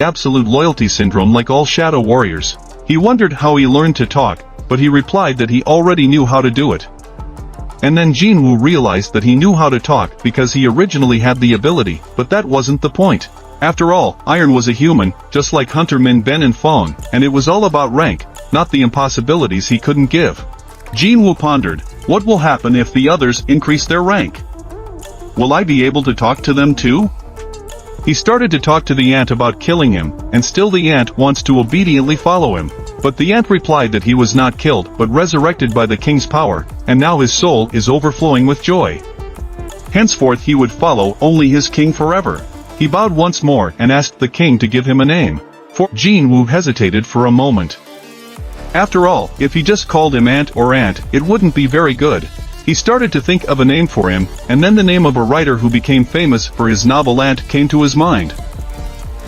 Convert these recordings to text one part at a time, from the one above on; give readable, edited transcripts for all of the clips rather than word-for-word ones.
absolute loyalty syndrome like all shadow warriors. He wondered how he learned to talk, but he replied that he already knew how to do it. And then Jinwoo realized that he knew how to talk because he originally had the ability, but that wasn't the point. After all, Iron was a human, just like Hunter Min Ben and Fong, and it was all about rank, not the impossibilities he couldn't give. Jinwoo pondered, what will happen if the others increase their rank? Will I be able to talk to them too? He started to talk to the ant about killing him, and still the ant wants to obediently follow him. But the ant replied that he was not killed but resurrected by the king's power, and now his soul is overflowing with joy. Henceforth he would follow only his king forever. He bowed once more and asked the king to give him a name. For Jinwoo hesitated for a moment. After all, if he just called him Ant or Ant, it wouldn't be very good. He started to think of a name for him, and then the name of a writer who became famous for his novel Ant came to his mind.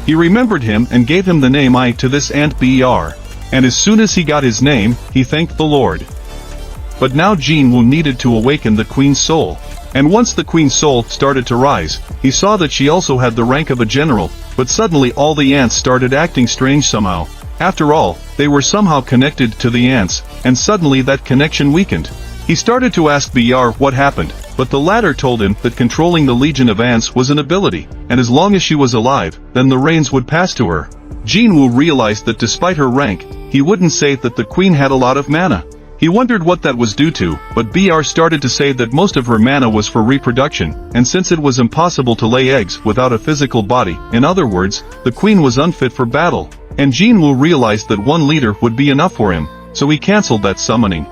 He remembered him and gave him the name I to this Ant Br. And as soon as he got his name, he thanked the Lord. But now Jinwoo needed to awaken the queen's soul. And once the queen's soul started to rise, he saw that she also had the rank of a general, but suddenly all the ants started acting strange somehow. After all, they were somehow connected to the ants, and suddenly that connection weakened. He started to ask Br what happened, but the latter told him that controlling the legion of ants was an ability, and as long as she was alive, then the reins would pass to her. Jinwoo realized that despite her rank, he wouldn't say that the queen had a lot of mana. He wondered what that was due to, but Br started to say that most of her mana was for reproduction, and since it was impossible to lay eggs without a physical body, in other words, the queen was unfit for battle, and Jinwoo realized that one leader would be enough for him, so he cancelled that summoning.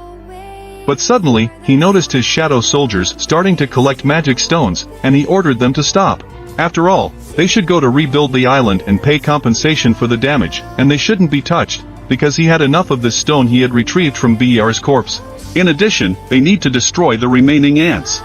But suddenly, he noticed his shadow soldiers starting to collect magic stones, and he ordered them to stop. After all, they should go to rebuild the island and pay compensation for the damage, and they shouldn't be touched, because he had enough of this stone he had retrieved from Br's corpse. In addition, they need to destroy the remaining ants.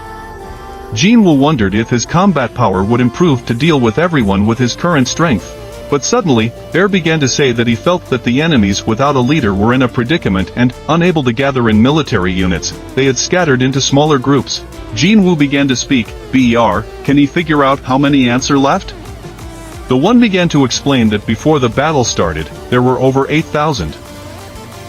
Jinwoo wondered if his combat power would improve to deal with everyone with his current strength. But suddenly, Bear began to say that he felt that the enemies without a leader were in a predicament and, unable to gather in military units, they had scattered into smaller groups. Jinwoo began to speak. Br, can he figure out how many ants are left? The one began to explain that before the battle started, there were over 8,000.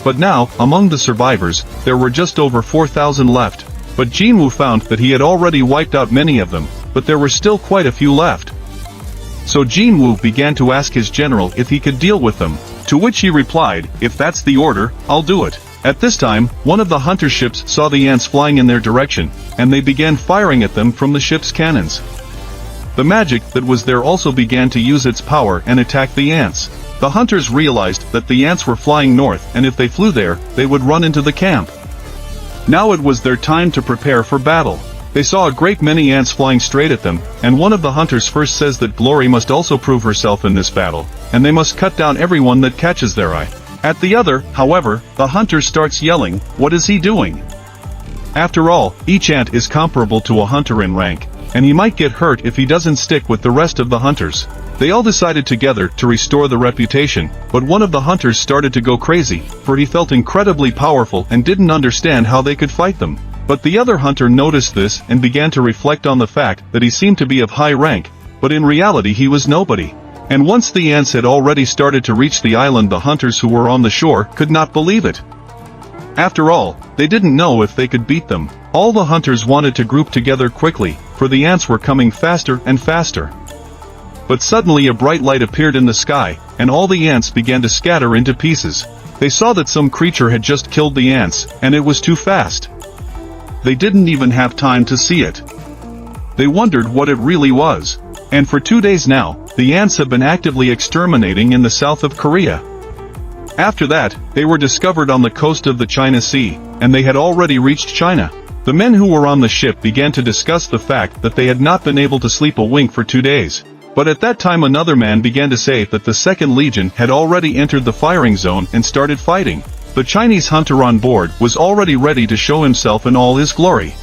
But now, among the survivors, there were just over 4,000 left. But Jinwoo found that he had already wiped out many of them, but there were still quite a few left. So Jinwoo began to ask his general if he could deal with them, to which he replied, if that's the order, I'll do it. At this time, one of the hunter ships saw the ants flying in their direction, and they began firing at them from the ship's cannons. The magic that was there also began to use its power and attack the ants. The hunters realized that the ants were flying north, and if they flew there, they would run into the camp. Now it was their time to prepare for battle. They saw a great many ants flying straight at them, and one of the hunters first says that Glory must also prove herself in this battle, and they must cut down everyone that catches their eye. At the other, however, the hunter starts yelling, what is he doing? After all, each ant is comparable to a hunter in rank, and he might get hurt if he doesn't stick with the rest of the hunters. They all decided together to restore the reputation, but one of the hunters started to go crazy, for he felt incredibly powerful and didn't understand how they could fight them. But the other hunter noticed this and began to reflect on the fact that he seemed to be of high rank, but in reality he was nobody. And once the ants had already started to reach the island, the hunters who were on the shore could not believe it. After all, they didn't know if they could beat them. All the hunters wanted to group together quickly, for the ants were coming faster and faster. But suddenly a bright light appeared in the sky, and all the ants began to scatter into pieces. They saw that some creature had just killed the ants, and it was too fast. They didn't even have time to see it. They wondered what it really was. And for 2 days now, the ants have been actively exterminating in the south of Korea. After that, they were discovered on the coast of the China Sea, and they had already reached China. The men who were on the ship began to discuss the fact that they had not been able to sleep a wink for 2 days. But at that time another man began to say that the Second Legion had already entered the firing zone and started fighting. The Chinese hunter on board was already ready to show himself in all his glory.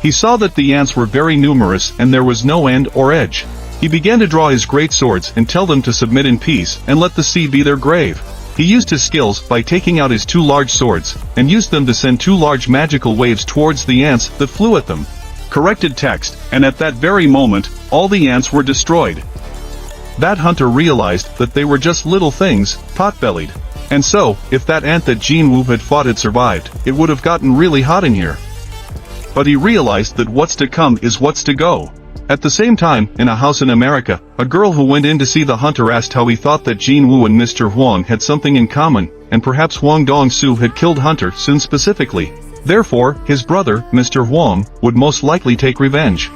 He saw that the ants were very numerous and there was no end or edge. He began to draw his great swords and tell them to submit in peace and let the sea be their grave. He used his skills by taking out his 2 large swords, and used them to send 2 large magical waves towards the ants that flew at them. Corrected text, and at that very moment, all the ants were destroyed. that hunter realized that they were just little things, pot-bellied. And so, if that ant that Jinwoo had fought had survived, it would have gotten really hot in here. But he realized that what's to come is what's to go. At the same time, in a house in America, a girl who went in to see the hunter asked how he thought that Jinwoo and Mr. Huang had something in common, and perhaps Huang Dong-soo had killed Hunter soon specifically. Therefore, his brother, Mr. Huang, would most likely take revenge.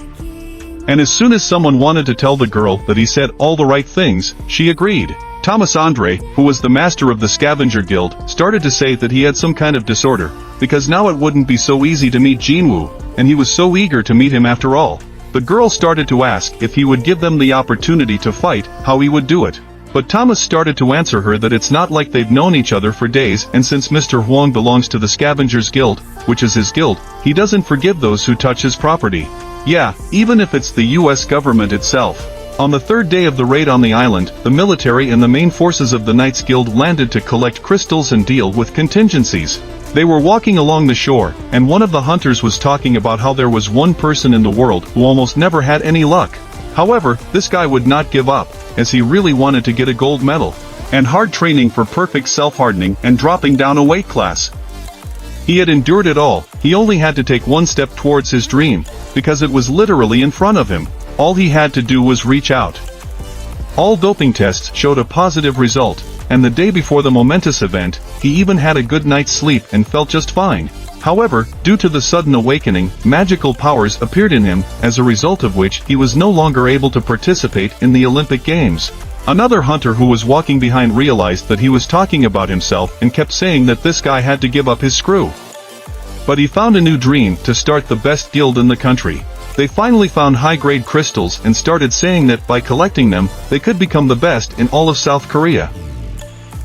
And as soon as someone wanted to tell the girl that he said all the right things, she agreed. Thomas Andre, who was the master of the scavenger guild, started to say that he had some kind of disorder, because now it wouldn't be so easy to meet Jinwoo, and he was so eager to meet him after all. The girl started to ask if he would give them the opportunity to fight, how he would do it. But Thomas started to answer her that it's not like they've known each other for days, and since Mr. Huang belongs to the Scavengers Guild, which is his guild, he doesn't forgive those who touch his property. Yeah, even if it's the US government itself. On the third day of the raid on the island, the military and the main forces of the Knights Guild landed to collect crystals and deal with contingencies. They were walking along the shore, and one of the hunters was talking about how there was one person in the world who almost never had any luck. However, this guy would not give up, as he really wanted to get a gold medal, and hard training for perfect self-hardening and dropping down a weight class. He had endured it all, he only had to take one step towards his dream, because it was literally in front of him. All he had to do was reach out. All doping tests showed a positive result, and the day before the momentous event, he even had a good night's sleep and felt just fine. However, due to the sudden awakening, magical powers appeared in him, as a result of which he was no longer able to participate in the Olympic Games. Another hunter who was walking behind realized that he was talking about himself and kept saying that this guy had to give up his screw. But he found a new dream to start the best guild in the country. They finally found high-grade crystals and started saying that by collecting them, they could become the best in all of South Korea.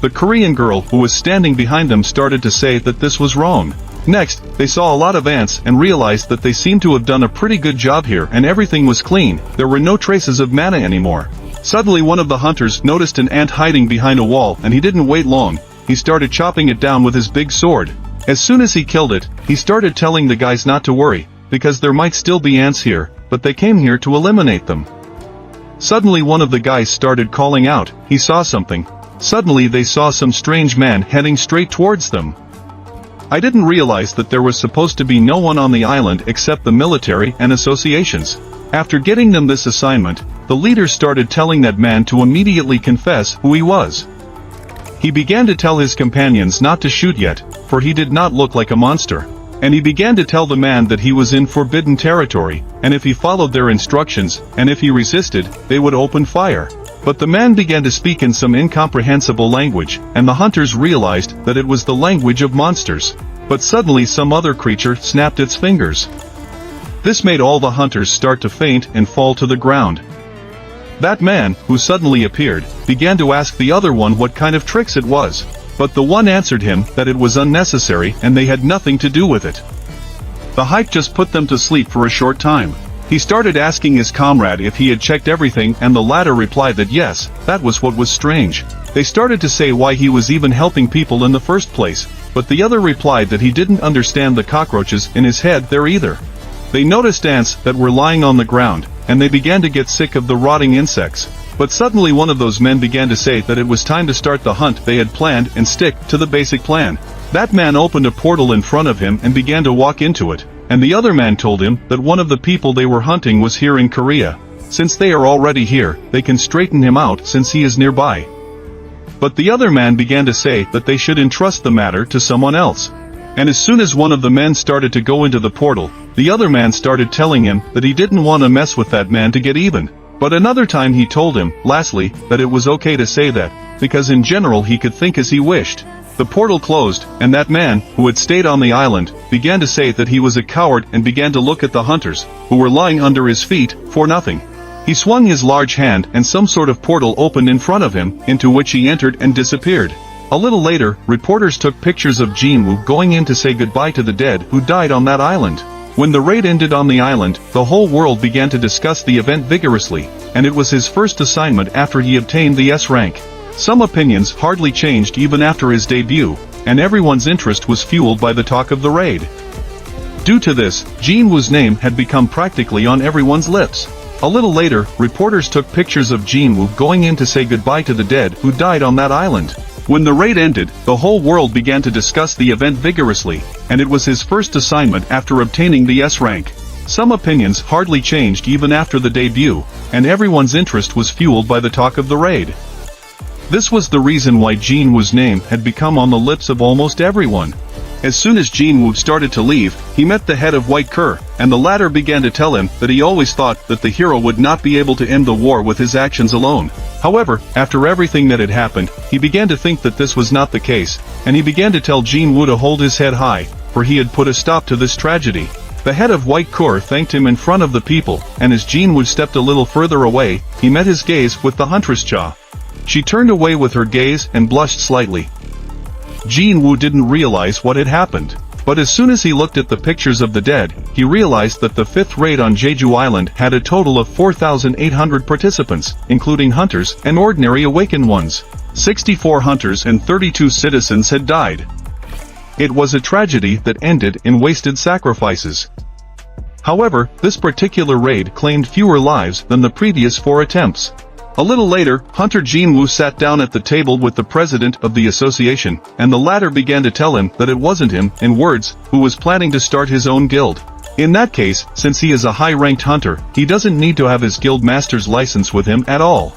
The Korean girl who was standing behind them started to say that this was wrong. Next, they saw a lot of ants and realized that they seemed to have done a pretty good job here and everything was clean, there were no traces of mana anymore. Suddenly one of the hunters noticed an ant hiding behind a wall and he didn't wait long, he started chopping it down with his big sword. As soon as he killed it, he started telling the guys not to worry, because there might still be ants here, but they came here to eliminate them. Suddenly one of the guys started calling out, he saw something. Suddenly they saw some strange man heading straight towards them. I didn't realize that there was supposed to be no one on the island except the military and associations. After getting them this assignment, the leader started telling that man to immediately confess who he was. He began to tell his companions not to shoot yet, for he did not look like a monster. And he began to tell the man that he was in forbidden territory, and if he followed their instructions, and if he resisted, they would open fire. But the man began to speak in some incomprehensible language, and the hunters realized that it was the language of monsters. But suddenly some other creature snapped its fingers. This made all the hunters start to faint and fall to the ground. That man, who suddenly appeared, began to ask the other one what kind of tricks it was. But the one answered him that it was unnecessary and they had nothing to do with it. The hype just put them to sleep for a short time. He started asking his comrade if he had checked everything and the latter replied that yes, that was what was strange. They started to say why he was even helping people in the first place, but the other replied that he didn't understand the cockroaches in his head there either. They noticed ants that were lying on the ground, and they began to get sick of the rotting insects. But suddenly one of those men began to say that it was time to start the hunt they had planned and stick to the basic plan. That man opened a portal in front of him and began to walk into it, and the other man told him that one of the people they were hunting was here in Korea. Since they are already here, they can straighten him out since he is nearby. But the other man began to say that they should entrust the matter to someone else. And as soon as one of the men started to go into the portal, the other man started telling him that he didn't want to mess with that man to get even. But another time he told him, lastly, that it was okay to say that, because in general he could think as he wished. The portal closed, and that man, who had stayed on the island, began to say that he was a coward and began to look at the hunters, who were lying under his feet, for nothing. He swung his large hand and some sort of portal opened in front of him, into which he entered and disappeared. A little later, reporters took pictures of Jinwoo going in to say goodbye to the dead who died on that island. When the raid ended on the island, the whole world began to discuss the event vigorously, and it was his first assignment after he obtained the S rank. Some opinions hardly changed even after his debut, and everyone's interest was fueled by the talk of the raid. Due to this, Jinwoo's name had become practically on everyone's lips. A little later, reporters took pictures of Jinwoo going in to say goodbye to the dead who died on that island. When the raid ended, the whole world began to discuss the event vigorously, and it was his first assignment after obtaining the S rank. Some opinions hardly changed even after the debut, and everyone's interest was fueled by the talk of the raid. This was the reason why Jinwoo's name had become on the lips of almost everyone. As soon as Jinwoo started to leave, he met the head of White Cur, and the latter began to tell him that he always thought that the hero would not be able to end the war with his actions alone. However, after everything that had happened, he began to think that this was not the case, and he began to tell Jinwoo to hold his head high, for he had put a stop to this tragedy. The head of White Cur thanked him in front of the people, and as Jinwoo stepped a little further away, he met his gaze with the Huntress Cha. She turned away with her gaze and blushed slightly. Jinwoo didn't realize what had happened, but as soon as he looked at the pictures of the dead, he realized that the fifth raid on Jeju Island had a total of 4,800 participants, including hunters and ordinary awakened ones. 64 hunters and 32 citizens had died. It was a tragedy that ended in wasted sacrifices. However, this particular raid claimed fewer lives than the previous 4 attempts. A little later, Hunter Jinwoo sat down at the table with the president of the association, and the latter began to tell him that it wasn't him, in words, who was planning to start his own guild. In that case, since he is a high-ranked hunter, he doesn't need to have his guild master's license with him at all.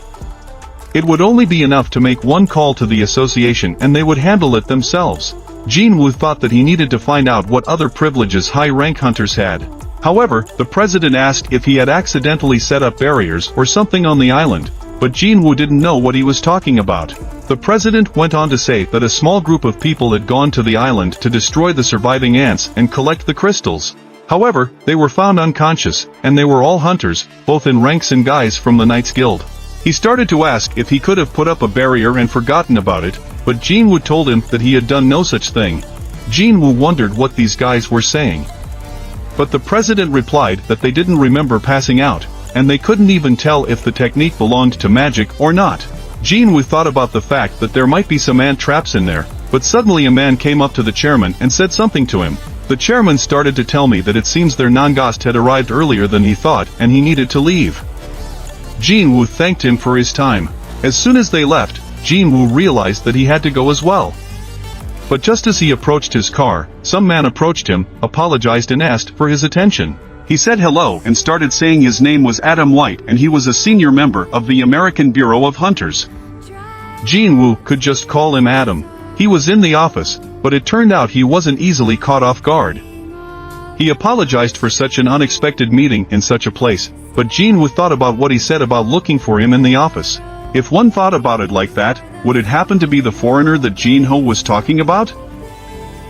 It would only be enough to make one call to the association and they would handle it themselves. Jinwoo thought that he needed to find out what other privileges high-rank hunters had. However, the president asked if he had accidentally set up barriers or something on the island, but Jinwoo didn't know what he was talking about. The president went on to say that a small group of people had gone to the island to destroy the surviving ants and collect the crystals. However, they were found unconscious, and they were all hunters, both in ranks and guys from the Knights Guild. He started to ask if he could have put up a barrier and forgotten about it, but Jinwoo told him that he had done no such thing. Jinwoo wondered what these guys were saying. But the president replied that they didn't remember passing out, and they couldn't even tell if the technique belonged to magic or not. Jinwoo thought about the fact that there might be some ant traps in there, but suddenly a man came up to the chairman and said something to him. The chairman started to tell me that it seems their non-ghost had arrived earlier than he thought and he needed to leave. Jinwoo thanked him for his time. As soon as they left, Jinwoo realized that he had to go as well. But just as he approached his car, some man approached him, apologized and asked for his attention. He said hello and started saying his name was Adam White and he was a senior member of the American Bureau of Hunters. Jinwoo could just call him Adam. He was in the office, but it turned out he wasn't easily caught off guard. He apologized for such an unexpected meeting in such a place, but Jinwoo thought about what he said about looking for him in the office. If one thought about it like that, would it happen to be the foreigner that Jinho was talking about?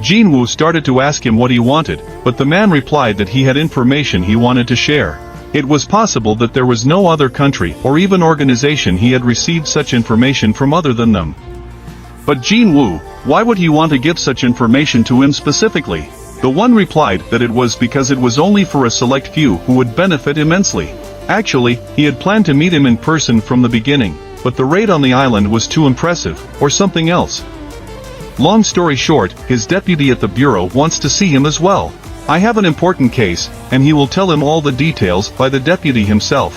Jinwoo started to ask him what he wanted, but the man replied that he had information he wanted to share. It was possible that there was no other country or even organization he had received such information from other than them. But Jinwoo, why would he want to give such information to him specifically? The one replied that it was because it was only for a select few who would benefit immensely. Actually, he had planned to meet him in person from the beginning, but the raid on the island was too impressive, or something else. Long story short, his deputy at the bureau wants to see him as well. I have an important case, and he will tell him all the details by the deputy himself.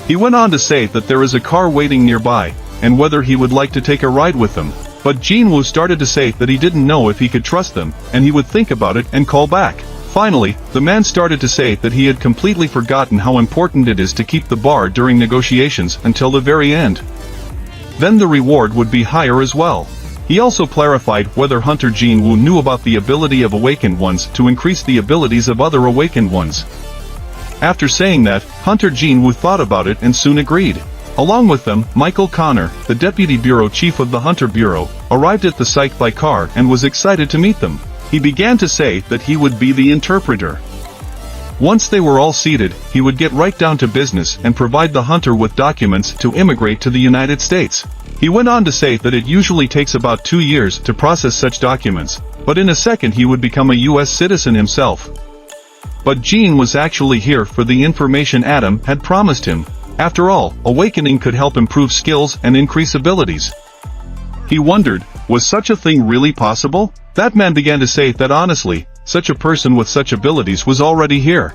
He went on to say that there is a car waiting nearby, and whether he would like to take a ride with them. But Jinwoo started to say that he didn't know if he could trust them, and he would think about it and call back. Finally, the man started to say that he had completely forgotten how important it is to keep the bar during negotiations until the very end. Then the reward would be higher as well. He also clarified whether Hunter Jinwoo knew about the ability of awakened ones to increase the abilities of other awakened ones. After saying that, Hunter Jinwoo thought about it and soon agreed. Along with them, Michael Connor, the deputy bureau chief of the Hunter Bureau, arrived at the site by car and was excited to meet them. He began to say that he would be the interpreter. Once they were all seated, he would get right down to business and provide the hunter with documents to immigrate to the United States. He went on to say that it usually takes about 2 years to process such documents, but in a second he would become a US citizen himself. But Jean was actually here for the information Adam had promised him. After all, awakening could help improve skills and increase abilities. He wondered, was such a thing really possible? That man began to say that honestly, such a person with such abilities was already here.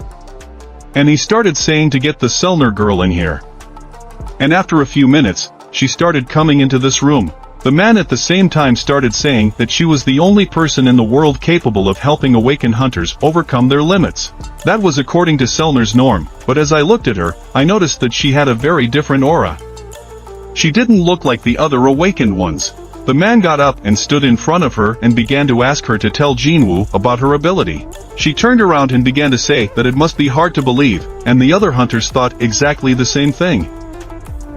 And he started saying to get the Selner girl in here. And after a few minutes, she started coming into this room. The man at the same time started saying that she was the only person in the world capable of helping awakened hunters overcome their limits. That was according to Selner's norm, but as I looked at her, I noticed that she had a very different aura. She didn't look like the other awakened ones. The man got up and stood in front of her and began to ask her to tell Jinwoo about her ability. She turned around and began to say that it must be hard to believe, and the other hunters thought exactly the same thing.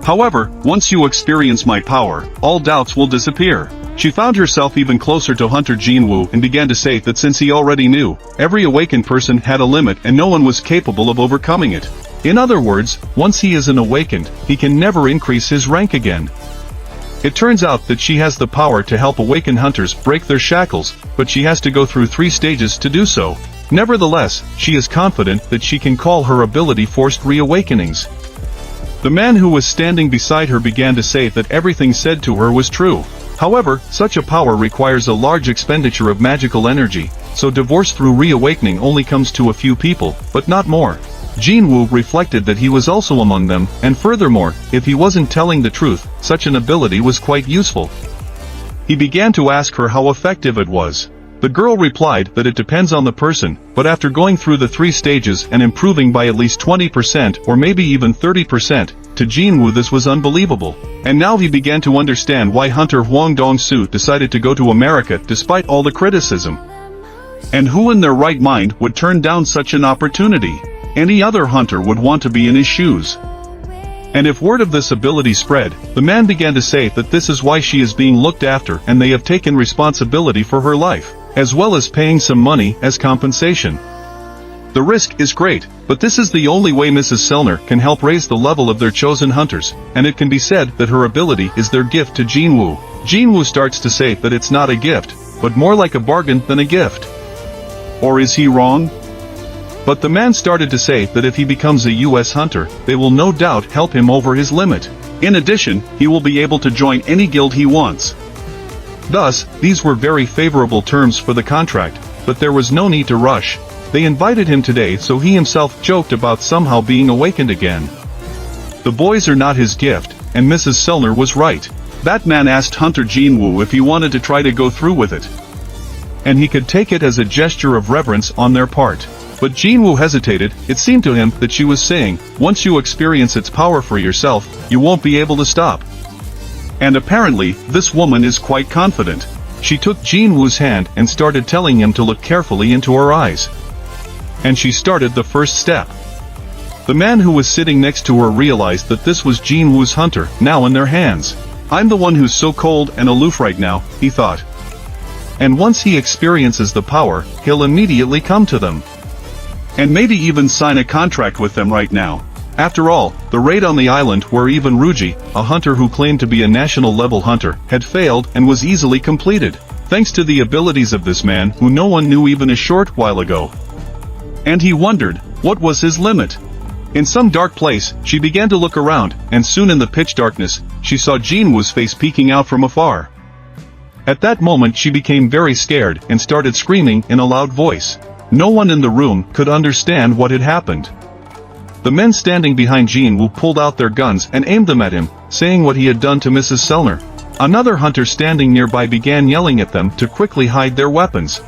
However, once you experience my power, all doubts will disappear. She found herself even closer to Hunter Jinwoo and began to say that since he already knew, every awakened person had a limit and no one was capable of overcoming it. In other words, once he is an awakened, he can never increase his rank again. It turns out that she has the power to help awakened hunters break their shackles, but she has to go through 3 stages to do so. Nevertheless, she is confident that she can call her ability forced reawakenings. The man who was standing beside her began to say that everything said to her was true. However, such a power requires a large expenditure of magical energy, so divorce through reawakening only comes to a few people, but not more. Jinwoo reflected that he was also among them, and furthermore, if he wasn't telling the truth, such an ability was quite useful. He began to ask her how effective it was. The girl replied that it depends on the person, but after going through the 3 stages and improving by at least 20% or maybe even 30%, to Jinwoo this was unbelievable. And now he began to understand why Hunter Huang Dong-soo decided to go to America despite all the criticism. And who in their right mind would turn down such an opportunity? Any other hunter would want to be in his shoes. And if word of this ability spread, the man began to say that this is why she is being looked after and they have taken responsibility for her life, as well as paying some money as compensation. The risk is great, but this is the only way Mrs. Selner can help raise the level of their chosen hunters, and it can be said that her ability is their gift to Jinwoo. Jinwoo starts to say that it's not a gift, but more like a bargain than a gift. Or is he wrong? But the man started to say that if he becomes a US hunter, they will no doubt help him over his limit. In addition, he will be able to join any guild he wants. Thus, these were very favorable terms for the contract, but there was no need to rush. They invited him today so he himself joked about somehow being awakened again. The boys are not his gift, and Mrs. Selner was right. That man asked Hunter Jinwoo if he wanted to try to go through with it. And he could take it as a gesture of reverence on their part. But Jinwoo hesitated. It seemed to him that she was saying, once you experience its power for yourself, you won't be able to stop. And apparently, this woman is quite confident. She took Jinwoo's hand and started telling him to look carefully into her eyes. And she started the first step. The man who was sitting next to her realized that this was Jinwoo's hunter, now in their hands. I'm the one who's so cold and aloof right now, he thought. And once he experiences the power, he'll immediately come to them. And maybe even sign a contract with them right now. After all, the raid on the island where even Ruji, a hunter who claimed to be a national-level hunter, had failed and was easily completed, thanks to the abilities of this man who no one knew even a short while ago. And he wondered, what was his limit? In some dark place, she began to look around, and soon in the pitch darkness, she saw Jinwoo's face peeking out from afar. At that moment she became very scared and started screaming in a loud voice. No one in the room could understand what had happened. The men standing behind Jinwoo pulled out their guns and aimed them at him, saying what he had done to Mrs. Selner. Another hunter standing nearby began yelling at them to quickly hide their weapons.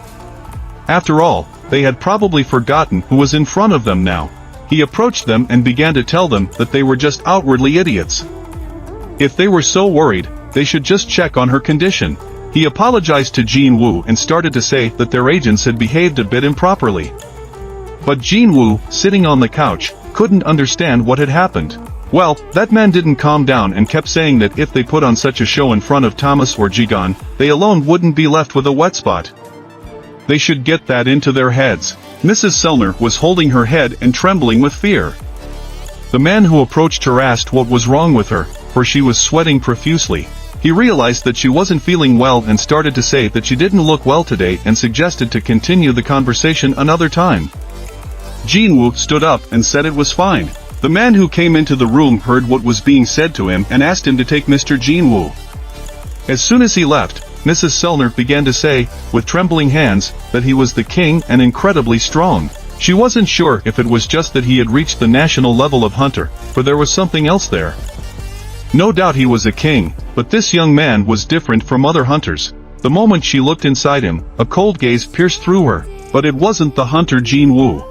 After all, they had probably forgotten who was in front of them now. He approached them and began to tell them that they were just outwardly idiots. If they were so worried, they should just check on her condition. He apologized to Jinwoo and started to say that their agents had behaved a bit improperly. But Jinwoo, sitting on the couch, couldn't understand what had happened. Well, that man didn't calm down and kept saying that if they put on such a show in front of Thomas or Jigan, they alone wouldn't be left with a wet spot. They should get that into their heads. Mrs. Selner was holding her head and trembling with fear. The man who approached her asked what was wrong with her, for she was sweating profusely. He realized that she wasn't feeling well and started to say that she didn't look well today and suggested to continue the conversation another time. Jinwoo stood up and said it was fine. The man who came into the room heard what was being said to him and asked him to take Mr. Jinwoo. As soon as he left, Mrs. Selner began to say, with trembling hands, that he was the king and incredibly strong. She wasn't sure if it was just that he had reached the national level of hunter, for there was something else there. No doubt he was a king, but this young man was different from other hunters. The moment she looked inside him, a cold gaze pierced through her, but it wasn't the hunter Jin Woo.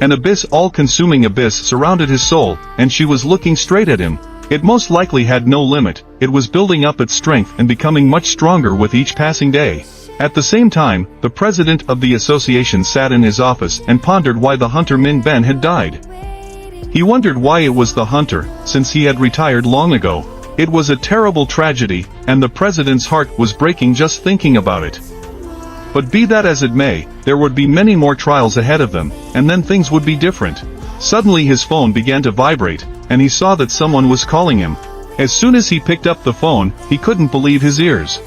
An abyss, all-consuming abyss, surrounded his soul, and she was looking straight at him. It most likely had no limit. It was building up its strength and becoming much stronger with each passing day. At the same time, the president of the association sat in his office and pondered why the hunter Min Ben had died. He wondered why it was the hunter, since he had retired long ago. It was a terrible tragedy, and the president's heart was breaking just thinking about it. But be that as it may, there would be many more trials ahead of them, and then things would be different. Suddenly his phone began to vibrate, and he saw that someone was calling him. As soon as he picked up the phone, he couldn't believe his ears.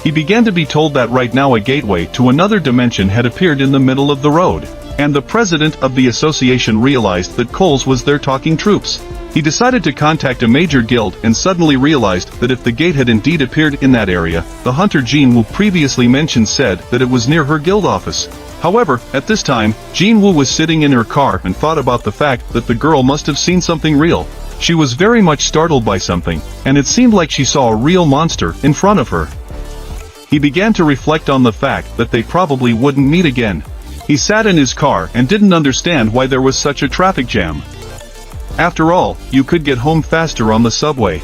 He began to be told that right now a gateway to another dimension had appeared in the middle of the road, and the president of the association realized that Coles was there talking troops. He decided to contact a major guild and suddenly realized that if the gate had indeed appeared in that area, the hunter Jin Woo previously mentioned said that it was near her guild office. However, at this time, Jin Woo was sitting in her car and thought about the fact that the girl must have seen something real. She was very much startled by something, and it seemed like she saw a real monster in front of her. He began to reflect on the fact that they probably wouldn't meet again. He sat in his car and didn't understand why there was such a traffic jam. After all, you could get home faster on the subway.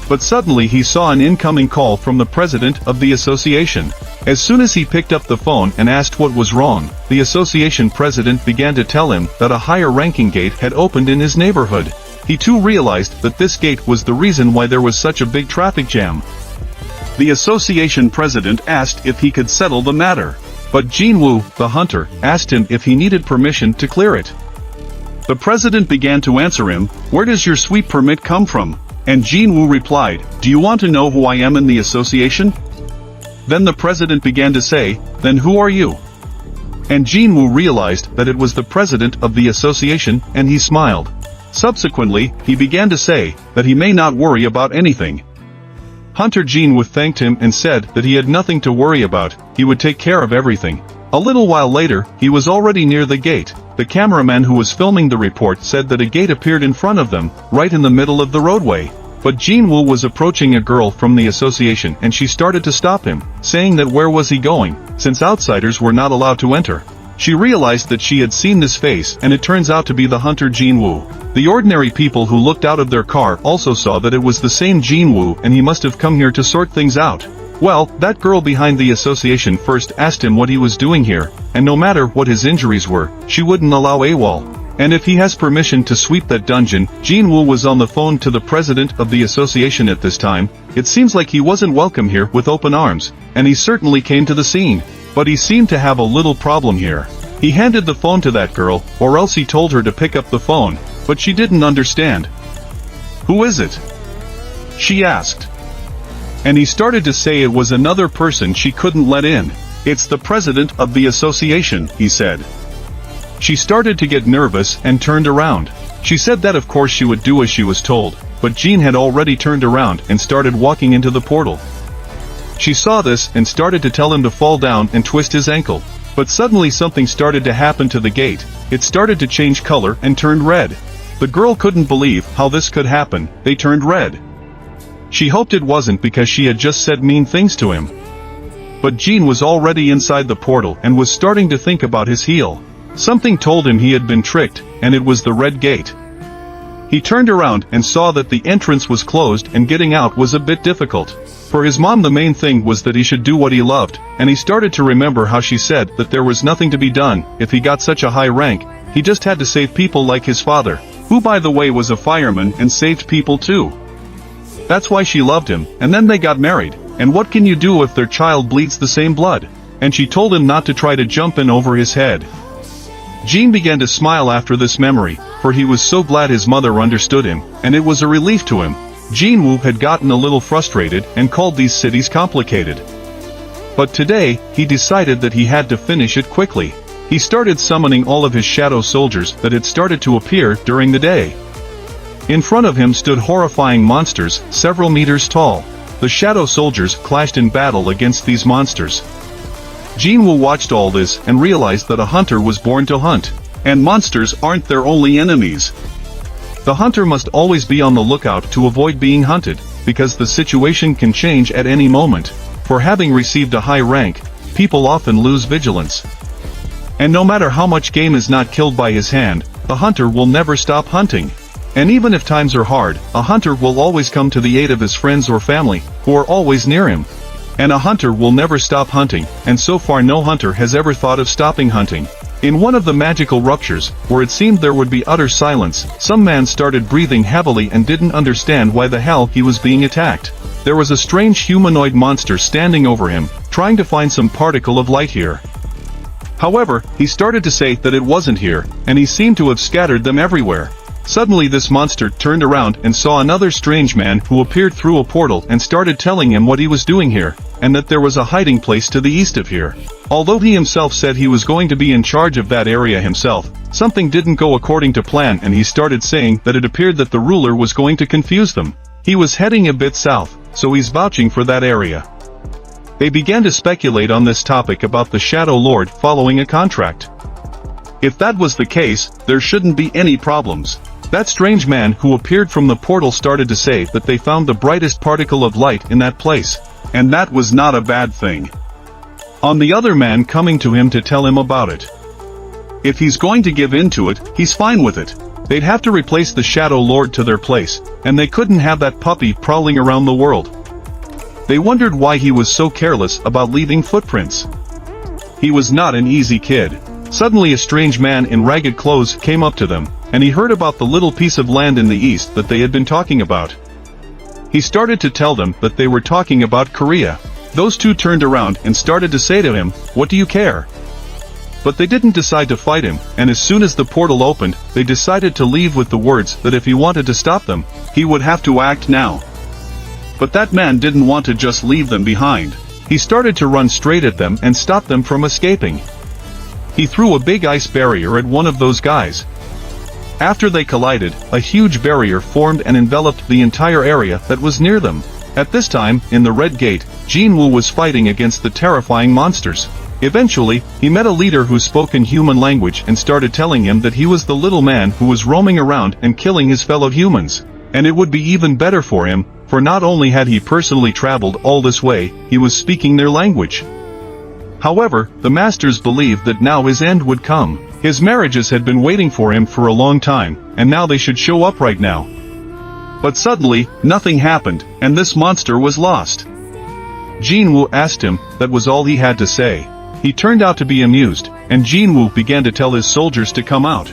But suddenly he saw an incoming call from the president of the association. As soon as he picked up the phone and asked what was wrong, the association president began to tell him that a higher-ranking gate had opened in his neighborhood. He too realized that this gate was the reason why there was such a big traffic jam. The association president asked if he could settle the matter. But Jin Woo, the hunter, asked him if he needed permission to clear it. The president began to answer him, "Where does your sweep permit come from?" And Jin Woo replied, "Do you want to know who I am in the association?" Then the president began to say, "Then who are you?" And Jin Woo realized that it was the president of the association, and he smiled. Subsequently, he began to say that he may not worry about anything. Hunter Jin Woo thanked him and said that he had nothing to worry about, he would take care of everything. A little while later, he was already near the gate. The cameraman who was filming the report said that a gate appeared in front of them, right in the middle of the roadway. But Jin Woo was approaching a girl from the association and she started to stop him, saying that where was he going, since outsiders were not allowed to enter. She realized that she had seen this face and it turns out to be the hunter Jin Woo. The ordinary people who looked out of their car also saw that it was the same Jin Woo and he must have come here to sort things out. Well, that girl behind the association first asked him what he was doing here, and no matter what his injuries were, she wouldn't allow AWOL. And if he has permission to sweep that dungeon, Jin Woo was on the phone to the president of the association at this time. It seems like he wasn't welcome here with open arms, and he certainly came to the scene. But he seemed to have a little problem here. He handed the phone to that girl, or else he told her to pick up the phone, but she didn't understand. "Who is it?" she asked. And he started to say it was another person she couldn't let in. "It's the president of the association," he said. She started to get nervous and turned around. She said that of course she would do as she was told, but Jean had already turned around and started walking into the portal. She saw this and started to tell him to fall down and twist his ankle. But suddenly something started to happen to the gate. It started to change color and turned red. The girl couldn't believe how this could happen. They turned red. She hoped it wasn't because she had just said mean things to him. But Jean was already inside the portal and was starting to think about his heel. Something told him he had been tricked, and it was the red gate. He turned around and saw that the entrance was closed and getting out was a bit difficult. For his mom the main thing was that he should do what he loved, and he started to remember how she said that there was nothing to be done if he got such a high rank. He just had to save people like his father, who by the way was a fireman and saved people too. That's why she loved him, and then they got married, and what can you do if their child bleeds the same blood? And she told him not to try to jump in over his head. Jean began to smile after this memory, for he was so glad his mother understood him, and it was a relief to him. Jin Woo had gotten a little frustrated and called these cities complicated. But today, he decided that he had to finish it quickly. He started summoning all of his shadow soldiers that had started to appear during the day. In front of him stood horrifying monsters, several meters tall. The shadow soldiers clashed in battle against these monsters. Jinwoo watched all this and realized that a hunter was born to hunt. And monsters aren't their only enemies. The hunter must always be on the lookout to avoid being hunted, because the situation can change at any moment. For having received a high rank, people often lose vigilance. And no matter how much game is not killed by his hand, the hunter will never stop hunting. And even if times are hard, a hunter will always come to the aid of his friends or family, who are always near him. And a hunter will never stop hunting, and so far no hunter has ever thought of stopping hunting. In one of the magical ruptures, where it seemed there would be utter silence, some man started breathing heavily and didn't understand why the hell he was being attacked. There was a strange humanoid monster standing over him, trying to find some particle of light here. However, he started to say that it wasn't here, and he seemed to have scattered them everywhere. Suddenly this monster turned around and saw another strange man who appeared through a portal and started telling him what he was doing here, and that there was a hiding place to the east of here. Although he himself said he was going to be in charge of that area himself, something didn't go according to plan, and he started saying that it appeared that the ruler was going to confuse them. He was heading a bit south, so he's vouching for that area. They began to speculate on this topic about the Shadow Lord following a contract. If that was the case, there shouldn't be any problems. That strange man who appeared from the portal started to say that they found the brightest particle of light in that place. And that was not a bad thing. On the other man coming to him to tell him about it. If he's going to give in to it, he's fine with it. They'd have to replace the Shadow Lord to their place, and they couldn't have that puppy prowling around the world. They wondered why he was so careless about leaving footprints. He was not an easy kid. Suddenly a strange man in ragged clothes came up to them, and he heard about the little piece of land in the east that they had been talking about. He started to tell them that they were talking about Korea. Those two turned around and started to say to him, "What do you care?" But they didn't decide to fight him, and as soon as the portal opened, they decided to leave with the words that if he wanted to stop them, he would have to act now. But that man didn't want to just leave them behind. He started to run straight at them and stop them from escaping. He threw a big ice barrier at one of those guys. After they collided, a huge barrier formed and enveloped the entire area that was near them. At this time, in the Red Gate, Jinwoo was fighting against the terrifying monsters. Eventually, he met a leader who spoke in human language and started telling him that he was the little man who was roaming around and killing his fellow humans. And it would be even better for him, for not only had he personally traveled all this way, he was speaking their language. However, the masters believed that now his end would come. His marriages had been waiting for him for a long time, and now they should show up right now. But suddenly, nothing happened, and this monster was lost. Jinwoo asked him, that was all he had to say. He turned out to be amused, and Jinwoo began to tell his soldiers to come out.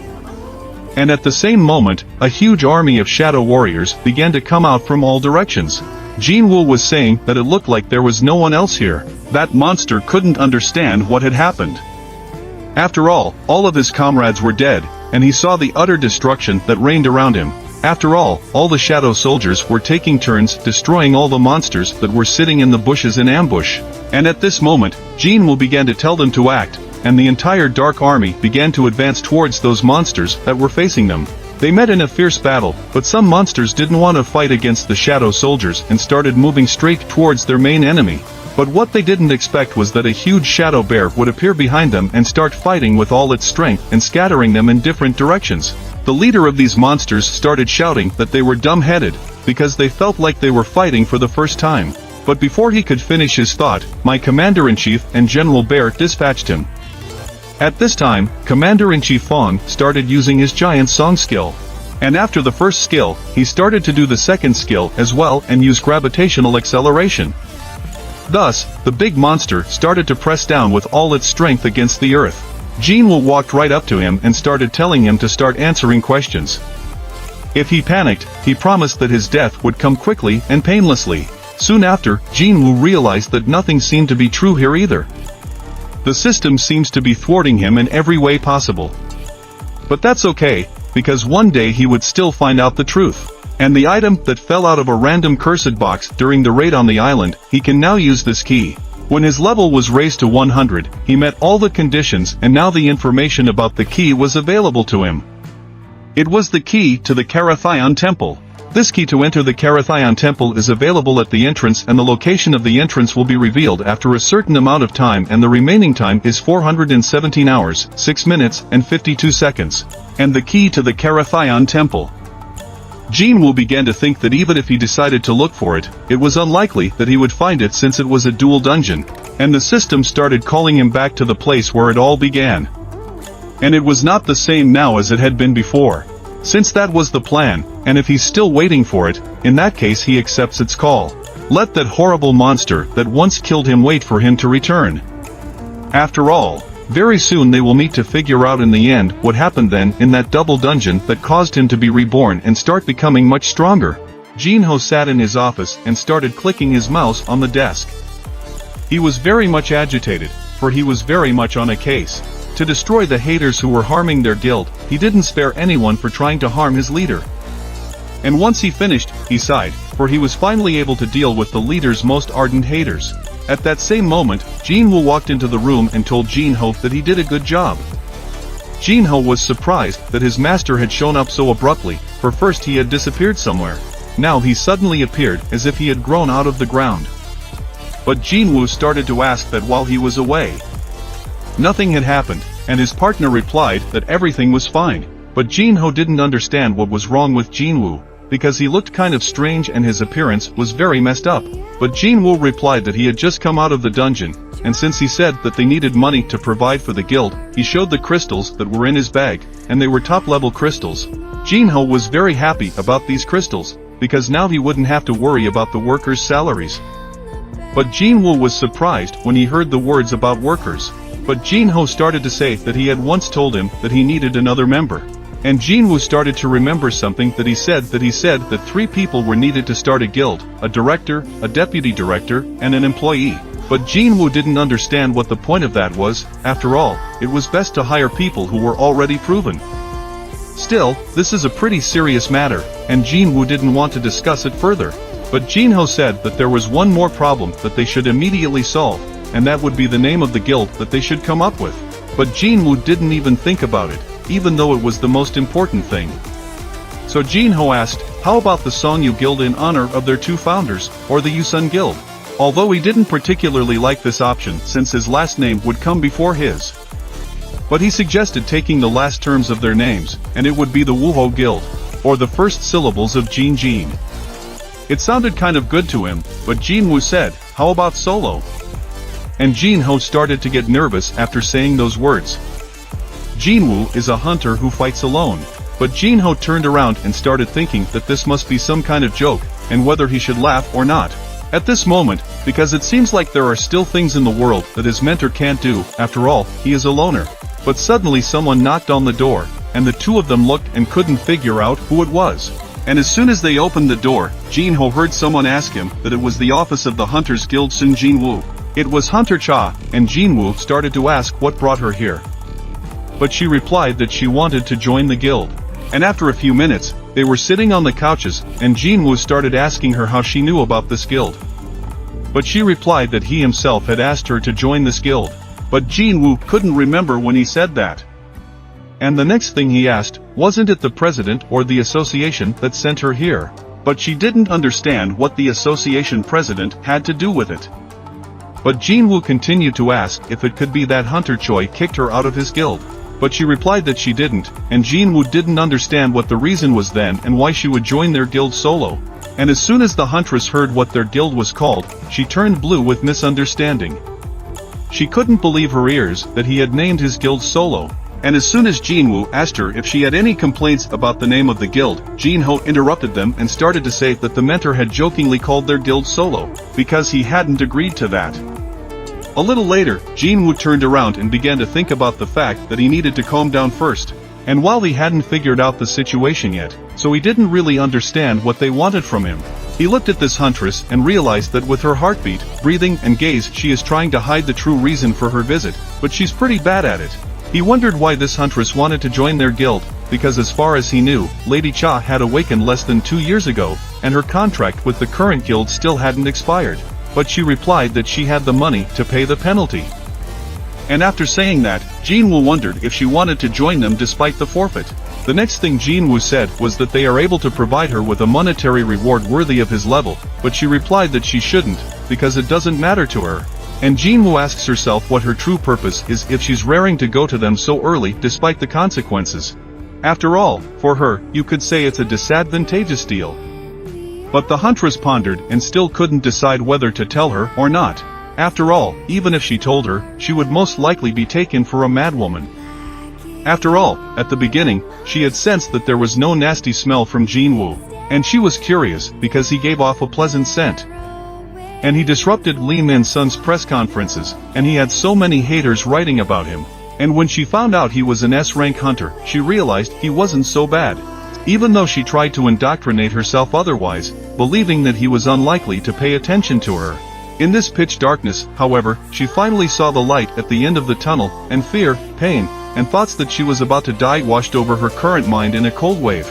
And at the same moment, a huge army of shadow warriors began to come out from all directions. Jinwoo was saying that it looked like there was no one else here. That monster couldn't understand what had happened. After all of his comrades were dead, and he saw the utter destruction that reigned around him. After all the shadow soldiers were taking turns destroying all the monsters that were sitting in the bushes in ambush. And at this moment, Jinwoo began to tell them to act, and the entire dark army began to advance towards those monsters that were facing them. They met in a fierce battle, but some monsters didn't want to fight against the shadow soldiers and started moving straight towards their main enemy. But what they didn't expect was that a huge shadow bear would appear behind them and start fighting with all its strength and scattering them in different directions. The leader of these monsters started shouting that they were dumb-headed, because they felt like they were fighting for the first time. But before he could finish his thought, my Commander-in-Chief and General Bear dispatched him. At this time, Commander-in-Chief Fong started using his giant song skill. And after the first skill, he started to do the second skill as well and use gravitational acceleration. Thus, the big monster started to press down with all its strength against the earth. Jinwoo walked right up to him and started telling him to start answering questions. If he panicked, he promised that his death would come quickly and painlessly. Soon after, Jinwoo realized that nothing seemed to be true here either. The system seems to be thwarting him in every way possible. But that's okay, because one day he would still find out the truth. And the item that fell out of a random cursed box during the raid on the island, he can now use this key. When his level was raised to 100, he met all the conditions and now the information about the key was available to him. It was the key to the Karathion Temple. This key to enter the Karathion temple is available at the entrance, and the location of the entrance will be revealed after a certain amount of time, and the remaining time is 417 hours, 6 minutes, and 52 seconds. And the key to the Karathion temple. Jinwoo began to think that even if he decided to look for it, it was unlikely that he would find it since it was a dual dungeon, and the system started calling him back to the place where it all began. And it was not the same now as it had been before. Since that was the plan, and if he's still waiting for it, in that case he accepts its call. Let that horrible monster that once killed him wait for him to return. After all, very soon they will meet to figure out in the end what happened then in that double dungeon that caused him to be reborn and start becoming much stronger. Jinho sat in his office and started clicking his mouse on the desk. He was very much agitated, for he was very much on a case. To destroy the haters who were harming their guild, he didn't spare anyone for trying to harm his leader. And once he finished, he sighed, for he was finally able to deal with the leader's most ardent haters. At that same moment, Jinwoo walked into the room and told Jinho that he did a good job. Jinho was surprised that his master had shown up so abruptly, for first he had disappeared somewhere. Now he suddenly appeared as if he had grown out of the ground. But Jinwoo started to ask that while he was away. Nothing had happened, and his partner replied that everything was fine. But Jinho didn't understand what was wrong with Jinwoo, because he looked kind of strange and his appearance was very messed up. But Jinwoo replied that he had just come out of the dungeon, and since he said that they needed money to provide for the guild, he showed the crystals that were in his bag, and they were top-level crystals. Jinho was very happy about these crystals, because now he wouldn't have to worry about the workers' salaries. But Jinwoo was surprised when he heard the words about workers. But Jinho started to say that he had once told him that he needed another member. And Jinwoo started to remember something that he said that 3 people were needed to start a guild, a director, a deputy director, and an employee. But Jinwoo didn't understand what the point of that was. After all, it was best to hire people who were already proven. Still, this is a pretty serious matter, and Jinwoo didn't want to discuss it further. But Jinho said that there was one more problem that they should immediately solve, and that would be the name of the guild that they should come up with. But Jinwoo didn't even think about it, even though it was the most important thing. So Jinho asked, how about the Songyu Guild in honor of their 2 founders, or the Yusun Guild? Although he didn't particularly like this option since his last name would come before his. But he suggested taking the last terms of their names, and it would be the Wuho Guild, or the first syllables of Jin Jin. It sounded kind of good to him, but Jinwoo said, how about Solo? And Jinho started to get nervous after saying those words. Jinwoo is a hunter who fights alone. But Jinho turned around and started thinking that this must be some kind of joke, and whether he should laugh or not. At this moment, because it seems like there are still things in the world that his mentor can't do, after all, he is a loner. But suddenly someone knocked on the door, and the 2 of them looked and couldn't figure out who it was. And as soon as they opened the door, Jinho heard someone ask him that it was the office of the Hunters Guild Sun Jinwoo. It was Hunter Cha, and Jinwoo started to ask what brought her here. But she replied that she wanted to join the guild. And after a few minutes, they were sitting on the couches, and Jinwoo started asking her how she knew about this guild. But she replied that he himself had asked her to join this guild. But Jinwoo couldn't remember when he said that. And the next thing he asked, wasn't it the president or the association that sent her here? But she didn't understand what the association president had to do with it. But Jinwoo continued to ask if it could be that Hunter Choi kicked her out of his guild. But she replied that she didn't, and Jinwoo didn't understand what the reason was then and why she would join their guild solo. And as soon as the huntress heard what their guild was called, she turned blue with misunderstanding. She couldn't believe her ears that he had named his guild Solo. And as soon as Jinwoo asked her if she had any complaints about the name of the guild, Jinho interrupted them and started to say that the mentor had jokingly called their guild Solo, because he hadn't agreed to that. A little later, Jinwoo turned around and began to think about the fact that he needed to calm down first. And while he hadn't figured out the situation yet, so he didn't really understand what they wanted from him. He looked at this huntress and realized that with her heartbeat, breathing, and gaze she is trying to hide the true reason for her visit, but she's pretty bad at it. He wondered why this huntress wanted to join their guild, because as far as he knew, Lady Cha had awakened less than 2 years ago, and her contract with the current guild still hadn't expired. But she replied that she had the money to pay the penalty. And after saying that, Jinwoo wondered if she wanted to join them despite the forfeit. The next thing Jinwoo said was that they are able to provide her with a monetary reward worthy of his level, but she replied that she shouldn't, because it doesn't matter to her. And Jinwoo asks herself what her true purpose is if she's raring to go to them so early despite the consequences. After all, for her, you could say it's a disadvantageous deal. But the huntress pondered and still couldn't decide whether to tell her or not. After all, even if she told her, she would most likely be taken for a madwoman. After all, at the beginning, she had sensed that there was no nasty smell from Jinwoo, and she was curious because he gave off a pleasant scent. And he disrupted Lee Min-sun's press conferences, and he had so many haters writing about him. And when she found out he was an S-rank hunter, she realized he wasn't so bad. Even though she tried to indoctrinate herself otherwise, believing that he was unlikely to pay attention to her. In this pitch darkness, however, she finally saw the light at the end of the tunnel, and fear, pain, and thoughts that she was about to die washed over her current mind in a cold wave.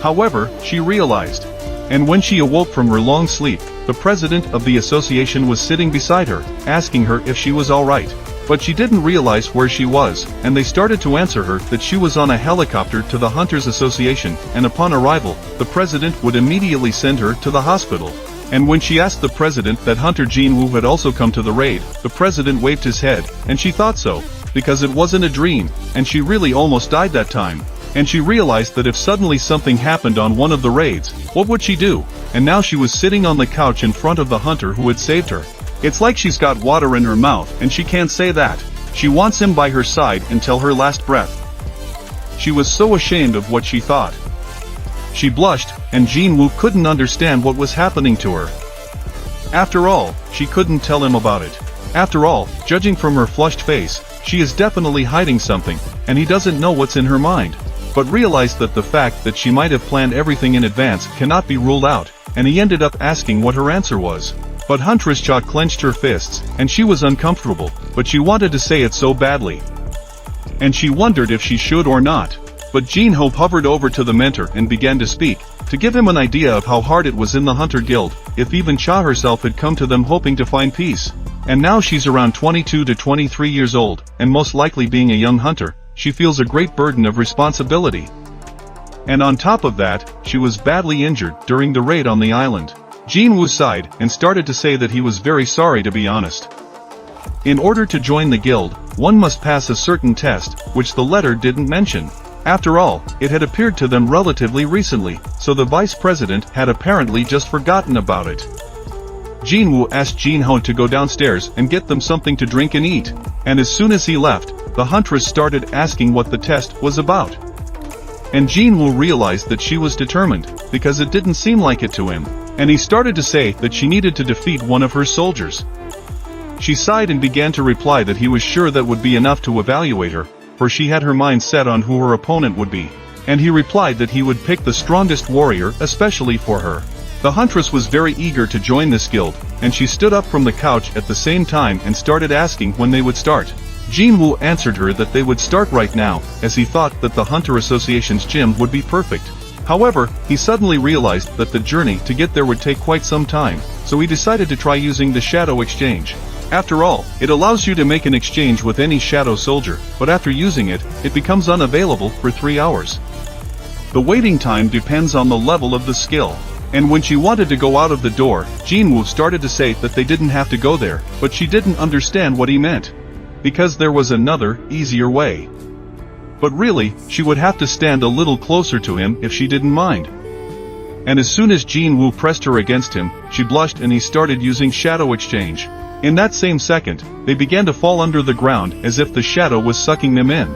However, she realized. And when she awoke from her long sleep, the president of the association was sitting beside her, asking her if she was alright. But she didn't realize where she was, and they started to answer her that she was on a helicopter to the Hunters Association, and upon arrival, the president would immediately send her to the hospital. And when she asked the president that Hunter Jinwoo had also come to the raid, the president waved his head, and she thought so, because it wasn't a dream, and she really almost died that time. And she realized that if suddenly something happened on one of the raids, what would she do? And now she was sitting on the couch in front of the hunter who had saved her. It's like she's got water in her mouth and she can't say that. She wants him by her side until her last breath. She was so ashamed of what she thought. She blushed, and Jinwoo couldn't understand what was happening to her. After all, she couldn't tell him about it. After all, judging from her flushed face, she is definitely hiding something, and he doesn't know what's in her mind. But realized that the fact that she might have planned everything in advance cannot be ruled out, and he ended up asking what her answer was. But Huntress Cha clenched her fists, and she was uncomfortable, but she wanted to say it so badly. And she wondered if she should or not. But Jinho hovered over to the mentor and began to speak, to give him an idea of how hard it was in the Hunter Guild, if even Cha herself had come to them hoping to find peace. And now she's around 22 to 23 years old, and most likely being a young hunter, she feels a great burden of responsibility. And on top of that, she was badly injured during the raid on the island. Jinwoo sighed and started to say that he was very sorry, to be honest. In order to join the guild, one must pass a certain test, which the letter didn't mention. After all, it had appeared to them relatively recently, so the vice president had apparently just forgotten about it. Jinwoo asked Jinho to go downstairs and get them something to drink and eat, and as soon as he left, the huntress started asking what the test was about. And Jinwoo realized that she was determined, because it didn't seem like it to him, and he started to say that she needed to defeat one of her soldiers. She sighed and began to reply that he was sure that would be enough to evaluate her, for she had her mind set on who her opponent would be, and he replied that he would pick the strongest warrior especially for her. The huntress was very eager to join this guild, and she stood up from the couch at the same time and started asking when they would start. Jinwoo answered her that they would start right now, as he thought that the Hunter Association's gym would be perfect. However, he suddenly realized that the journey to get there would take quite some time, so he decided to try using the Shadow Exchange. After all, it allows you to make an exchange with any shadow soldier, but after using it, it becomes unavailable for 3 hours. The waiting time depends on the level of the skill. And when she wanted to go out of the door, Jinwoo started to say that they didn't have to go there, but she didn't understand what he meant. Because there was another, easier way. But really, she would have to stand a little closer to him if she didn't mind. And as soon as Jinwoo pressed her against him, she blushed and he started using Shadow Exchange. In that same second, they began to fall under the ground as if the shadow was sucking them in.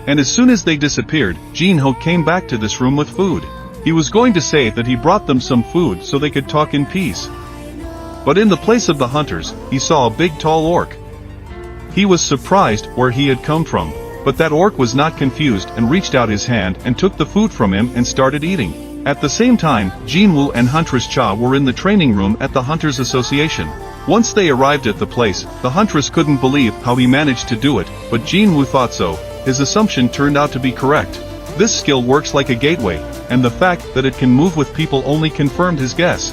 And as soon as they disappeared, Jinho came back to this room with food. He was going to say that he brought them some food so they could talk in peace. But in the place of the hunters, he saw a big tall orc. He was surprised where he had come from, but that orc was not confused and reached out his hand and took the food from him and started eating. At the same time, Jinwoo and Huntress Cha were in the training room at the Hunters Association. Once they arrived at the place, the huntress couldn't believe how he managed to do it, but Jinwoo thought so. His assumption turned out to be correct. This skill works like a gateway, and the fact that it can move with people only confirmed his guess.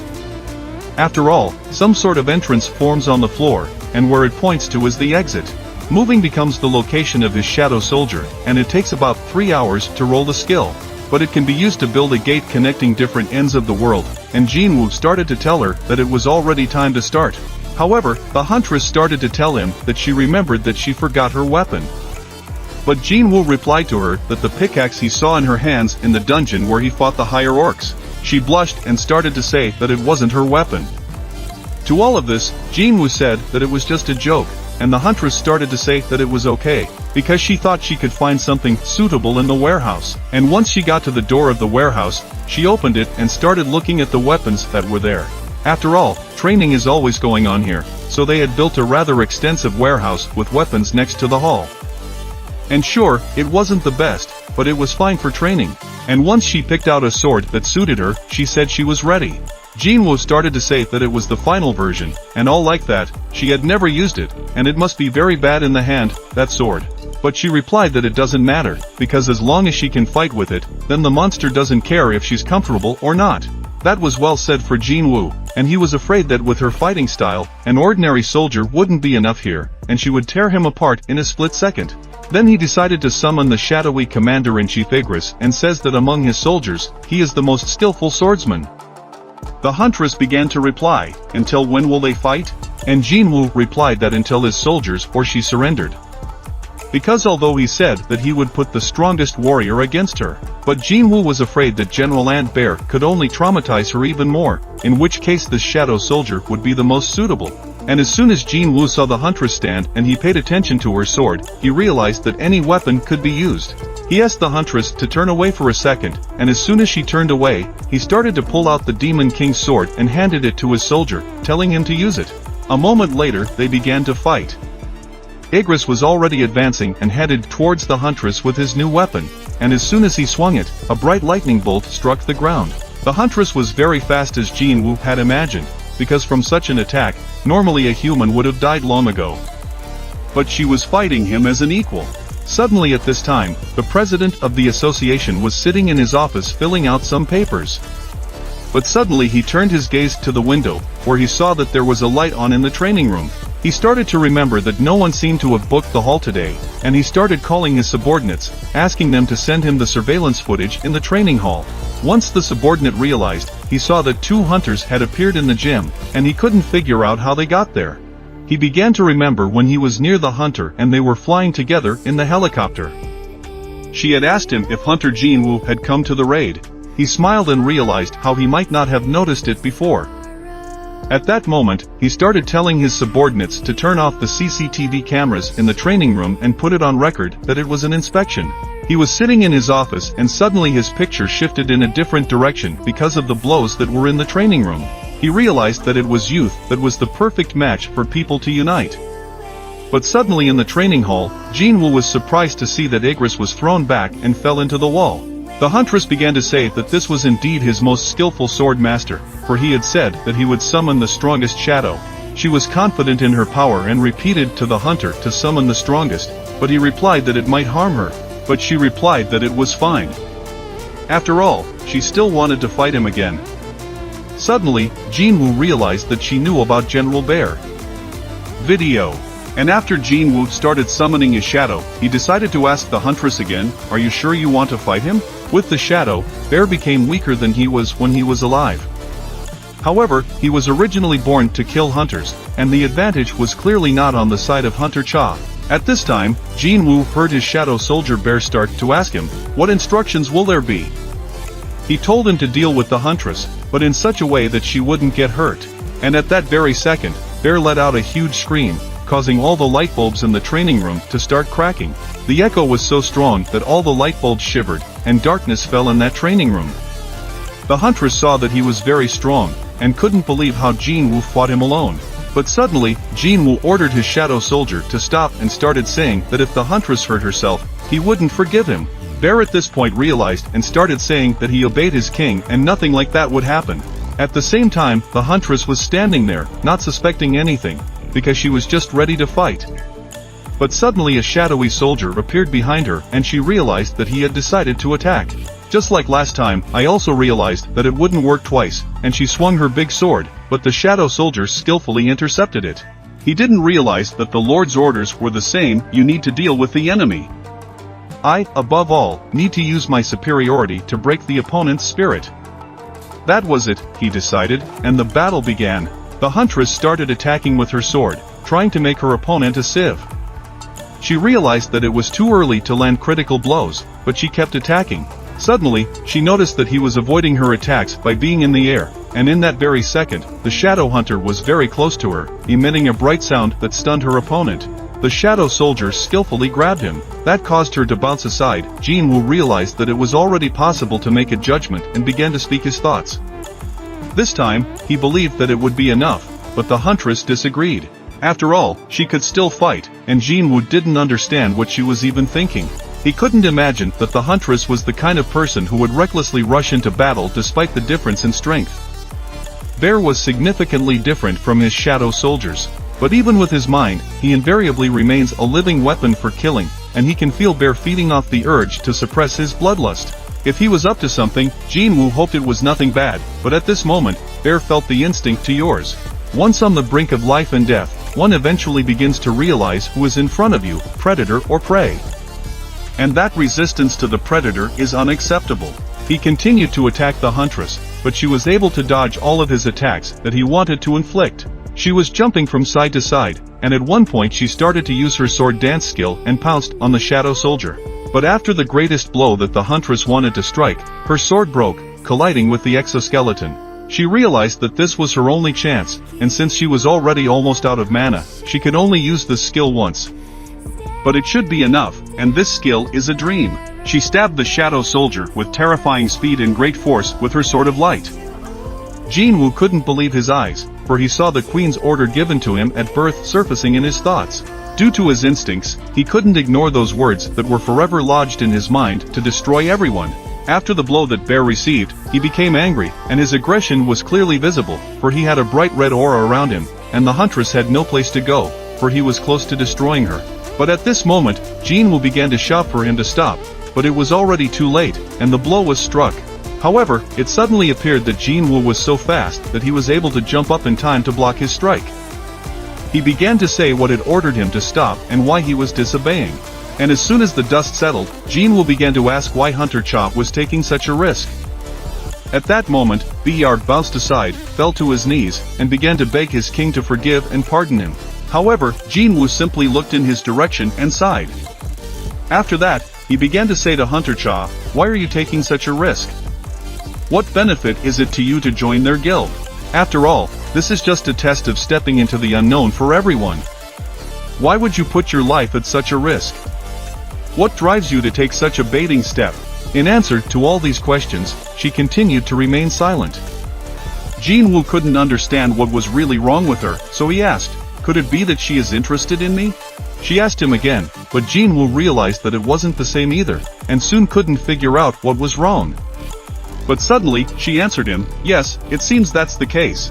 After all, some sort of entrance forms on the floor, and where it points to is the exit. Moving becomes the location of his shadow soldier, and it takes about 3 hours to roll the skill. But it can be used to build a gate connecting different ends of the world, and Jinwoo started to tell her that it was already time to start. However, the huntress started to tell him that she remembered that she forgot her weapon. But Jinwoo replied to her that the pickaxe he saw in her hands in the dungeon where he fought the higher orcs. She blushed and started to say that it wasn't her weapon. To all of this, Jinwoo said that it was just a joke, and the huntress started to say that it was okay, because she thought she could find something suitable in the warehouse. And once she got to the door of the warehouse, she opened it and started looking at the weapons that were there. After all, training is always going on here, so they had built a rather extensive warehouse with weapons next to the hall. And sure, it wasn't the best, but it was fine for training. And once she picked out a sword that suited her, she said she was ready. Jinwoo started to say that it was the final version, and all like that, she had never used it, and it must be very bad in the hand, that sword. But she replied that it doesn't matter, because as long as she can fight with it, then the monster doesn't care if she's comfortable or not. That was well said for Jinwoo, and he was afraid that with her fighting style, an ordinary soldier wouldn't be enough here, and she would tear him apart in a split second. Then he decided to summon the shadowy commander-in-chief Igris and says that among his soldiers, he is the most skillful swordsman. The huntress began to reply, "Until when will they fight?" And Jinwoo replied that until his soldiers or she surrendered. Because although he said that he would put the strongest warrior against her, but Jinwoo was afraid that General Ant Bear could only traumatize her even more, in which case this shadow soldier would be the most suitable. And as soon as Jinwoo saw the huntress stand and he paid attention to her sword, he realized that any weapon could be used. He asked the huntress to turn away for a second, and as soon as she turned away, he started to pull out the Demon King's sword and handed it to his soldier, telling him to use it. A moment later, they began to fight. Igris was already advancing and headed towards the huntress with his new weapon, and as soon as he swung it, a bright lightning bolt struck the ground. The huntress was very fast as Jinwoo had imagined, because from such an attack, normally a human would have died long ago. But she was fighting him as an equal. Suddenly at this time, the president of the association was sitting in his office filling out some papers. But suddenly he turned his gaze to the window, where he saw that there was a light on in the training room. He started to remember that no one seemed to have booked the hall today, and he started calling his subordinates, asking them to send him the surveillance footage in the training hall. Once the subordinate realized, he saw that 2 hunters had appeared in the gym, and he couldn't figure out how they got there. He began to remember when he was near the hunter and they were flying together in the helicopter. She had asked him if Hunter Jinwoo had come to the raid. He smiled and realized how he might not have noticed it before. At that moment, he started telling his subordinates to turn off the CCTV cameras in the training room and put it on record that it was an inspection. He was sitting in his office and suddenly his picture shifted in a different direction because of the blows that were in the training room. He realized that it was youth that was the perfect match for people to unite. But suddenly in the training hall, Jinwoo was surprised to see that Igris was thrown back and fell into the wall. The huntress began to say that this was indeed his most skillful sword master, for he had said that he would summon the strongest shadow. She was confident in her power and repeated to the hunter to summon the strongest, but he replied that it might harm her. But she replied that it was fine. After all, she still wanted to fight him again. Suddenly, Jinwoo realized that she knew about General Bear. Video. And after Jinwoo started summoning his shadow, he decided to ask the huntress again, "Are you sure you want to fight him?" With the shadow, Bear became weaker than he was when he was alive. However, he was originally born to kill hunters, and the advantage was clearly not on the side of Hunter Cha. At this time, Jinwoo heard his shadow soldier Bear start to ask him, "What instructions will there be?" He told him to deal with the huntress, but in such a way that she wouldn't get hurt. And at that very second, Bear let out a huge scream, causing all the light bulbs in the training room to start cracking. The echo was so strong that all the light bulbs shivered, and darkness fell in that training room. The huntress saw that he was very strong, and couldn't believe how Jinwoo fought him alone. But suddenly, Jinwoo ordered his shadow soldier to stop and started saying that if the huntress hurt herself, he wouldn't forgive him. Bear at this point realized and started saying that he obeyed his king and nothing like that would happen. At the same time, the huntress was standing there, not suspecting anything, because she was just ready to fight. But suddenly a shadowy soldier appeared behind her and she realized that he had decided to attack. Just like last time, I also realized that it wouldn't work twice, and she swung her big sword, but the shadow soldier skillfully intercepted it. He didn't realize that the Lord's orders were the same: you need to deal with the enemy. I, above all, need to use my superiority to break the opponent's spirit. That was it, he decided, and the battle began. The huntress started attacking with her sword, trying to make her opponent a sieve. She realized that it was too early to land critical blows, but she kept attacking. Suddenly, she noticed that he was avoiding her attacks by being in the air, and in that very second, the shadow hunter was very close to her, emitting a bright sound that stunned her opponent. The shadow soldier skillfully grabbed him. That caused her to bounce aside. Jinwoo realized that it was already possible to make a judgment and began to speak his thoughts. This time, he believed that it would be enough, but the huntress disagreed. After all, she could still fight, and Jinwoo didn't understand what she was even thinking. He couldn't imagine that the huntress was the kind of person who would recklessly rush into battle despite the difference in strength. Bear was significantly different from his shadow soldiers. But even with his mind, he invariably remains a living weapon for killing, and he can feel Bear feeding off the urge to suppress his bloodlust. If he was up to something, Jinwoo hoped it was nothing bad, but at this moment, Bear felt the instinct to yours. Once on the brink of life and death, one eventually begins to realize who is in front of you, predator or prey. And that resistance to the predator is unacceptable. He continued to attack the huntress, but she was able to dodge all of his attacks that he wanted to inflict. She was jumping from side to side, and at one point she started to use her sword dance skill and pounced on the shadow soldier. But after the greatest blow that the huntress wanted to strike, her sword broke, colliding with the exoskeleton. She realized that this was her only chance, and since she was already almost out of mana, she could only use this skill once. But it should be enough, and this skill is a dream. She stabbed the shadow soldier with terrifying speed and great force with her sword of light. Jinwoo couldn't believe his eyes, for he saw the queen's order given to him at birth surfacing in his thoughts. Due to his instincts, he couldn't ignore those words that were forever lodged in his mind to destroy everyone. After the blow that Bear received, he became angry, and his aggression was clearly visible, for he had a bright red aura around him, and the huntress had no place to go, for he was close to destroying her. But at this moment, Jinwoo began to shout for him to stop, but it was already too late, and the blow was struck. However, it suddenly appeared that Jinwoo was so fast that he was able to jump up in time to block his strike. He began to say what had ordered him to stop and why he was disobeying. And as soon as the dust settled, Jinwoo began to ask why Hunter Chop was taking such a risk. At that moment, Bear bounced aside, fell to his knees, and began to beg his king to forgive and pardon him. However, Jinwoo simply looked in his direction and sighed. After that, he began to say to Hunter Cha, "Why are you taking such a risk? What benefit is it to you to join their guild? After all, this is just a test of stepping into the unknown for everyone. Why would you put your life at such a risk? What drives you to take such a baiting step?" In answer to all these questions, she continued to remain silent. Jinwoo couldn't understand what was really wrong with her, so he asked, "Could it be that she is interested in me?" She asked him again, but Jinwoo realized that it wasn't the same either, and soon couldn't figure out what was wrong. But suddenly, she answered him, "Yes, it seems that's the case.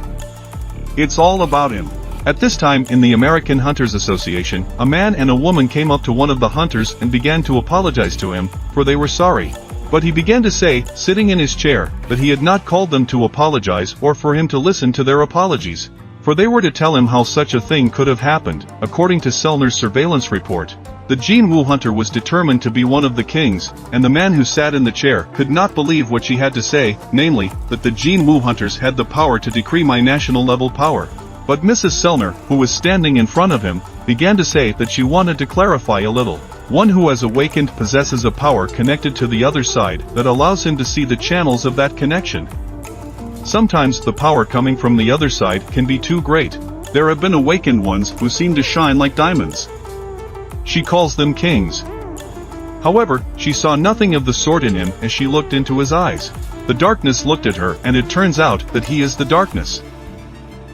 It's all about him." At this time in the American Hunters Association, a man and a woman came up to one of the hunters and began to apologize to him, for they were sorry. But he began to say, sitting in his chair, that he had not called them to apologize or for him to listen to their apologies. For they were to tell him how such a thing could have happened. According to Selner's surveillance report, the Jinwoo hunter was determined to be one of the kings, and the man who sat in the chair could not believe what she had to say, namely, that the Jinwoo hunters had the power to decree my national level power. But Mrs. Selner, who was standing in front of him, began to say that she wanted to clarify a little. One who has awakened possesses a power connected to the other side that allows him to see the channels of that connection. Sometimes the power coming from the other side can be too great. There have been awakened ones who seem to shine like diamonds. She calls them kings. However, she saw nothing of the sort in him as she looked into his eyes. The darkness looked at her, and it turns out that he is the darkness.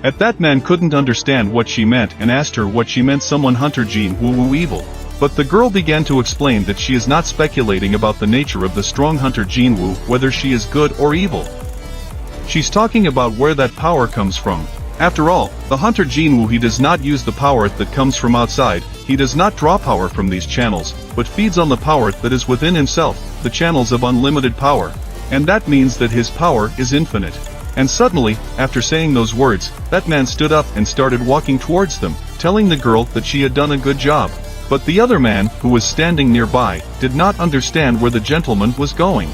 At that man couldn't understand what she meant and asked her what she meant someone Hunter Jinwoo evil. But the girl began to explain that she is not speculating about the nature of the strong Hunter Jinwoo, whether she is good or evil. She's talking about where that power comes from. After all, the Hunter Jinwoo, he does not use the power that comes from outside, he does not draw power from these channels, but feeds on the power that is within himself, the channels of unlimited power. And that means that his power is infinite. And suddenly, after saying those words, that man stood up and started walking towards them, telling the girl that she had done a good job. But the other man, who was standing nearby, did not understand where the gentleman was going.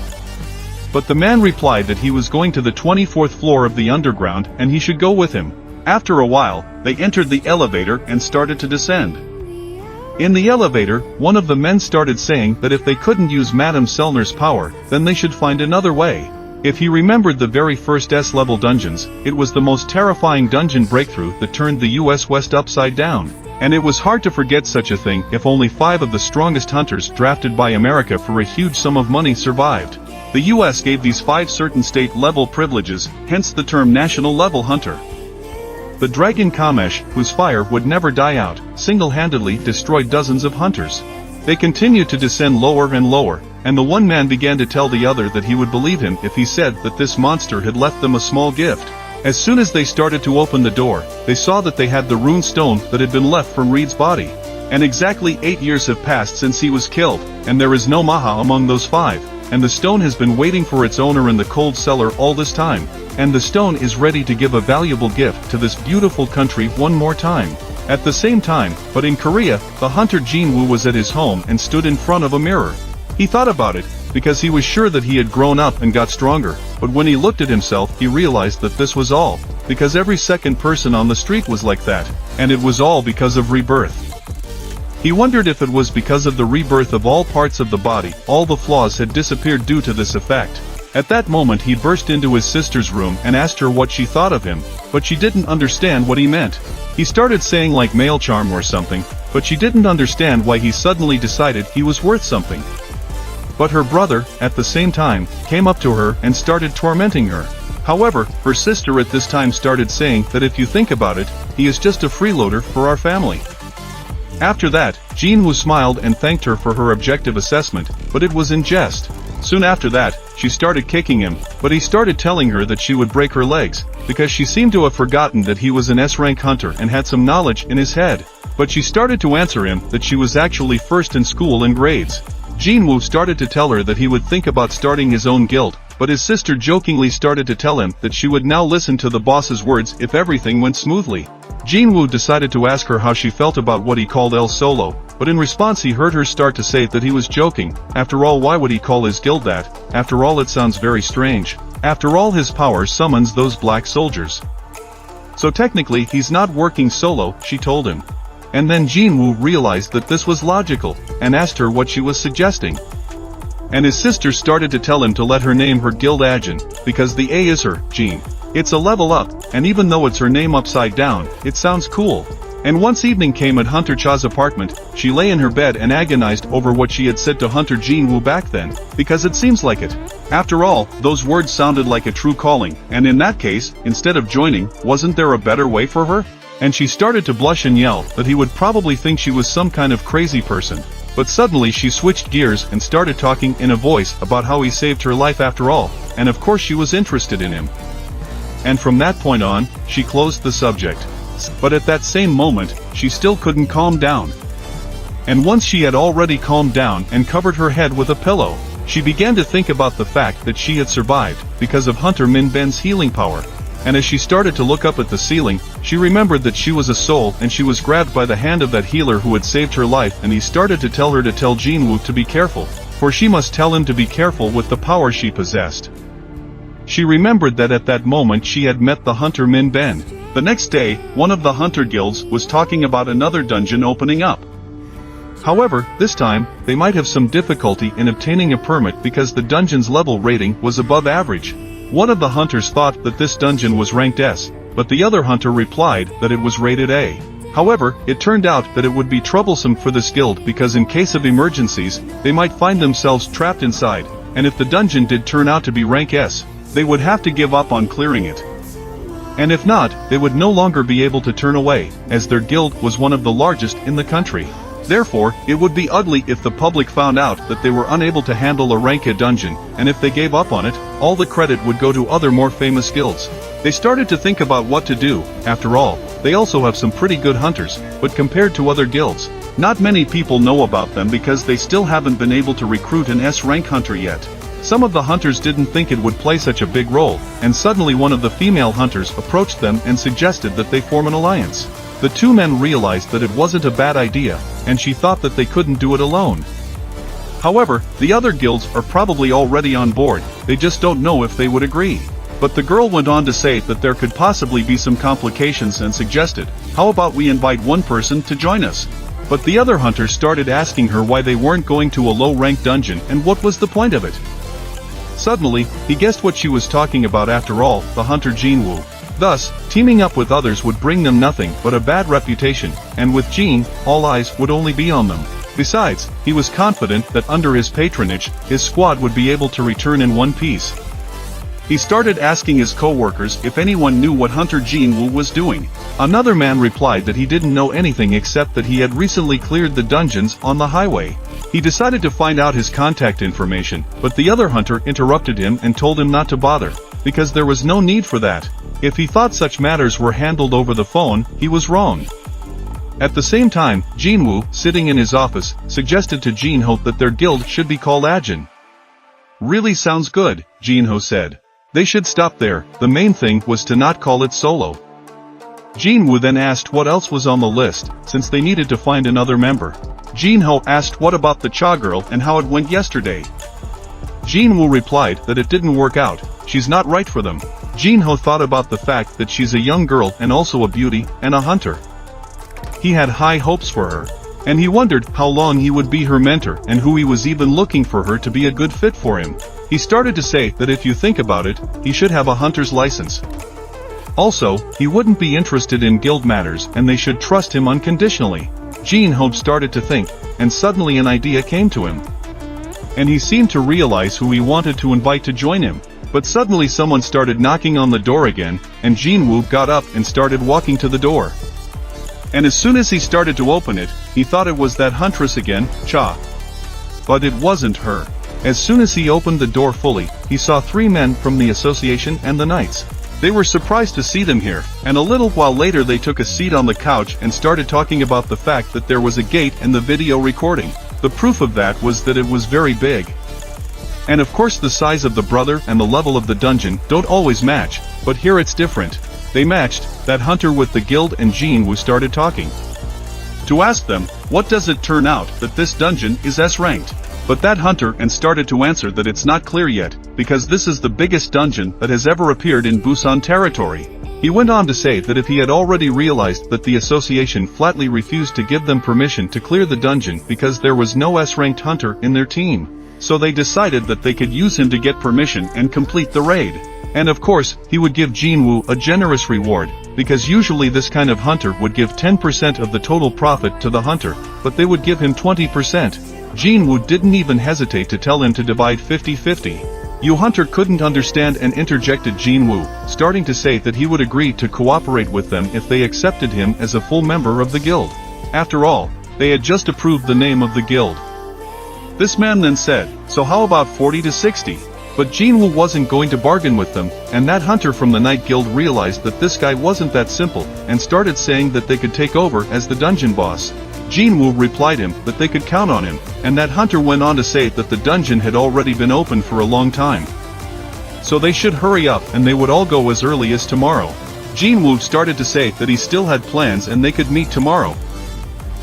But the man replied that he was going to the 24th floor of the underground and he should go with him. After a while, they entered the elevator and started to descend. In the elevator, one of the men started saying that if they couldn't use Madame Selner's power, then they should find another way. If he remembered the very first S-level dungeons, it was the most terrifying dungeon breakthrough that turned the US West upside down. And it was hard to forget such a thing if only 5 of the strongest hunters drafted by America for a huge sum of money survived. The US gave these 5 certain state-level privileges, hence the term national-level hunter. The dragon Kamesh, whose fire would never die out, single-handedly destroyed dozens of hunters. They continued to descend lower and lower, and the one man began to tell the other that he would believe him if he said that this monster had left them a small gift. As soon as they started to open the door, they saw that they had the rune stone that had been left from Reed's body. And exactly 8 years have passed since he was killed, and there is no Maha among those 5, and the stone has been waiting for its owner in the cold cellar all this time, and the stone is ready to give a valuable gift to this beautiful country one more time. At the same time, but in Korea, the hunter Jinwoo was at his home and stood in front of a mirror. He thought about it, because he was sure that he had grown up and got stronger, but when he looked at himself he realized that this was all, because every second person on the street was like that, and it was all because of rebirth. He wondered if it was because of the rebirth of all parts of the body, all the flaws had disappeared due to this effect. At that moment he burst into his sister's room and asked her what she thought of him, but she didn't understand what he meant. He started saying like male charm or something, but she didn't understand why he suddenly decided he was worth something. But her brother, at the same time, came up to her and started tormenting her. However, her sister at this time started saying that if you think about it, he is just a freeloader for our family. After that, Jinwoo smiled and thanked her for her objective assessment, but it was in jest. Soon after that, she started kicking him, but he started telling her that she would break her legs, because she seemed to have forgotten that he was an S-rank hunter and had some knowledge in his head. But she started to answer him that she was actually first in school in grades. Jinwoo started to tell her that he would think about starting his own guild, but his sister jokingly started to tell him that she would now listen to the boss's words if everything went smoothly. Jinwoo decided to ask her how she felt about what he called El Solo, but in response he heard her start to say that he was joking. After all, why would he call his guild that? After all, it sounds very strange. After all, his power summons those black soldiers. So technically he's not working solo, she told him. And then Jinwoo realized that this was logical, and asked her what she was suggesting. And his sister started to tell him to let her name her guild Ajin, because the A is her, Jin. It's a level up, and even though it's her name upside down, it sounds cool. And once evening came at Hunter Cha's apartment, she lay in her bed and agonized over what she had said to Hunter Jinwoo back then, because it seems like it. After all, those words sounded like a true calling, and in that case, instead of joining, wasn't there a better way for her? And she started to blush and yell that he would probably think she was some kind of crazy person. But suddenly she switched gears and started talking in a voice about how he saved her life after all, and of course she was interested in him. And from that point on, she closed the subject. But at that same moment, she still couldn't calm down. And once she had already calmed down and covered her head with a pillow, she began to think about the fact that she had survived because of Hunter Min Ben's healing power. And as she started to look up at the ceiling, she remembered that she was a soul and she was grabbed by the hand of that healer who had saved her life, and he started to tell her to tell Jinwoo to be careful, for she must tell him to be careful with the power she possessed. She remembered that at that moment she had met the Hunter Min Ben. The next day, one of the hunter guilds was talking about another dungeon opening up. However, this time, they might have some difficulty in obtaining a permit because the dungeon's level rating was above average. One of the hunters thought that this dungeon was ranked S, but the other hunter replied that it was rated A. However, it turned out that it would be troublesome for this guild because in case of emergencies, they might find themselves trapped inside, and if the dungeon did turn out to be rank S, they would have to give up on clearing it. And if not, they would no longer be able to turn away, as their guild was one of the largest in the country. Therefore, it would be ugly if the public found out that they were unable to handle a rank A dungeon, and if they gave up on it, all the credit would go to other more famous guilds. They started to think about what to do. After all, they also have some pretty good hunters, but compared to other guilds, not many people know about them because they still haven't been able to recruit an S-rank hunter yet. Some of the hunters didn't think it would play such a big role, and suddenly one of the female hunters approached them and suggested that they form an alliance. The two men realized that it wasn't a bad idea, and she thought that they couldn't do it alone. However, the other guilds are probably already on board, they just don't know if they would agree. But the girl went on to say that there could possibly be some complications and suggested, how about we invite one person to join us? But the other hunters started asking her why they weren't going to a low-ranked dungeon and what was the point of it. Suddenly, he guessed what she was talking about after all, the hunter Jinwoo. Thus, teaming up with others would bring them nothing but a bad reputation, and with Jin, all eyes would only be on them. Besides, he was confident that under his patronage, his squad would be able to return in one piece. He started asking his co-workers if anyone knew what Hunter Jinwoo was doing. Another man replied that he didn't know anything except that he had recently cleared the dungeons on the highway. He decided to find out his contact information, but the other hunter interrupted him and told him not to bother, because there was no need for that. If he thought such matters were handled over the phone, he was wrong. At the same time, Jinwoo, sitting in his office, suggested to Jinho that their guild should be called Ajin. Really sounds good, Jinho said. They should stop there, the main thing was to not call it solo. Jinwoo then asked what else was on the list, since they needed to find another member. Jinho asked what about the Cha girl and how it went yesterday. Jinwoo replied that it didn't work out, she's not right for them. Jinho thought about the fact that she's a young girl and also a beauty, and a hunter. He had high hopes for her. And he wondered how long he would be her mentor and who he was even looking for her to be a good fit for him. He started to say that if you think about it, he should have a hunter's license. Also, he wouldn't be interested in guild matters and they should trust him unconditionally. Jinho started to think, and suddenly an idea came to him. And he seemed to realize who he wanted to invite to join him. But suddenly someone started knocking on the door again, and Jinwoo got up and started walking to the door. And as soon as he started to open it, he thought it was that huntress again, Cha. But it wasn't her. As soon as he opened the door fully, he saw 3 men from the association and the knights. They were surprised to see them here, and a little while later they took a seat on the couch and started talking about the fact that there was a gate in the video recording. The proof of that was that it was very big. And of course the size of the brother and the level of the dungeon don't always match, but here it's different. They matched. That hunter with the guild and Jinwoo started talking. To ask them, what does it turn out that this dungeon is S-ranked? But that hunter and started to answer that it's not clear yet, because this is the biggest dungeon that has ever appeared in Busan territory. He went on to say that if he had already realized that the association flatly refused to give them permission to clear the dungeon because there was no S-ranked hunter in their team. So they decided that they could use him to get permission and complete the raid. And of course, he would give Jinwoo a generous reward, because usually this kind of hunter would give 10% of the total profit to the hunter, but they would give him 20%. Jinwoo didn't even hesitate to tell him to divide 50-50. Yu Hunter couldn't understand and interjected Jinwoo, starting to say that he would agree to cooperate with them if they accepted him as a full member of the guild. After all, they had just approved the name of the guild. This man then said, so how about 40-60? But Jinwoo wasn't going to bargain with them, and that hunter from the Night Guild realized that this guy wasn't that simple, and started saying that they could take over as the dungeon boss. Jinwoo replied him that they could count on him, and that hunter went on to say that the dungeon had already been open for a long time. So they should hurry up and they would all go as early as tomorrow. Jinwoo started to say that he still had plans and they could meet tomorrow.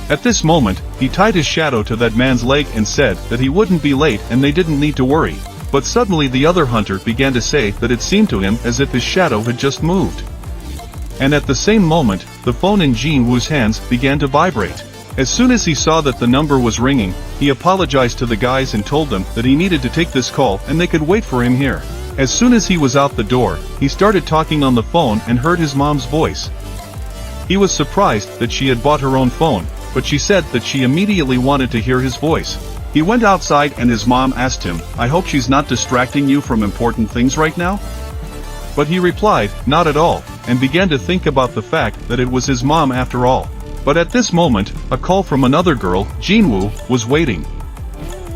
At this moment, he tied his shadow to that man's leg and said that he wouldn't be late and they didn't need to worry. But suddenly the other hunter began to say that it seemed to him as if his shadow had just moved. And at the same moment, the phone in Jinwoo's hands began to vibrate. As soon as he saw that the number was ringing, he apologized to the guys and told them that he needed to take this call and they could wait for him here. As soon as he was out the door, he started talking on the phone and heard his mom's voice. He was surprised that she had bought her own phone, but she said that she immediately wanted to hear his voice. He went outside and his mom asked him, I hope she's not distracting you from important things right now? But he replied, not at all, and began to think about the fact that it was his mom after all. But at this moment, a call from another girl, Jinwoo, was waiting.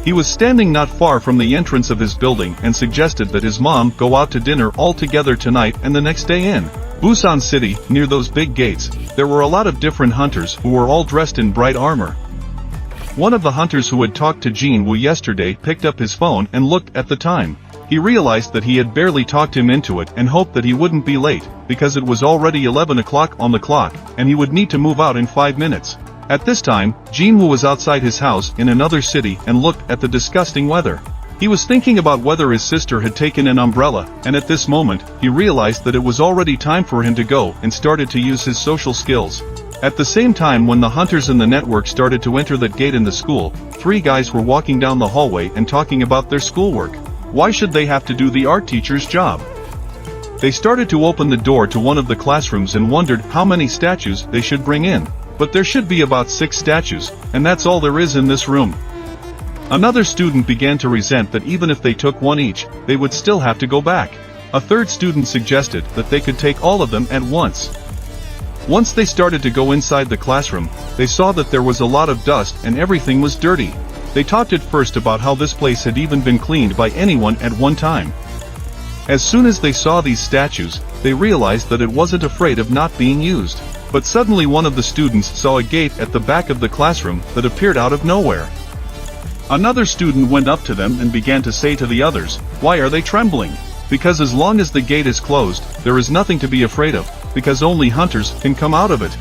He was standing not far from the entrance of his building and suggested that his mom go out to dinner all together tonight and the next day in Busan City. Near those big gates, there were a lot of different hunters who were all dressed in bright armor. One of the hunters who had talked to Jin Woo yesterday picked up his phone and looked at the time. He realized that he had barely talked him into it and hoped that he wouldn't be late, because it was already 11 o'clock on the clock, and he would need to move out in 5 minutes. At this time, Jin Woo was outside his house in another city and looked at the disgusting weather. He was thinking about whether his sister had taken an umbrella, and at this moment, he realized that it was already time for him to go and started to use his social skills. At the same time, when the hunters in the network started to enter that gate in the school, 3 guys were walking down the hallway and talking about their schoolwork. Why should they have to do the art teacher's job? They started to open the door to one of the classrooms and wondered how many statues they should bring in. But there should be about 6 statues, and that's all there is in this room. Another student began to resent that even if they took one each, they would still have to go back. A third student suggested that they could take all of them at once. Once they started to go inside the classroom, they saw that there was a lot of dust and everything was dirty. They talked at first about how this place had even been cleaned by anyone at one time. As soon as they saw these statues, they realized that it wasn't afraid of not being used. But suddenly one of the students saw a gate at the back of the classroom that appeared out of nowhere. Another student went up to them and began to say to the others, "Why are they trembling? Because as long as the gate is closed, there is nothing to be afraid of, because only hunters can come out of it.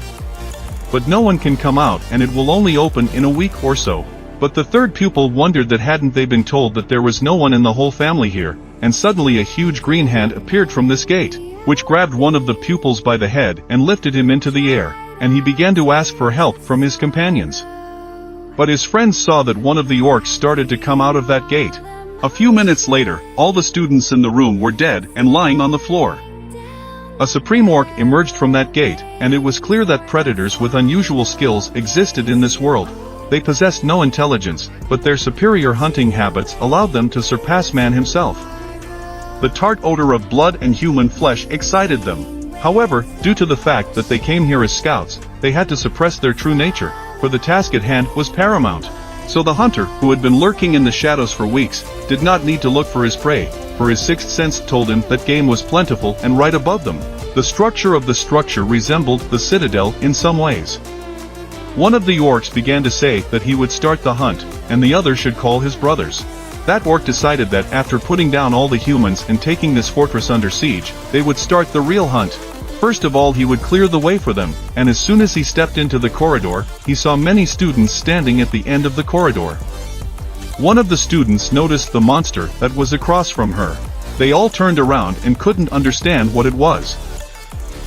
But no one can come out and it will only open in a week or so." But the third pupil wondered that hadn't they been told that there was no one in the whole family here, and suddenly a huge green hand appeared from this gate, which grabbed one of the pupils by the head and lifted him into the air, and he began to ask for help from his companions. But his friends saw that one of the orcs started to come out of that gate. A few minutes later, all the students in the room were dead and lying on the floor. A supreme orc emerged from that gate, and it was clear that predators with unusual skills existed in this world. They possessed no intelligence, but their superior hunting habits allowed them to surpass man himself. The tart odor of blood and human flesh excited them. However, due to the fact that they came here as scouts, they had to suppress their true nature, for the task at hand was paramount. So the hunter, who had been lurking in the shadows for weeks, did not need to look for his prey, for his sixth sense told him that game was plentiful and right above them. The structure of the structure resembled the citadel in some ways. One of the orcs began to say that he would start the hunt, and the other should call his brothers. That orc decided that after putting down all the humans and taking this fortress under siege, they would start the real hunt. First of all, he would clear the way for them, and as soon as he stepped into the corridor, he saw many students standing at the end of the corridor. One of the students noticed the monster that was across from her. They all turned around and couldn't understand what it was.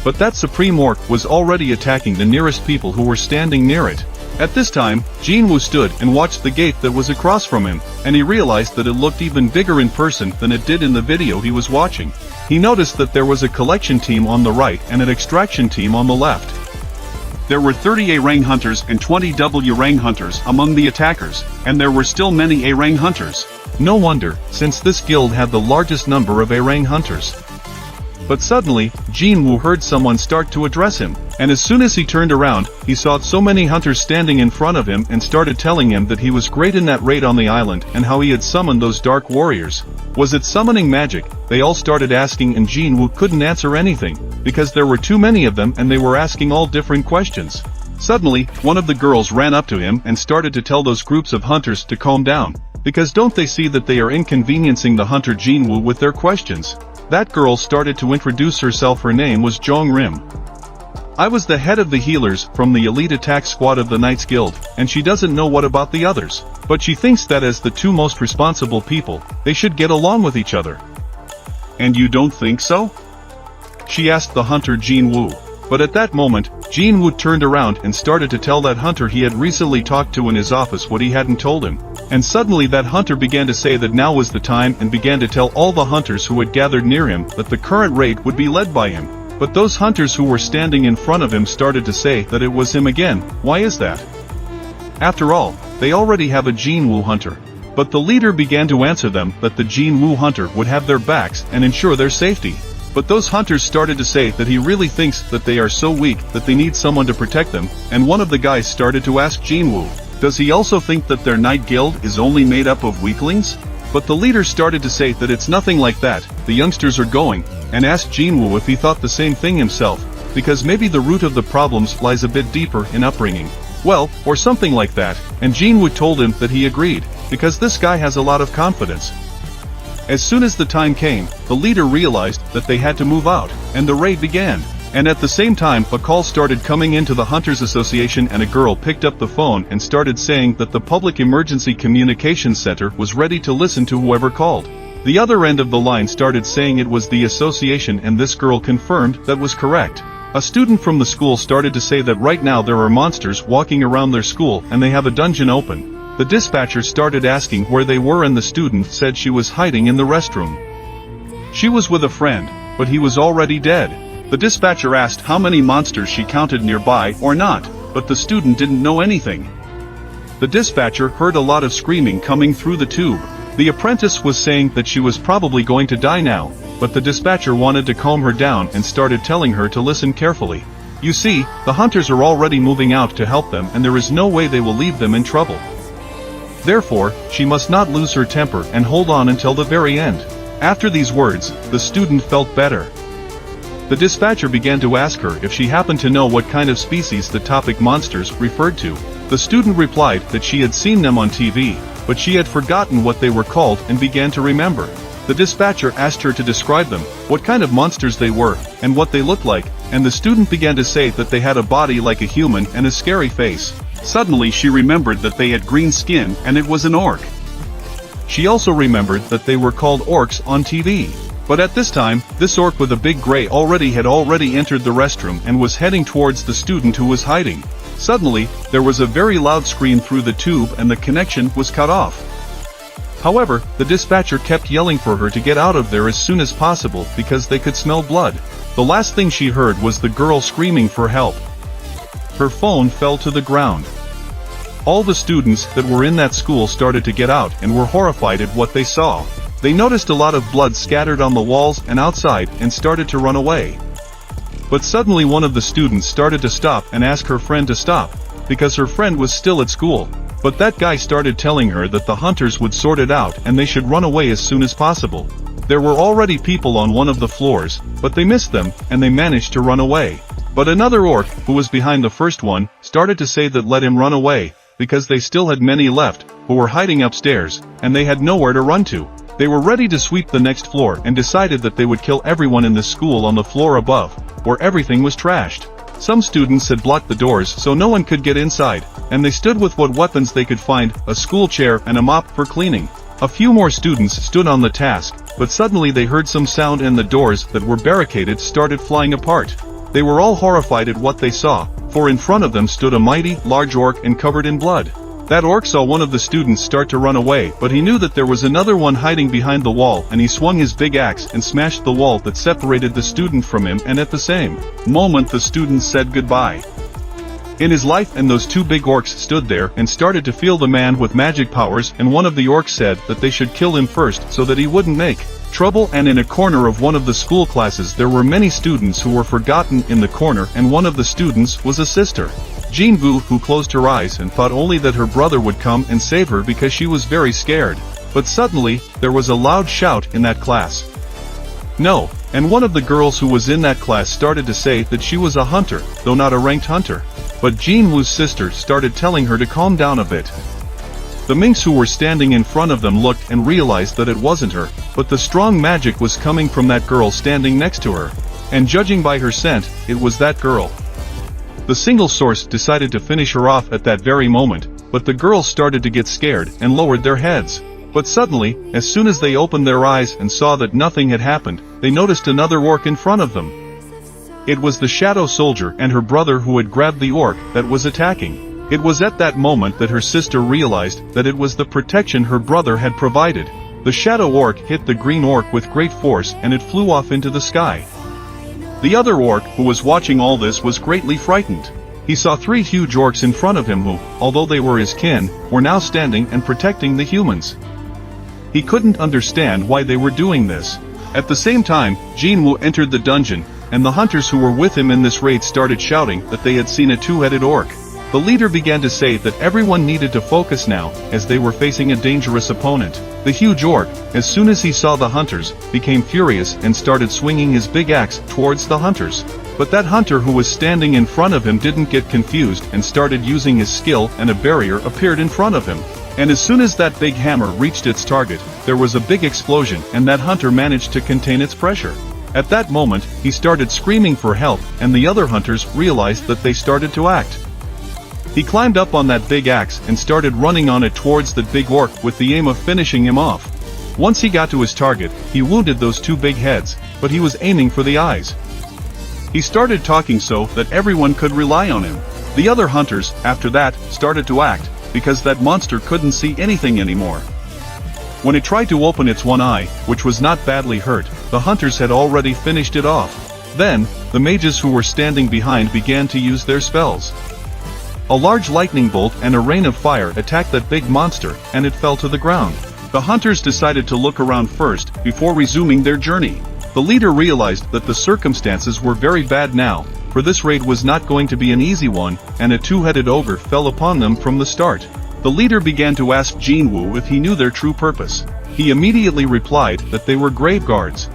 But that supreme orc was already attacking the nearest people who were standing near it. At this time, Jin Woo stood and watched the gate that was across from him, and he realized that it looked even bigger in person than it did in the video he was watching. He noticed that there was a collection team on the right and an extraction team on the left. There were 30 A-Rang hunters and 20 W-Rang hunters among the attackers, and there were still many A-Rang hunters. No wonder, since this guild had the largest number of A-Rang hunters. But suddenly, Jin Woo heard someone start to address him, and as soon as he turned around, he saw so many hunters standing in front of him and started telling him that he was great in that raid on the island and how he had summoned those dark warriors. Was it summoning magic? They all started asking, and Jin Woo couldn't answer anything, because there were too many of them and they were asking all different questions. Suddenly, one of the girls ran up to him and started to tell those groups of hunters to calm down, because don't they see that they are inconveniencing the hunter Jin Woo with their questions? That girl started to introduce herself. Her name was Jong Rim. I was the head of the healers from the elite attack squad of the Knights Guild, and she doesn't know what about the others, but she thinks that as the two most responsible people, they should get along with each other. And you don't think so? She asked the hunter Jin Woo. But at that moment, Jin Woo turned around and started to tell that hunter he had recently talked to in his office what he hadn't told him. And suddenly that hunter began to say that now was the time and began to tell all the hunters who had gathered near him that the current raid would be led by him. But those hunters who were standing in front of him started to say that it was him again. Why is that? After all, they already have a Jin Woo hunter. But the leader began to answer them that the Jin Woo hunter would have their backs and ensure their safety. But those hunters started to say that he really thinks that they are so weak that they need someone to protect them, and one of the guys started to ask Jin Woo, does he also think that their Knight Guild is only made up of weaklings? But the leader started to say that it's nothing like that, the youngsters are going, and asked Jin Woo if he thought the same thing himself, because maybe the root of the problems lies a bit deeper in upbringing. Well, or something like that, and Jinwoo told him that he agreed, because this guy has a lot of confidence. As soon as the time came, the leader realized that they had to move out, and the raid began. And at the same time, a call started coming into the Hunters Association, and a girl picked up the phone and started saying that the Public Emergency Communications Center was ready to listen to whoever called. The other end of the line started saying it was the association, and this girl confirmed that was correct. A student from the school started to say that right now there are monsters walking around their school and they have a dungeon open. The dispatcher started asking where they were, and the student said she was hiding in the restroom. She was with a friend, but he was already dead. The dispatcher asked how many monsters she counted nearby or not, but the student didn't know anything. The dispatcher heard a lot of screaming coming through the tube. The apprentice was saying that she was probably going to die now, but the dispatcher wanted to calm her down and started telling her to listen carefully. You see, the hunters are already moving out to help them, and there is no way they will leave them in trouble. Therefore, she must not lose her temper and hold on until the very end. After these words, the student felt better. The dispatcher began to ask her if she happened to know what kind of species the topic monsters referred to. The student replied that she had seen them on TV, but she had forgotten what they were called and began to remember. The dispatcher asked her to describe them, what kind of monsters they were, and what they looked like, and the student began to say that they had a body like a human and a scary face. Suddenly she remembered that they had green skin and it was an orc. She also remembered that they were called orcs on TV. But at this time, this orc with a big gray had already entered the restroom and was heading towards the student who was hiding. Suddenly, there was a very loud scream through the tube and the connection was cut off. However, the dispatcher kept yelling for her to get out of there as soon as possible because they could smell blood. The last thing she heard was the girl screaming for help. Her phone fell to the ground. All the students that were in that school started to get out and were horrified at what they saw. They noticed a lot of blood scattered on the walls and outside and started to run away. But suddenly one of the students started to stop and ask her friend to stop, because her friend was still at school. But that guy started telling her that the hunters would sort it out and they should run away as soon as possible. There were already people on one of the floors, but they missed them and they managed to run away. But another orc, who was behind the first one, started to say that let him run away, because they still had many left, who were hiding upstairs, and they had nowhere to run to. They were ready to sweep the next floor and decided that they would kill everyone in the school on the floor above, where everything was trashed. Some students had blocked the doors so no one could get inside, and they stood with what weapons they could find, a school chair and a mop for cleaning. A few more students stood on the task, but suddenly they heard some sound and the doors that were barricaded started flying apart. They were all horrified at what they saw, for in front of them stood a mighty, large orc and covered in blood. That orc saw one of the students start to run away, but he knew that there was another one hiding behind the wall, and he swung his big axe and smashed the wall that separated the student from him, and at the same moment the student said goodbye. In his life, and those two big orcs stood there and started to feel the man with magic powers, and one of the orcs said that they should kill him first so that he wouldn't make trouble. And in a corner of one of the school classes there were many students who were forgotten in the corner, and one of the students was a sister. Jinwoo, who closed her eyes and thought only that her brother would come and save her because she was very scared. But suddenly, there was a loud shout in that class. No, and one of the girls who was in that class started to say that she was a hunter, though not a ranked hunter. But Jinwoo's sister started telling her to calm down a bit. The minks who were standing in front of them looked and realized that it wasn't her, but the strong magic was coming from that girl standing next to her. And judging by her scent, it was that girl. The single source decided to finish her off at that very moment, but the girls started to get scared and lowered their heads. But suddenly, as soon as they opened their eyes and saw that nothing had happened, they noticed another orc in front of them. It was the shadow soldier and her brother who had grabbed the orc that was attacking. It was at that moment that her sister realized that it was the protection her brother had provided. The shadow orc hit the green orc with great force and it flew off into the sky. The other orc, who was watching all this, was greatly frightened. He saw three huge orcs in front of him who, although they were his kin, were now standing and protecting the humans. He couldn't understand why they were doing this. At the same time, Jinwoo entered the dungeon, and the hunters who were with him in this raid started shouting that they had seen a two-headed orc. The leader began to say that everyone needed to focus now, as they were facing a dangerous opponent. The huge orc, as soon as he saw the hunters, became furious and started swinging his big axe towards the hunters. But that hunter who was standing in front of him didn't get confused and started using his skill, and a barrier appeared in front of him. And as soon as that big hammer reached its target, there was a big explosion, and that hunter managed to contain its pressure. At that moment, he started screaming for help, and the other hunters realized that they started to act. He climbed up on that big axe and started running on it towards the big orc with the aim of finishing him off. Once he got to his target, he wounded those two big heads, but he was aiming for the eyes. He started talking so that everyone could rely on him. The other hunters, after that, started to act, because that monster couldn't see anything anymore. When it tried to open its one eye, which was not badly hurt, the hunters had already finished it off. Then, the mages who were standing behind began to use their spells. A large lightning bolt and a rain of fire attacked that big monster, and it fell to the ground. The hunters decided to look around first, before resuming their journey. The leader realized that the circumstances were very bad now, for this raid was not going to be an easy one, and a two-headed ogre fell upon them from the start. The leader began to ask Jinwoo if he knew their true purpose. He immediately replied that they were grave guards.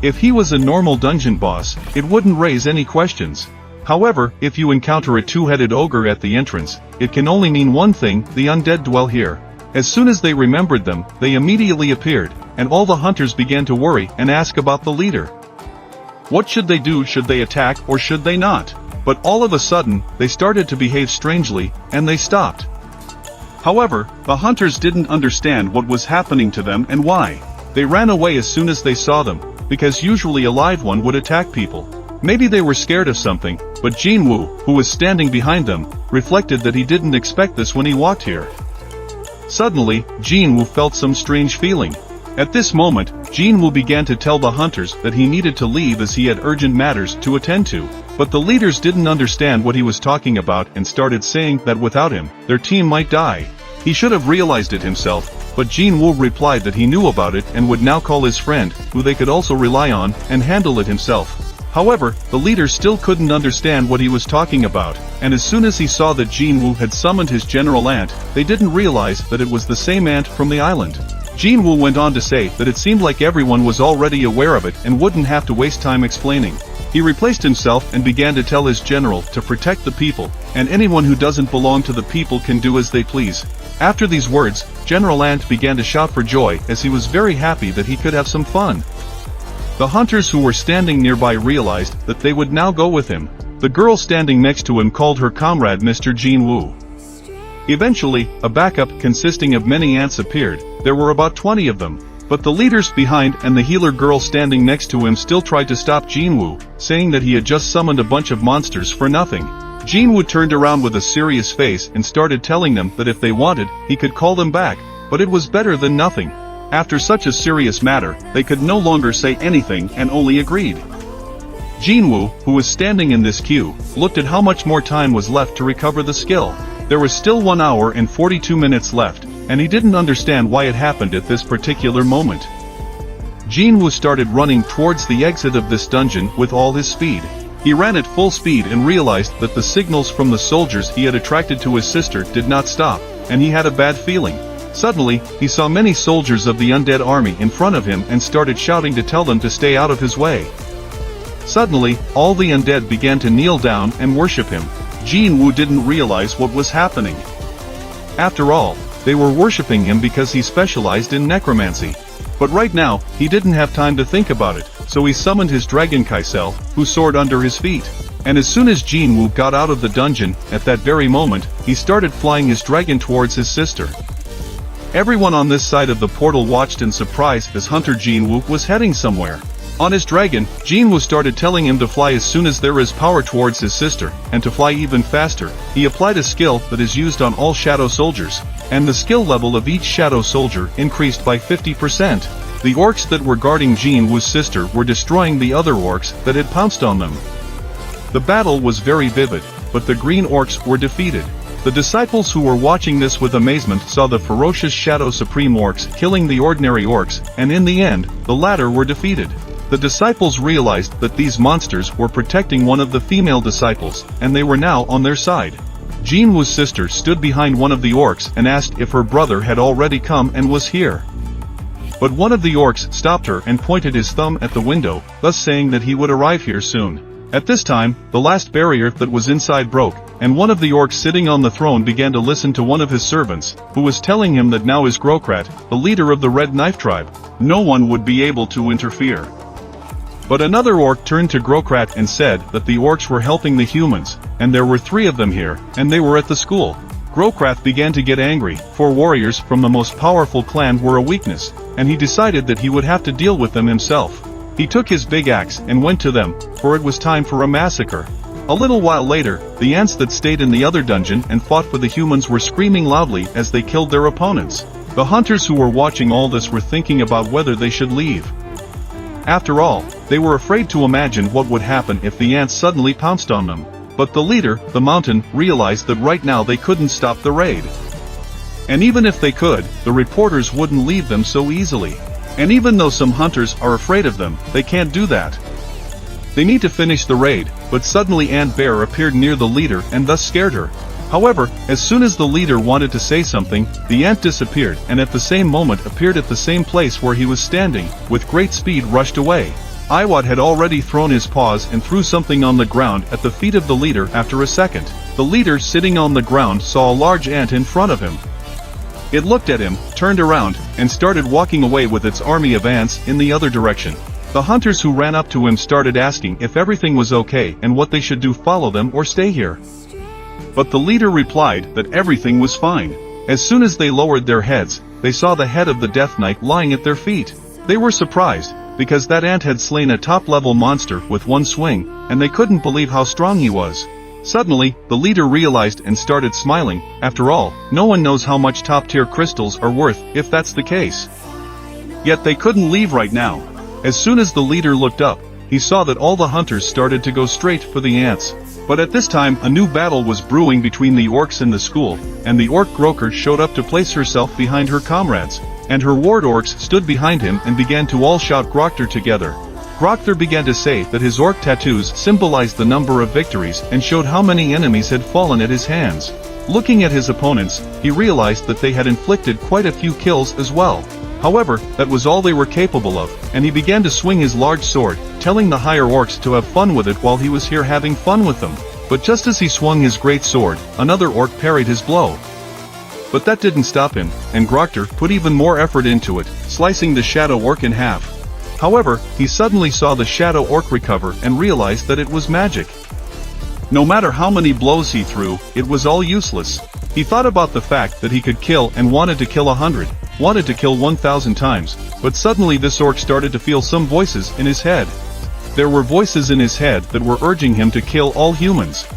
If he was a normal dungeon boss, it wouldn't raise any questions. However, if you encounter a two-headed ogre at the entrance, it can only mean one thing: the undead dwell here. As soon as they remembered them, they immediately appeared, and all the hunters began to worry and ask about the leader. What should they do? Should they attack or should they not? But all of a sudden, they started to behave strangely, and they stopped. However, the hunters didn't understand what was happening to them and why. They ran away as soon as they saw them, because usually a live one would attack people. Maybe they were scared of something, but Jinwoo, who was standing behind them, reflected that he didn't expect this when he walked here. Suddenly, Jinwoo felt some strange feeling. At this moment, Jinwoo began to tell the hunters that he needed to leave as he had urgent matters to attend to. But the leaders didn't understand what he was talking about and started saying that without him, their team might die. He should have realized it himself, but Jinwoo replied that he knew about it and would now call his friend, who they could also rely on, and handle it himself. However, the leader still couldn't understand what he was talking about, and as soon as he saw that Jinwoo had summoned his general ant, they didn't realize that it was the same ant from the island. Jinwoo went on to say that it seemed like everyone was already aware of it and wouldn't have to waste time explaining. He replaced himself and began to tell his general to protect the people, and anyone who doesn't belong to the people can do as they please. After these words, General Ant began to shout for joy as he was very happy that he could have some fun. The hunters who were standing nearby realized that they would now go with him. The girl standing next to him called her comrade Mr. Jinwoo. Eventually, a backup consisting of many ants appeared. There were about 20 of them. But the leaders behind and the healer girl standing next to him still tried to stop Jinwoo, saying that he had just summoned a bunch of monsters for nothing. Jinwoo turned around with a serious face and started telling them that if they wanted, he could call them back, but it was better than nothing. After such a serious matter, they could no longer say anything and only agreed. Jinwoo, who was standing in this queue, looked at how much more time was left to recover the skill. There was still 1 hour and 42 minutes left, and he didn't understand why it happened at this particular moment. Jinwoo started running towards the exit of this dungeon with all his speed. He ran at full speed and realized that the signals from the soldiers he had attracted to his sister did not stop, and he had a bad feeling. Suddenly, he saw many soldiers of the undead army in front of him and started shouting to tell them to stay out of his way. Suddenly, all the undead began to kneel down and worship him. Jinwoo didn't realize what was happening. After all, they were worshipping him because he specialized in necromancy. But right now, he didn't have time to think about it, so he summoned his dragon Kaisel, who soared under his feet. And as soon as Jinwoo got out of the dungeon, at that very moment, he started flying his dragon towards his sister. Everyone on this side of the portal watched in surprise as Hunter Jinwoo was heading somewhere. On his dragon, Jinwoo started telling him to fly as soon as there is power towards his sister, and to fly even faster. He applied a skill that is used on all shadow soldiers, and the skill level of each shadow soldier increased by 50%. The orcs that were guarding Jinwoo's sister were destroying the other orcs that had pounced on them. The battle was very vivid, but the green orcs were defeated. The disciples who were watching this with amazement saw the ferocious Shadow Supreme orcs killing the ordinary orcs, and in the end, the latter were defeated. The disciples realized that these monsters were protecting one of the female disciples, and they were now on their side. Jinwoo's sister stood behind one of the orcs and asked if her brother had already come and was here. But one of the orcs stopped her and pointed his thumb at the window, thus saying that he would arrive here soon. At this time, the last barrier that was inside broke, and one of the orcs sitting on the throne began to listen to one of his servants, who was telling him that now as Grokrat, the leader of the Red Knife tribe, no one would be able to interfere. But another orc turned to Grokrat and said that the orcs were helping the humans, and there were 3 of them here, and they were at the school. Grokrat began to get angry, for warriors from the most powerful clan were a weakness, and he decided that he would have to deal with them himself. He took his big axe and went to them, for it was time for a massacre. A little while later, the ants that stayed in the other dungeon and fought for the humans were screaming loudly as they killed their opponents. The hunters who were watching all this were thinking about whether they should leave. After all, they were afraid to imagine what would happen if the ants suddenly pounced on them. But the leader, the mountain, realized that right now they couldn't stop the raid. And even if they could, the reporters wouldn't leave them so easily. And even though some hunters are afraid of them, they can't do that. They need to finish the raid, but suddenly Ant Bear appeared near the leader and thus scared her. However, as soon as the leader wanted to say something, the ant disappeared and at the same moment appeared at the same place where he was standing, with great speed rushed away. Iwat had already thrown his paws and threw something on the ground at the feet of the leader after a second. The leader sitting on the ground saw a large ant in front of him. It looked at him, turned around, and started walking away with its army of ants in the other direction. The hunters who ran up to him started asking if everything was okay and what they should do, follow them or stay here. But the leader replied that everything was fine. As soon as they lowered their heads, they saw the head of the Death Knight lying at their feet. They were surprised, because that ant had slain a top-level monster with one swing, and they couldn't believe how strong he was. Suddenly, the leader realized and started smiling. After all, no one knows how much top-tier crystals are worth, if that's the case. Yet they couldn't leave right now. As soon as the leader looked up, he saw that all the hunters started to go straight for the ants. But at this time a new battle was brewing between the orcs and the school, and the orc Groker showed up to place herself behind her comrades, and her ward orcs stood behind him and began to all shout Grokter together. Grokter began to say that his orc tattoos symbolized the number of victories and showed how many enemies had fallen at his hands. Looking at his opponents, he realized that they had inflicted quite a few kills as well. However, that was all they were capable of, and he began to swing his large sword, telling the higher orcs to have fun with it while he was here having fun with them. But just as he swung his great sword, another orc parried his blow. But that didn't stop him, and Grokter put even more effort into it, slicing the shadow orc in half. However, he suddenly saw the shadow orc recover and realized that it was magic. No matter how many blows he threw, it was all useless. He thought about the fact that he could kill and wanted to kill 100, wanted to kill 1,000 times, but suddenly this orc started to feel some voices in his head. There were voices in his head that were urging him to kill all humans.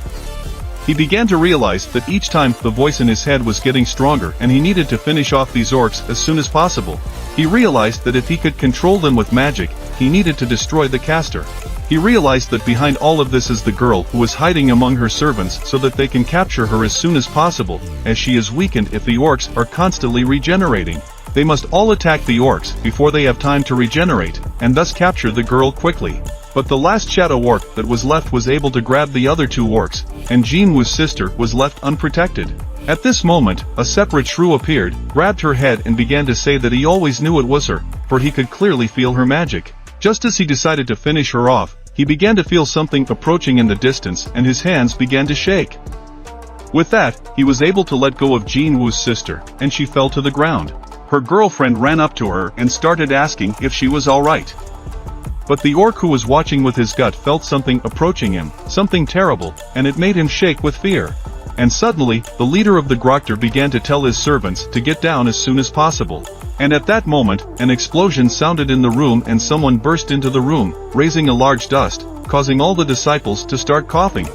He began to realize that each time the voice in his head was getting stronger and he needed to finish off these orcs as soon as possible. He realized that if he could control them with magic, he needed to destroy the caster. He realized that behind all of this is the girl who is hiding among her servants so that they can capture her as soon as possible, as she is weakened if the orcs are constantly regenerating. They must all attack the orcs before they have time to regenerate, and thus capture the girl quickly. But the last shadow orc that was left was able to grab the other 2 orcs, and Jinwoo's sister was left unprotected. At this moment, a separate shrew appeared, grabbed her head and began to say that he always knew it was her, for he could clearly feel her magic. Just as he decided to finish her off, he began to feel something approaching in the distance and his hands began to shake. With that, he was able to let go of Jinwoo's sister, and she fell to the ground. Her girlfriend ran up to her and started asking if she was alright. But the orc who was watching with his gut felt something approaching him, something terrible, and it made him shake with fear. And suddenly, the leader of the Grokter began to tell his servants to get down as soon as possible. And at that moment, an explosion sounded in the room and someone burst into the room, raising a large dust, causing all the disciples to start coughing.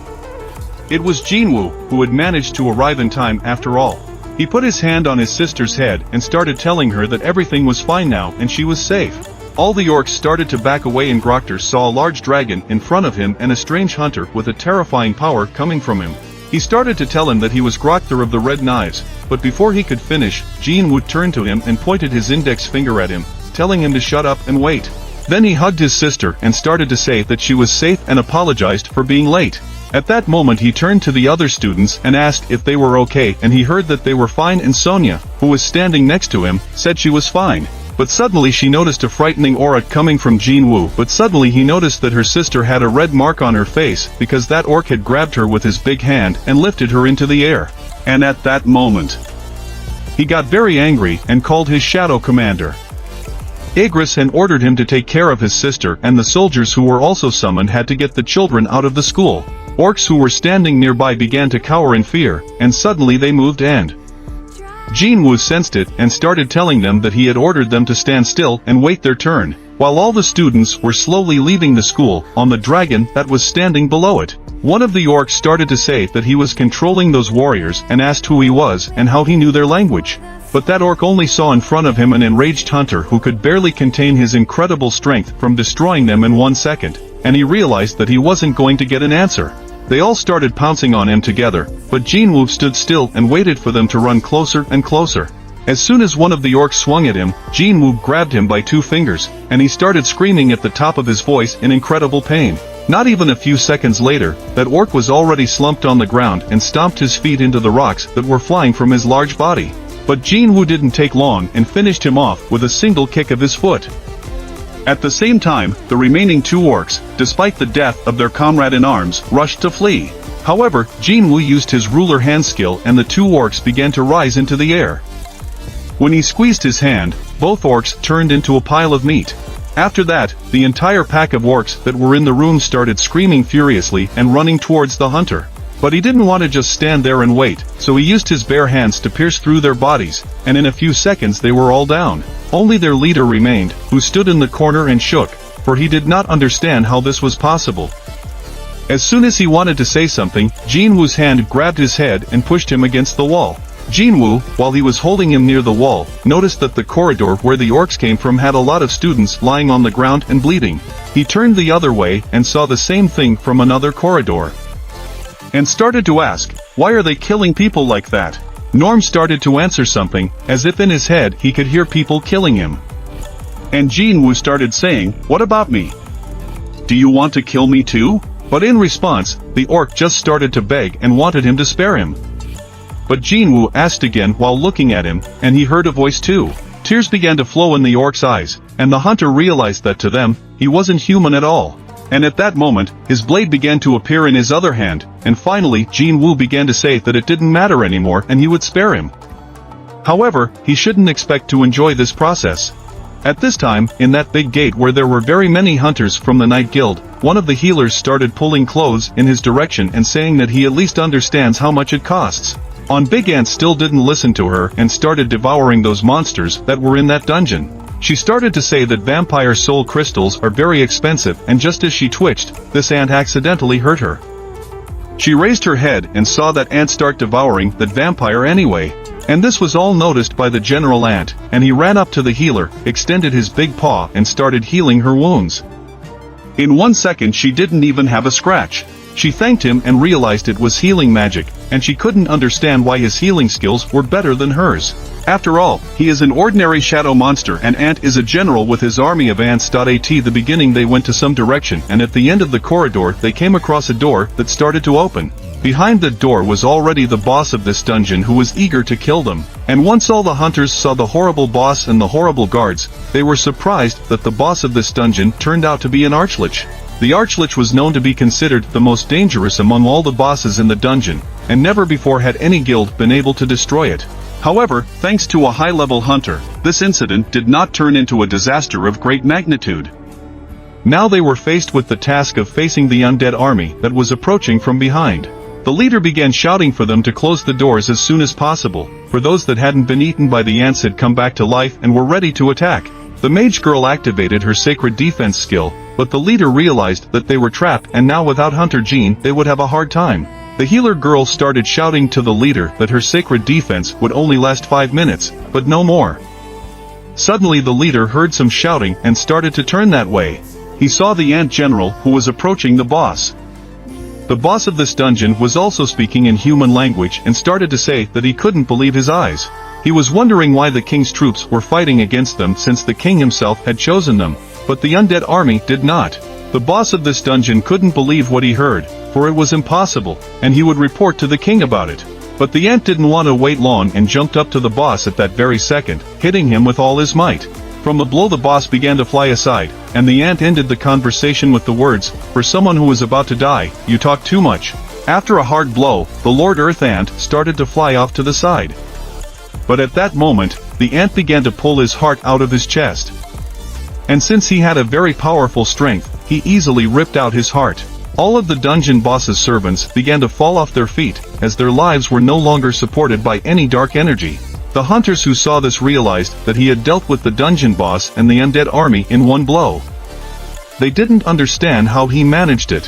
It was Jinwoo, who had managed to arrive in time after all. He put his hand on his sister's head and started telling her that everything was fine now and she was safe. All the orcs started to back away and Grokter saw a large dragon in front of him and a strange hunter with a terrifying power coming from him. He started to tell him that he was Grokter of the Red Knives, but before he could finish, Jinwoo turned to him and pointed his index finger at him, telling him to shut up and wait. Then he hugged his sister and started to say that she was safe and apologized for being late. At that moment he turned to the other students and asked if they were okay, and he heard that they were fine, and Sonia, who was standing next to him, said she was fine. But suddenly she noticed a frightening aura coming from Jinwoo. But suddenly he noticed that her sister had a red mark on her face because that orc had grabbed her with his big hand and lifted her into the air. And at that moment, he got very angry and called his shadow commander, Igris, and ordered him to take care of his sister, and the soldiers who were also summoned had to get the children out of the school. Orcs who were standing nearby began to cower in fear, and suddenly they moved, and Jinwoo sensed it and started telling them that he had ordered them to stand still and wait their turn, while all the students were slowly leaving the school on the dragon that was standing below it. One of the orcs started to say that he was controlling those warriors and asked who he was and how he knew their language. But that orc only saw in front of him an enraged hunter who could barely contain his incredible strength from destroying them in 1 second, and he realized that he wasn't going to get an answer. They all started pouncing on him together, but Jinwoo stood still and waited for them to run closer and closer. As soon as one of the orcs swung at him, Jinwoo grabbed him by 2 fingers, and he started screaming at the top of his voice in incredible pain. Not even a few seconds later, that orc was already slumped on the ground and stomped his feet into the rocks that were flying from his large body. But Jinwoo didn't take long and finished him off with a single kick of his foot. At the same time, the remaining 2 orcs, despite the death of their comrade in arms, rushed to flee. However, Jinwoo used his ruler hand skill and the 2 orcs began to rise into the air. When he squeezed his hand, both orcs turned into a pile of meat. After that, the entire pack of orcs that were in the room started screaming furiously and running towards the hunter. But he didn't want to just stand there and wait, so he used his bare hands to pierce through their bodies, and in a few seconds they were all down. Only their leader remained, who stood in the corner and shook, for he did not understand how this was possible. As soon as he wanted to say something, Jinwoo's hand grabbed his head and pushed him against the wall. Jinwoo, while he was holding him near the wall, noticed that the corridor where the orcs came from had a lot of students lying on the ground and bleeding. He turned the other way and saw the same thing from another corridor, and started to ask, why are they killing people like that? Norm started to answer something, as if in his head he could hear people killing him. And Jinwoo started saying, what about me? Do you want to kill me too? But in response, the orc just started to beg and wanted him to spare him. But Jinwoo asked again while looking at him, and he heard a voice too. Tears began to flow in the orc's eyes, and the hunter realized that to them, he wasn't human at all. And at that moment, his blade began to appear in his other hand, and finally Jinwoo began to say that it didn't matter anymore and he would spare him. However, he shouldn't expect to enjoy this process. At this time, in that big gate where there were very many hunters from the Night Guild, one of the healers started pulling clothes in his direction and saying that he at least understands how much it costs. Big Ant still didn't listen to her and started devouring those monsters that were in that dungeon. She started to say that vampire soul crystals are very expensive, and just as she twitched, this ant accidentally hurt her. She raised her head and saw that ant start devouring that vampire anyway. And this was all noticed by the general ant, and he ran up to the healer, extended his big paw and started healing her wounds. In 1 second she didn't even have a scratch. She thanked him and realized it was healing magic, and she couldn't understand why his healing skills were better than hers. After all, he is an ordinary shadow monster and Ant is a general with his army of ants. At the beginning they went to some direction, and at the end of the corridor they came across a door that started to open. Behind the door was already the boss of this dungeon, who was eager to kill them. And once all the hunters saw the horrible boss and the horrible guards, they were surprised that the boss of this dungeon turned out to be an archlich. The archlich was known to be considered the most dangerous among all the bosses in the dungeon, and never before had any guild been able to destroy it. However, thanks to a high-level hunter, this incident did not turn into a disaster of great magnitude. Now they were faced with the task of facing the undead army that was approaching from behind. The leader began shouting for them to close the doors as soon as possible, for those that hadn't been eaten by the ants had come back to life and were ready to attack. The mage girl activated her sacred defense skill, but the leader realized that they were trapped, and now without Hunter Jean they would have a hard time. The healer girl started shouting to the leader that her sacred defense would only last 5 minutes, but no more. Suddenly the leader heard some shouting and started to turn that way. He saw the ant general who was approaching the boss. The boss of this dungeon was also speaking in human language and started to say that he couldn't believe his eyes. He was wondering why the king's troops were fighting against them, since the king himself had chosen them, but the undead army did not. The boss of this dungeon couldn't believe what he heard, for it was impossible, and he would report to the king about it. But the ant didn't want to wait long and jumped up to the boss at that very second, hitting him with all his might. From the blow the boss began to fly aside, and the ant ended the conversation with the words, "For someone who is about to die, you talk too much." After a hard blow, the Lord Earth Ant started to fly off to the side. But at that moment, the ant began to pull his heart out of his chest. And since he had a very powerful strength, he easily ripped out his heart. All of the dungeon boss's servants began to fall off their feet, as their lives were no longer supported by any dark energy. The hunters who saw this realized that he had dealt with the dungeon boss and the undead army in one blow. They didn't understand how he managed it.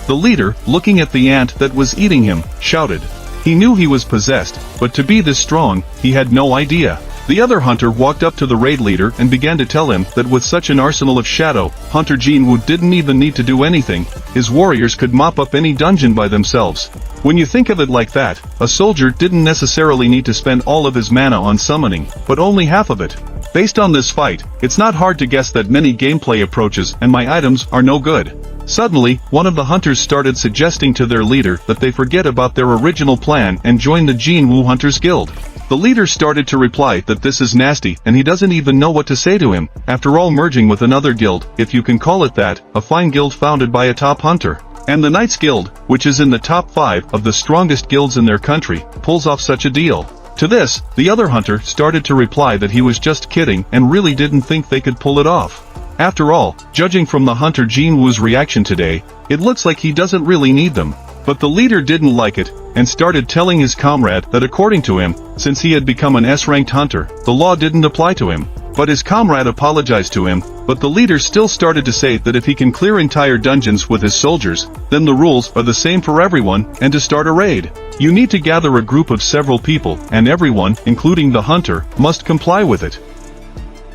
The leader, looking at the ant that was eating him, shouted. He knew he was possessed, but to be this strong, he had no idea. The other hunter walked up to the raid leader and began to tell him that with such an arsenal of shadow, Hunter Jinwoo didn't even need to do anything. His warriors could mop up any dungeon by themselves. When you think of it like that, a soldier didn't necessarily need to spend all of his mana on summoning, but only half of it. Based on this fight, it's not hard to guess that many gameplay approaches and my items are no good. Suddenly, one of the hunters started suggesting to their leader that they forget about their original plan and join the Jinwoo Hunters Guild. The leader started to reply that this is nasty and he doesn't even know what to say to him. After all, merging with another guild, if you can call it that, a fine guild founded by a top hunter, and the Knights Guild, which is in the top 5 of the strongest guilds in their country, pulls off such a deal. To this, the other hunter started to reply that he was just kidding and really didn't think they could pull it off. After all, judging from the hunter Jinwoo's reaction today, it looks like he doesn't really need them. But the leader didn't like it, and started telling his comrade that according to him, since he had become an S-ranked hunter, the law didn't apply to him. But his comrade apologized to him, but the leader still started to say that if he can clear entire dungeons with his soldiers, then the rules are the same for everyone, and to start a raid, you need to gather a group of several people, and everyone, including the hunter, must comply with it.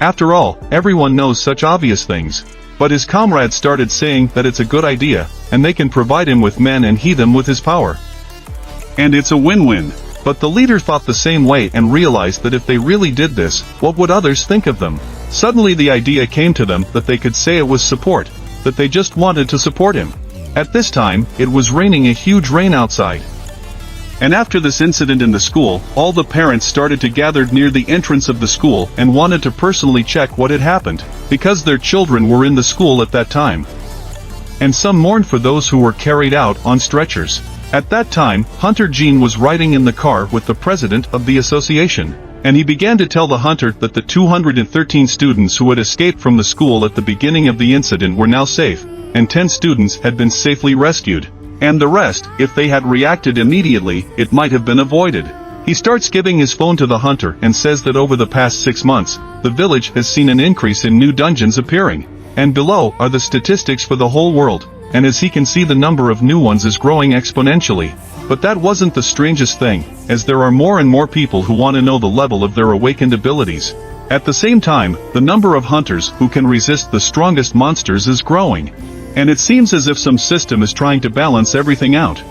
After all, everyone knows such obvious things. But his comrade started saying that it's a good idea, and they can provide him with men and he them with his power. And it's a win-win. But the leader thought the same way and realized that if they really did this, what would others think of them? Suddenly the idea came to them that they could say it was support, that they just wanted to support him. At this time, it was raining a huge rain outside. And after this incident in the school, all the parents started to gather near the entrance of the school and wanted to personally check what had happened, because their children were in the school at that time. And some mourned for those who were carried out on stretchers. At that time, Hunter Jean was riding in the car with the president of the association, and he began to tell the hunter that the 213 students who had escaped from the school at the beginning of the incident were now safe, and 10 students had been safely rescued. And the rest, if they had reacted immediately, it might have been avoided. He starts giving his phone to the hunter and says that over the past 6 months, the village has seen an increase in new dungeons appearing. And below are the statistics for the whole world, and as he can see the number of new ones is growing exponentially. But that wasn't the strangest thing, as there are more and more people who want to know the level of their awakened abilities. At the same time, the number of hunters who can resist the strongest monsters is growing. And it seems as if some system is trying to balance everything out.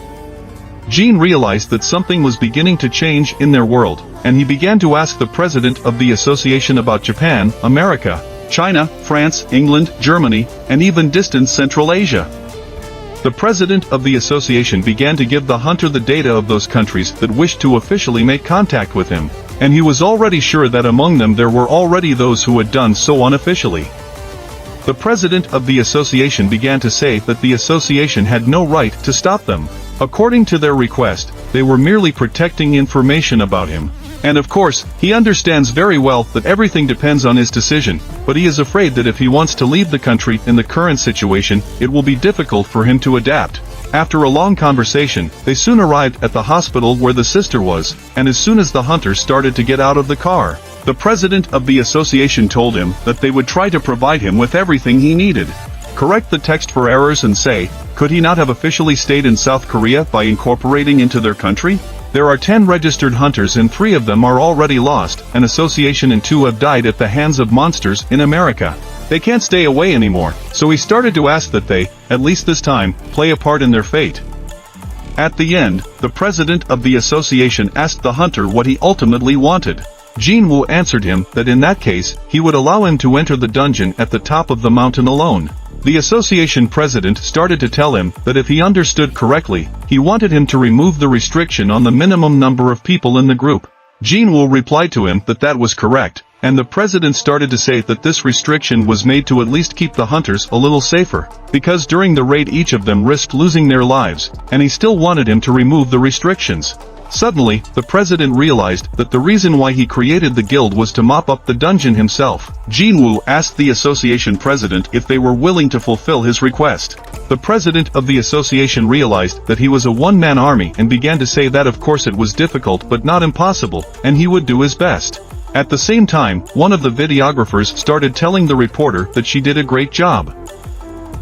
Jean realized that something was beginning to change in their world, and he began to ask the president of the association about Japan, America, China, France, England, Germany, and even distant Central Asia. The president of the association began to give the hunter the data of those countries that wished to officially make contact with him, and he was already sure that among them there were already those who had done so unofficially. The president of the association began to say that the association had no right to stop them. According to their request, they were merely protecting information about him. And of course, he understands very well that everything depends on his decision, but he is afraid that if he wants to leave the country in the current situation, it will be difficult for him to adapt. After a long conversation, they soon arrived at the hospital where the sister was, and as soon as the hunter started to get out of the car, the president of the association told him that they would try to provide him with everything he needed. Correct the text for errors and say, could he not have officially stayed in South Korea by incorporating into their country? There are 10 registered hunters and 3 of them are already lost, an association and 2 have died at the hands of monsters in America. They can't stay away anymore, so he started to ask that they, at least this time, play a part in their fate. At the end, the president of the association asked the hunter what he ultimately wanted. Jinwoo answered him that in that case, he would allow him to enter the dungeon at the top of the mountain alone. The association president started to tell him that if he understood correctly, he wanted him to remove the restriction on the minimum number of people in the group. Jinwoo replied to him that that was correct, and the president started to say that this restriction was made to at least keep the hunters a little safer, because during the raid each of them risked losing their lives, and he still wanted him to remove the restrictions. Suddenly, the president realized that the reason why he created the guild was to mop up the dungeon himself. Jinwoo asked the association president if they were willing to fulfill his request. The president of the association realized that he was a one-man army and began to say that of course it was difficult but not impossible, and he would do his best. At the same time, one of the videographers started telling the reporter that she did a great job.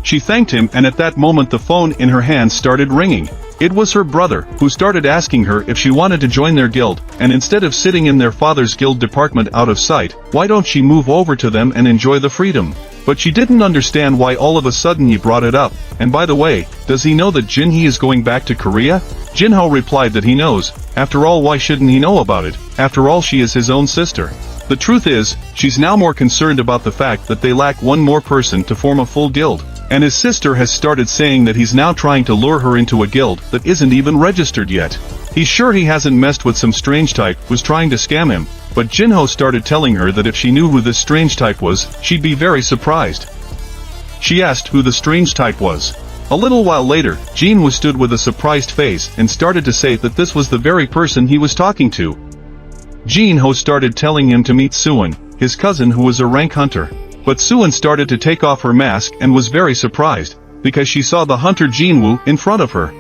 She thanked him, and at that moment the phone in her hand started ringing. It was her brother, who started asking her if she wanted to join their guild, and instead of sitting in their father's guild department out of sight, why don't she move over to them and enjoy the freedom? But she didn't understand why all of a sudden he brought it up. And by the way, does he know that Jinhee is going back to Korea? Jinho replied that he knows. After all, why shouldn't he know about it? After all, she is his own sister. The truth is, she's now more concerned about the fact that they lack one more person to form a full guild. And his sister has started saying that he's now trying to lure her into a guild that isn't even registered yet. He's sure he hasn't messed with some strange type who's trying to scam him, but Jinho started telling her that if she knew who this strange type was, she'd be very surprised. She asked who the strange type was. A little while later, Jinwoo stood with a surprised face and started to say that this was the very person he was talking to. Jinho started telling him to meet Suan, his cousin who was a rank hunter. But Suan started to take off her mask and was very surprised, because she saw the hunter Jinwoo in front of her.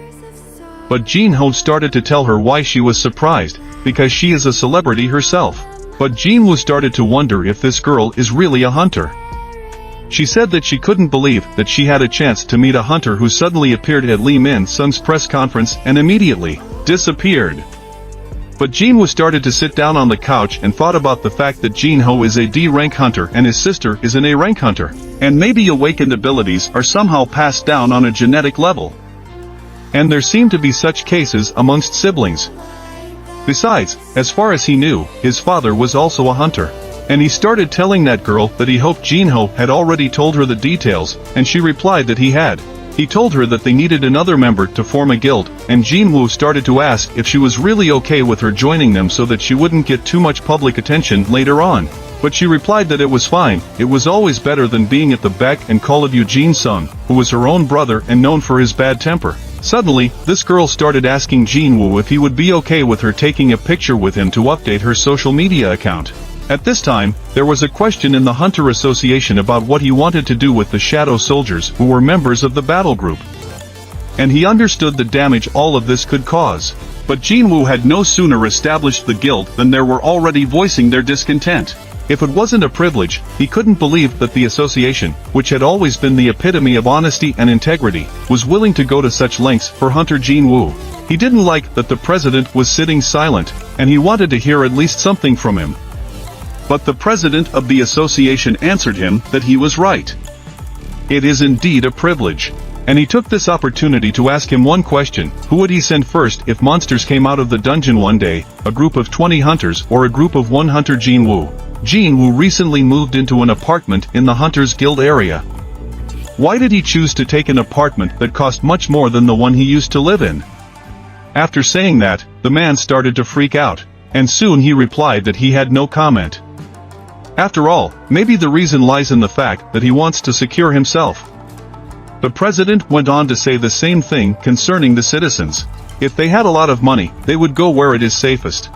But Jinho started to tell her why she was surprised, because she is a celebrity herself. But Jinwoo started to wonder if this girl is really a hunter. She said that she couldn't believe that she had a chance to meet a hunter who suddenly appeared at Lee Min-sung's press conference and immediately disappeared. But Jinwoo started to sit down on the couch and thought about the fact that Jinho is a D-rank hunter and his sister is an A-rank hunter, and maybe awakened abilities are somehow passed down on a genetic level. And there seemed to be such cases amongst siblings. Besides, as far as he knew, his father was also a hunter. And he started telling that girl that he hoped Jinho had already told her the details, and she replied that he had. He told her that they needed another member to form a guild, and Jinwoo started to ask if she was really okay with her joining them so that she wouldn't get too much public attention later on. But she replied that it was fine, it was always better than being at the beck and call of Eugene Sung, who was her own brother and known for his bad temper. Suddenly, this girl started asking Jinwoo if he would be okay with her taking a picture with him to update her social media account. At this time, there was a question in the Hunter Association about what he wanted to do with the Shadow Soldiers who were members of the battle group. And he understood the damage all of this could cause. But Jinwoo had no sooner established the guild than there were already voicing their discontent. If it wasn't a privilege, he couldn't believe that the association, which had always been the epitome of honesty and integrity, was willing to go to such lengths for Hunter Jinwoo. He didn't like that the president was sitting silent, and he wanted to hear at least something from him. But the president of the association answered him that he was right. It is indeed a privilege. And he took this opportunity to ask him one question: who would he send first if monsters came out of the dungeon one day, a group of 20 hunters or a group of 1 hunter? Jinwoo. Jinwoo recently moved into an apartment in the Hunters Guild area. Why did he choose to take an apartment that cost much more than the one he used to live in? After saying that, the man started to freak out, and soon he replied that he had no comment. After all, maybe the reason lies in the fact that he wants to secure himself. The president went on to say the same thing concerning the citizens. If they had a lot of money, they would go where it is safest.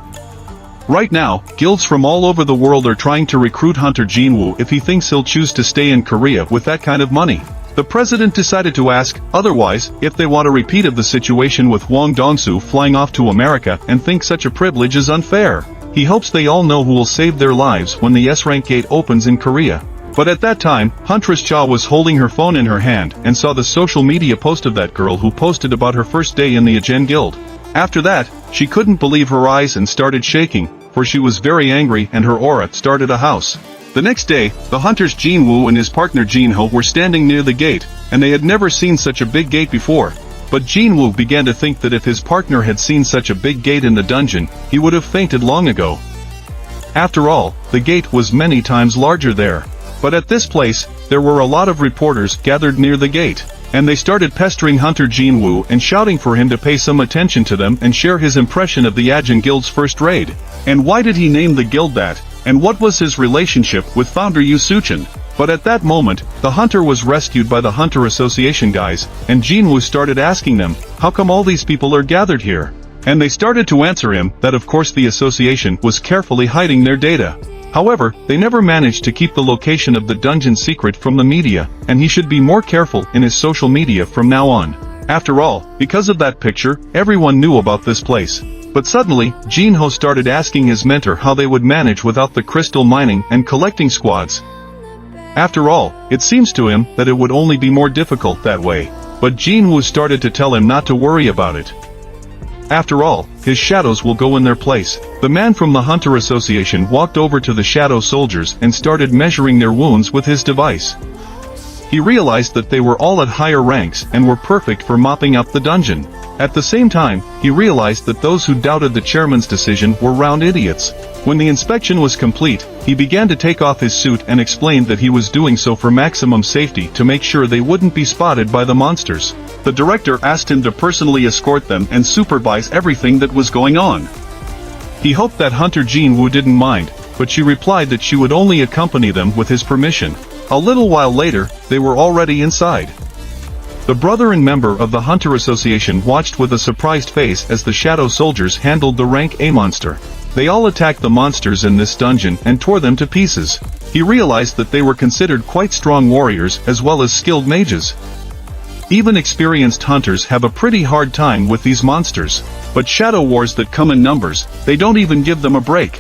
Right now, guilds from all over the world are trying to recruit Hunter Jinwoo if he thinks he'll choose to stay in Korea with that kind of money. The president decided to ask, otherwise, if they want a repeat of the situation with Wang Dongsu flying off to America and think such a privilege is unfair. He hopes they all know who will save their lives when the S-rank gate opens in Korea. But at that time, Huntress Cha was holding her phone in her hand and saw the social media post of that girl who posted about her first day in the Agen Guild. After that, she couldn't believe her eyes and started shaking, for she was very angry and her aura started a house. The next day, the hunters Jinwoo and his partner Jinho were standing near the gate, and they had never seen such a big gate before. But Jinwoo began to think that if his partner had seen such a big gate in the dungeon, he would have fainted long ago. After all, the gate was many times larger there. But at this place, there were a lot of reporters gathered near the gate, and they started pestering Hunter Jinwoo and shouting for him to pay some attention to them and share his impression of the Ajin Guild's first raid. And why did he name the guild that? And what was his relationship with founder Yu Suchin? But at that moment, the hunter was rescued by the Hunter Association guys, and Jinwoo started asking them, how come all these people are gathered here? And they started to answer him that of course the association was carefully hiding their data. However, they never managed to keep the location of the dungeon secret from the media, and he should be more careful in his social media from now on. After all, because of that picture, everyone knew about this place. But suddenly, Jinho started asking his mentor how they would manage without the crystal mining and collecting squads. After all, it seems to him that it would only be more difficult that way. But Jinwoo started to tell him not to worry about it. After all, his shadows will go in their place. The man from the Hunter Association walked over to the shadow soldiers and started measuring their wounds with his device. He realized that they were all at higher ranks and were perfect for mopping up the dungeon. At the same time, he realized that those who doubted the chairman's decision were round idiots. When the inspection was complete, he began to take off his suit and explained that he was doing so for maximum safety to make sure they wouldn't be spotted by the monsters. The director asked him to personally escort them and supervise everything that was going on. He hoped that Hunter Jinwoo didn't mind, but she replied that she would only accompany them with his permission. A little while later, they were already inside. The brother and member of the Hunter Association watched with a surprised face as the shadow soldiers handled the rank A monster. They all attacked the monsters in this dungeon and tore them to pieces. He realized that they were considered quite strong warriors as well as skilled mages. Even experienced hunters have a pretty hard time with these monsters. But shadow wars that come in numbers, they don't even give them a break.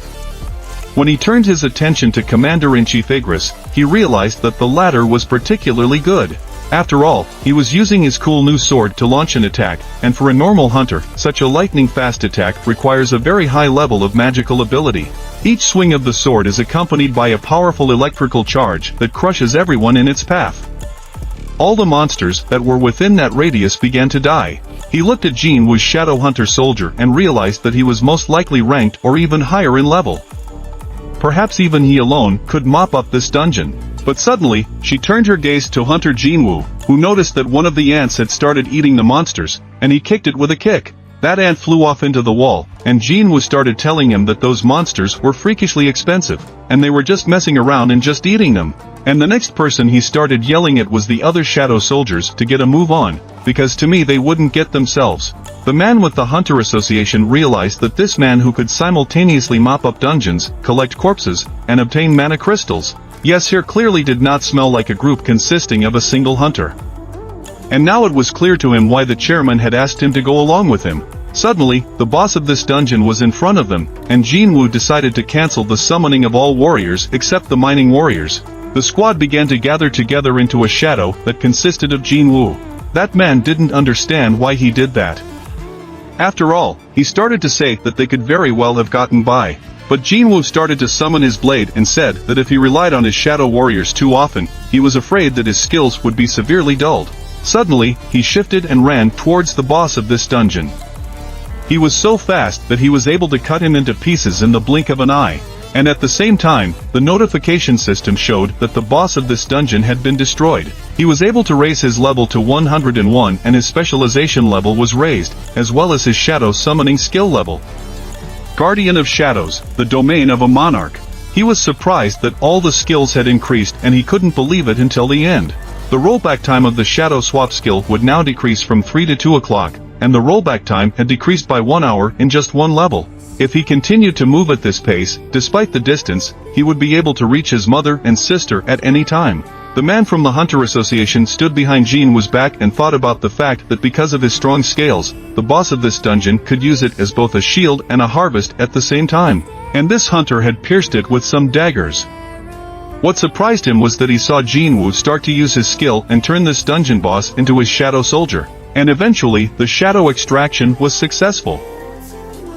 When he turned his attention to Commander-in-Chief Igris, he realized that the latter was particularly good. After all, he was using his cool new sword to launch an attack, and for a normal hunter, such a lightning-fast attack requires a very high level of magical ability. Each swing of the sword is accompanied by a powerful electrical charge that crushes everyone in its path. All the monsters that were within that radius began to die. He looked at Jinwoo's shadow hunter soldier and realized that he was most likely ranked or even higher in level. Perhaps even he alone could mop up this dungeon. But suddenly, she turned her gaze to Hunter Jinwoo, who noticed that one of the ants had started eating the monsters, and he kicked it with a kick. That ant flew off into the wall, and Jinwoo started telling him that those monsters were freakishly expensive, and they were just messing around and just eating them. And the next person he started yelling at was the other shadow soldiers to get a move on, because to me they wouldn't get themselves. The man with the Hunter Association realized that this man who could simultaneously mop up dungeons, collect corpses, and obtain mana crystals, yes, here clearly did not smell like a group consisting of a single hunter. And now it was clear to him why the chairman had asked him to go along with him. Suddenly, the boss of this dungeon was in front of them, and Jinwoo decided to cancel the summoning of all warriors except the mining warriors. The squad began to gather together into a shadow that consisted of Jinwoo. That man didn't understand why he did that. After all, he started to say that they could very well have gotten by. But Jinwoo started to summon his blade and said that if he relied on his shadow warriors too often, he was afraid that his skills would be severely dulled. Suddenly, he shifted and ran towards the boss of this dungeon. He was so fast that he was able to cut him into pieces in the blink of an eye. And at the same time, the notification system showed that the boss of this dungeon had been destroyed. He was able to raise his level to 101 and his specialization level was raised, as well as his shadow summoning skill level. Guardian of Shadows, the domain of a monarch. He was surprised that all the skills had increased and he couldn't believe it until the end. The rollback time of the shadow swap skill would now decrease from 3 to 2 o'clock, and the rollback time had decreased by 1 hour in just one level. If he continued to move at this pace, despite the distance, he would be able to reach his mother and sister at any time. The man from the Hunter Association stood behind Jinwoo's back and thought about the fact that because of his strong scales, the boss of this dungeon could use it as both a shield and a harvest at the same time. And this hunter had pierced it with some daggers. What surprised him was that he saw Jinwoo start to use his skill and turn this dungeon boss into his shadow soldier. And eventually, the shadow extraction was successful.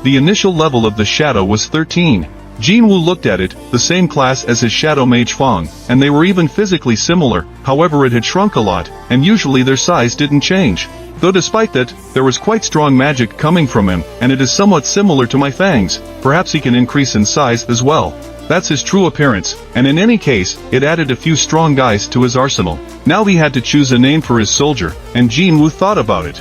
The initial level of the shadow was 13. Jinwoo looked at it, the same class as his shadow mage Fong, and they were even physically similar, however it had shrunk a lot, and usually their size didn't change. Though despite that, there was quite strong magic coming from him, and it is somewhat similar to my fangs. Perhaps he can increase in size as well. That's his true appearance, and in any case, it added a few strong guys to his arsenal. Now he had to choose a name for his soldier, and Jinwoo thought about it.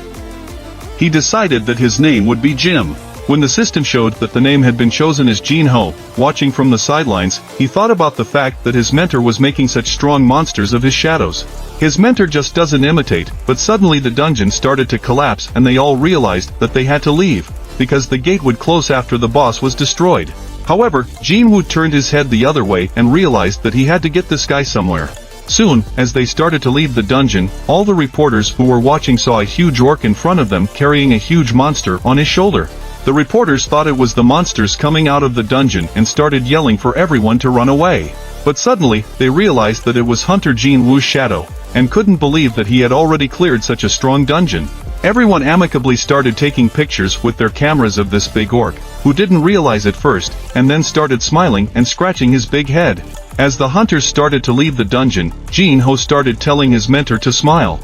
He decided that his name would be Jim. When the system showed that the name had been chosen as Jinho, watching from the sidelines, he thought about the fact that his mentor was making such strong monsters of his shadows. His mentor just doesn't imitate, but suddenly the dungeon started to collapse and they all realized that they had to leave, because the gate would close after the boss was destroyed. However, Jinwoo turned his head the other way and realized that he had to get this guy somewhere. Soon, as they started to leave the dungeon, all the reporters who were watching saw a huge orc in front of them carrying a huge monster on his shoulder. The reporters thought it was the monsters coming out of the dungeon and started yelling for everyone to run away. But suddenly, they realized that it was Hunter Jinwoo's shadow, and couldn't believe that he had already cleared such a strong dungeon. Everyone amicably started taking pictures with their cameras of this big orc, who didn't realize it first, and then started smiling and scratching his big head. As the hunters started to leave the dungeon, Jinho started telling his mentor to smile.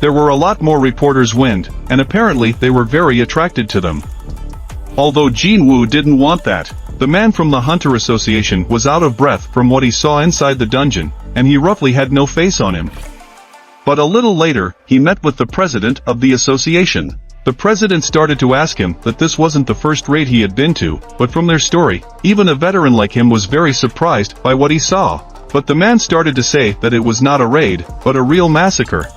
There were a lot more reporters went, and apparently they were very attracted to them. Although Jinwoo didn't want that, the man from the Hunter Association was out of breath from what he saw inside the dungeon, and he roughly had no face on him. But a little later, he met with the president of the association. The president started to ask him that this wasn't the first raid he had been to, but from their story, even a veteran like him was very surprised by what he saw. But the man started to say that it was not a raid, but a real massacre.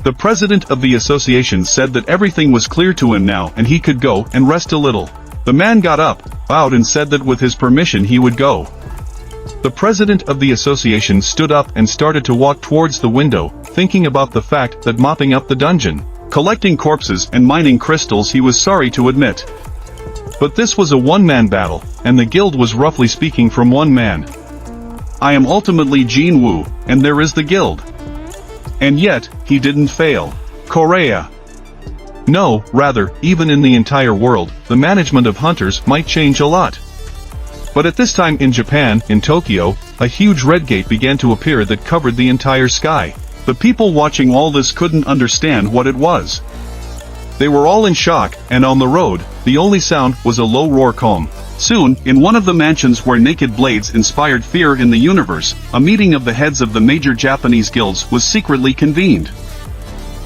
The president of the association said that everything was clear to him now and he could go and rest a little. The man got up, bowed and said that with his permission he would go. The president of the association stood up and started to walk towards the window, thinking about the fact that mopping up the dungeon, collecting corpses and mining crystals he was sorry to admit. But this was a one-man battle, and the guild was roughly speaking from one man. I am ultimately Jinwoo, and there is the guild. And yet, he didn't fail. Korea. No, rather, even in the entire world, the management of hunters might change a lot. But at this time in Japan, in Tokyo, a huge red gate began to appear that covered the entire sky. The people watching all this couldn't understand what it was. They were all in shock, and on the road, the only sound was a low roar calm. Soon, in one of the mansions where naked blades inspired fear in the universe, a meeting of the heads of the major Japanese guilds was secretly convened.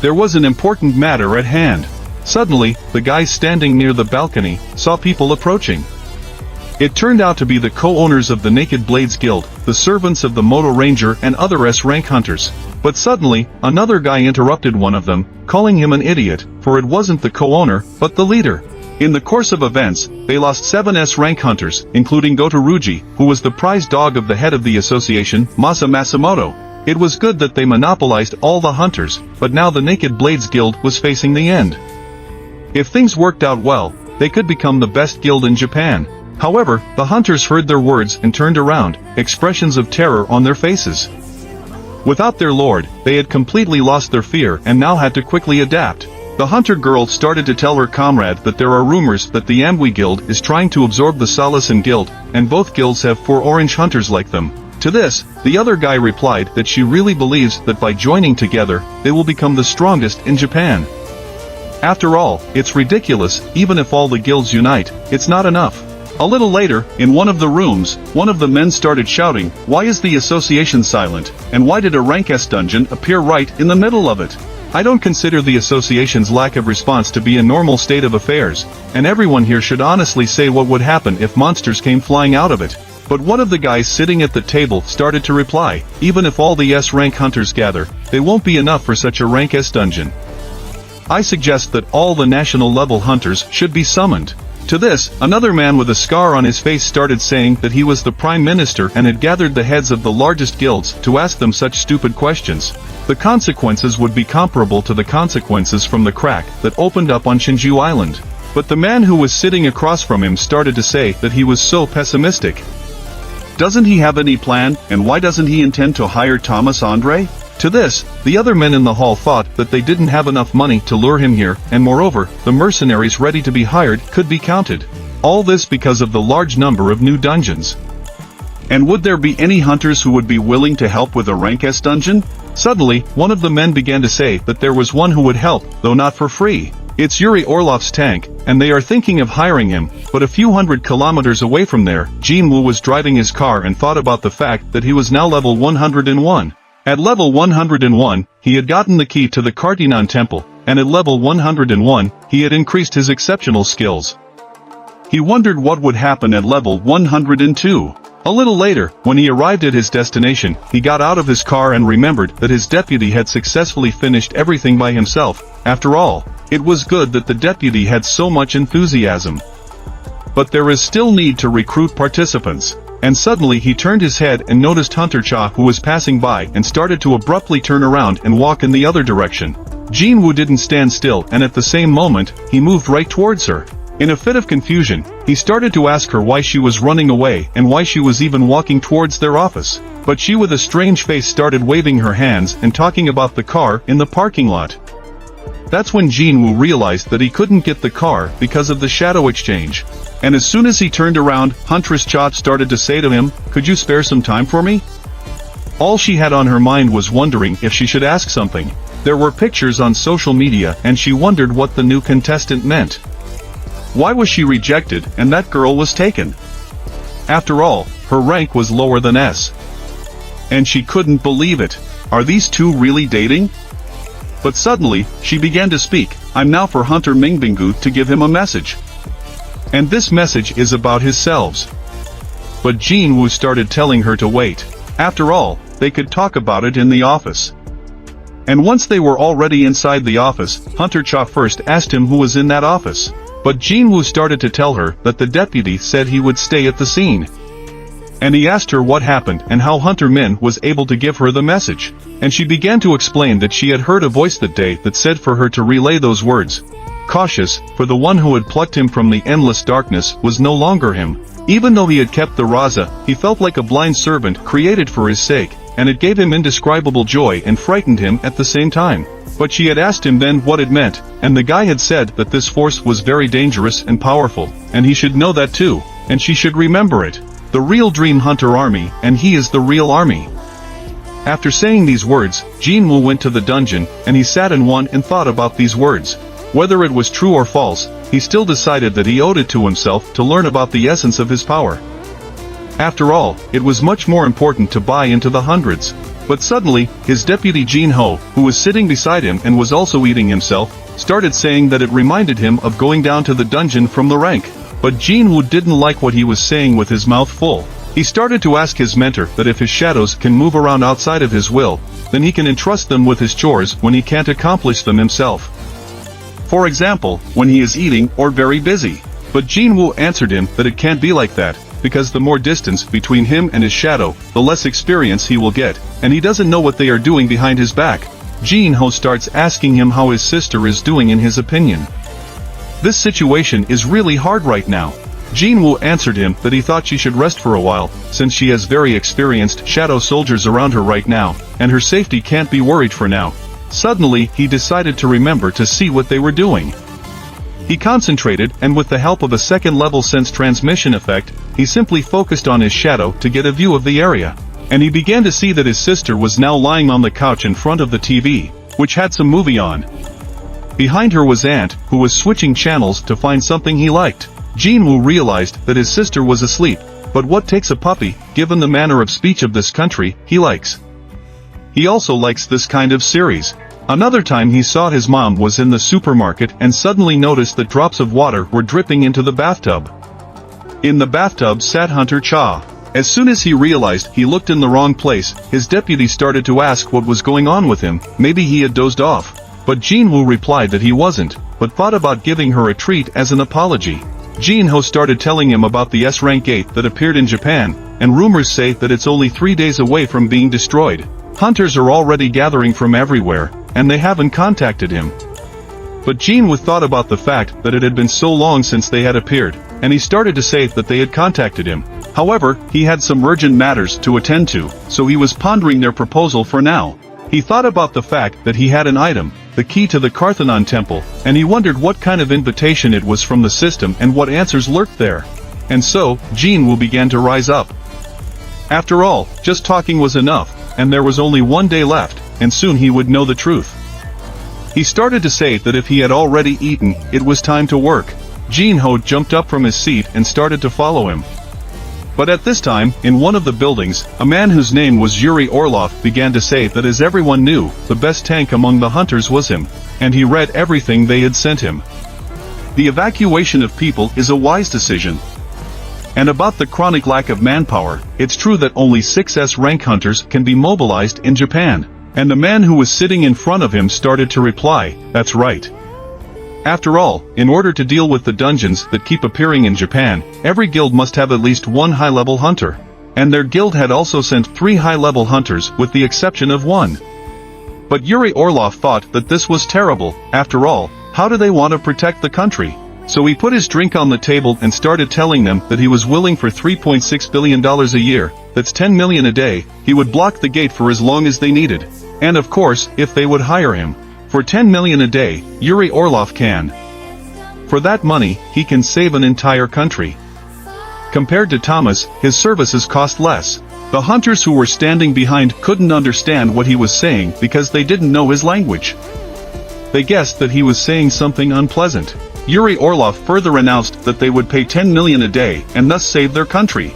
There was an important matter at hand. Suddenly, the guys standing near the balcony saw people approaching. It turned out to be the co-owners of the Naked Blades Guild, the servants of the Moto Ranger and other S-rank hunters. But suddenly, another guy interrupted one of them, calling him an idiot, for it wasn't the co-owner, but the leader. In the course of events, they lost 7 S-rank hunters, including Gotoruji, who was the prize dog of the head of the association, Masa Masamoto. It was good that they monopolized all the hunters, but now the Naked Blades Guild was facing the end. If things worked out well, they could become the best guild in Japan. However, the hunters heard their words and turned around, expressions of terror on their faces. Without their lord, they had completely lost their fear and now had to quickly adapt. The hunter girl started to tell her comrade that there are rumors that the Amway Guild is trying to absorb the Solasan Guild, and both guilds have 4 orange hunters like them. To this, the other guy replied that she really believes that by joining together, they will become the strongest in Japan. After all, it's ridiculous, even if all the guilds unite, it's not enough. A little later, in one of the rooms, one of the men started shouting, "Why is the association silent, and why did a rank S dungeon appear right in the middle of it?" I don't consider the association's lack of response to be a normal state of affairs, and everyone here should honestly say what would happen if monsters came flying out of it. But one of the guys sitting at the table started to reply, "Even if all the S-rank hunters gather, they won't be enough for such a rank S dungeon. I suggest that all the national level hunters should be summoned." To this, another man with a scar on his face started saying that he was the prime minister and had gathered the heads of the largest guilds to ask them such stupid questions. The consequences would be comparable to the consequences from the crack that opened up on Shinju Island. But the man who was sitting across from him started to say that he was so pessimistic. Doesn't he have any plan, and why doesn't he intend to hire Thomas Andre? To this, the other men in the hall thought that they didn't have enough money to lure him here, and moreover, the mercenaries ready to be hired could be counted. All this because of the large number of new dungeons. And would there be any hunters who would be willing to help with a rank S dungeon? Suddenly, one of the men began to say that there was one who would help, though not for free. It's Yuri Orlov's tank, and they are thinking of hiring him, but a few hundred kilometers away from there, Jin-woo was driving his car and thought about the fact that he was now level 101. At level 101, he had gotten the key to the Kartinan temple, and at level 101, he had increased his exceptional skills. He wondered what would happen at level 102. A little later, when he arrived at his destination, he got out of his car and remembered that his deputy had successfully finished everything by himself. After all, it was good that the deputy had so much enthusiasm. But there is still need to recruit participants. And suddenly he turned his head and noticed Hunter Cha, who was passing by, and started to abruptly turn around and walk in the other direction. Jin-woo didn't stand still, and at the same moment, he moved right towards her. In a fit of confusion, he started to ask her why she was running away and why she was even walking towards their office. But she, with a strange face, started waving her hands and talking about the car in the parking lot. That's when Jin-woo realized that he couldn't get the car because of the shadow exchange. And as soon as he turned around, Huntress Cha started to say to him, "Could you spare some time for me?" All she had on her mind was wondering if she should ask something. There were pictures on social media, and she wondered what the new contestant meant. Why was she rejected and that girl was taken? After all, her rank was lower than S. And she couldn't believe it. Are these two really dating? But suddenly, she began to speak. "I'm now for Hunter Mingbingu to give him a message. And this message is about his selves." But Jin-woo started telling her to wait. After all, they could talk about it in the office. And once they were already inside the office, Hunter Cha first asked him who was in that office. But Jin-woo started to tell her that the deputy said he would stay at the scene. And he asked her what happened and how Hunter Min was able to give her the message. And she began to explain that she had heard a voice that day that said for her to relay those words. Cautious, for the one who had plucked him from the endless darkness was no longer him. Even though he had kept the Raza, he felt like a blind servant created for his sake, and it gave him indescribable joy and frightened him at the same time. But she had asked him then what it meant, and the guy had said that this force was very dangerous and powerful, and he should know that too, and she should remember it. The real Dream Hunter Army, and he is the real army. After saying these words, Jin-woo went to the dungeon, and he sat in one and thought about these words. Whether it was true or false, he still decided that he owed it to himself to learn about the essence of his power. After all, it was much more important to buy into the hundreds. But suddenly, his deputy Jin-ho, who was sitting beside him and was also eating himself, started saying that it reminded him of going down to the dungeon from the rank. But Jin-woo didn't like what he was saying with his mouth full. He started to ask his mentor that if his shadows can move around outside of his will, then he can entrust them with his chores when he can't accomplish them himself. For example, when he is eating or very busy. But Jin-woo answered him that it can't be like that, because the more distance between him and his shadow, the less experience he will get, and he doesn't know what they are doing behind his back. Jin-ho starts asking him how his sister is doing in his opinion. This situation is really hard right now. Jin-woo answered him that he thought she should rest for a while, since she has very experienced shadow soldiers around her right now, and her safety can't be worried for now. Suddenly, he decided to remember to see what they were doing. He concentrated, and with the help of a second-level sense transmission effect, he simply focused on his shadow to get a view of the area. And he began to see that his sister was now lying on the couch in front of the TV, which had some movie on. Behind her was Ant, who was switching channels to find something he liked. Jin-woo realized that his sister was asleep, but what takes a puppy, given the manner of speech of this country, he likes. He also likes this kind of series. Another time he saw his mom was in the supermarket and suddenly noticed that drops of water were dripping into the bathtub. In the bathtub sat Hunter Cha. As soon as he realized he looked in the wrong place, his deputy started to ask what was going on with him. Maybe he had dozed off. But Jin-woo replied that he wasn't, but thought about giving her a treat as an apology. Jin-ho started telling him about the S-rank gate that appeared in Japan, and rumors say that it's only 3 days away from being destroyed. Hunters are already gathering from everywhere, and they haven't contacted him. But Jin-woo thought about the fact that it had been so long since they had appeared, and he started to say that they had contacted him. However, he had some urgent matters to attend to, so he was pondering their proposal for now. He thought about the fact that he had an item, the key to the Karthanon temple, and he wondered what kind of invitation it was from the system and what answers lurked there. And so, Jin-woo began to rise up. After all, just talking was enough, and there was only 1 day left. and soon he would know the truth. He started to say that if he had already eaten, it was time to work. Jin-ho jumped up from his seat and started to follow him. But at this time, in one of the buildings, a man whose name was Yuri Orlov began to say that as everyone knew, the best tank among the hunters was him, and he read everything they had sent him. The evacuation of people is a wise decision. And about the chronic lack of manpower, it's true that only 6S rank hunters can be mobilized in Japan. And the man who was sitting in front of him started to reply, "That's right." After all, in order to deal with the dungeons that keep appearing in Japan, every guild must have at least one high-level hunter. And their guild had also sent 3 high-level hunters with the exception of one. But Yuri Orlov thought that this was terrible. After all, how do they want to protect the country? So he put his drink on the table and started telling them that he was willing for $3.6 billion a year, that's 10 million a day, he would block the gate for as long as they needed. And of course, if they would hire him. For 10 million a day, Yuri Orlov can. For that money, he can save an entire country. Compared to Thomas, his services cost less. The hunters who were standing behind couldn't understand what he was saying because they didn't know his language. They guessed that he was saying something unpleasant. Yuri Orlov further announced that they would pay 10 million a day and thus save their country.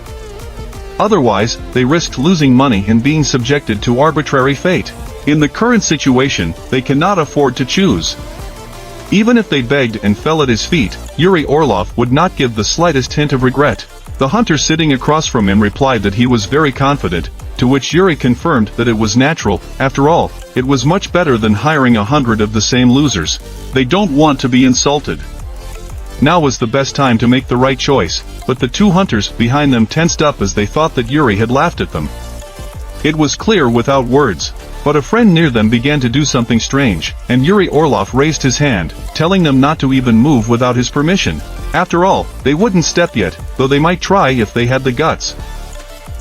Otherwise, they risked losing money and being subjected to arbitrary fate. In the current situation, they cannot afford to choose. Even if they begged and fell at his feet, Yuri Orlov would not give the slightest hint of regret. The hunter sitting across from him replied that he was very confident, to which Yuri confirmed that it was natural. After all, it was much better than hiring 100 of the same losers. They don't want to be insulted. Now was the best time to make the right choice, but the 2 hunters behind them tensed up as they thought that Yuri had laughed at them. It was clear without words. But a friend near them began to do something strange, and Yuri Orlov raised his hand, telling them not to even move without his permission. After all, they wouldn't step yet, though they might try if they had the guts.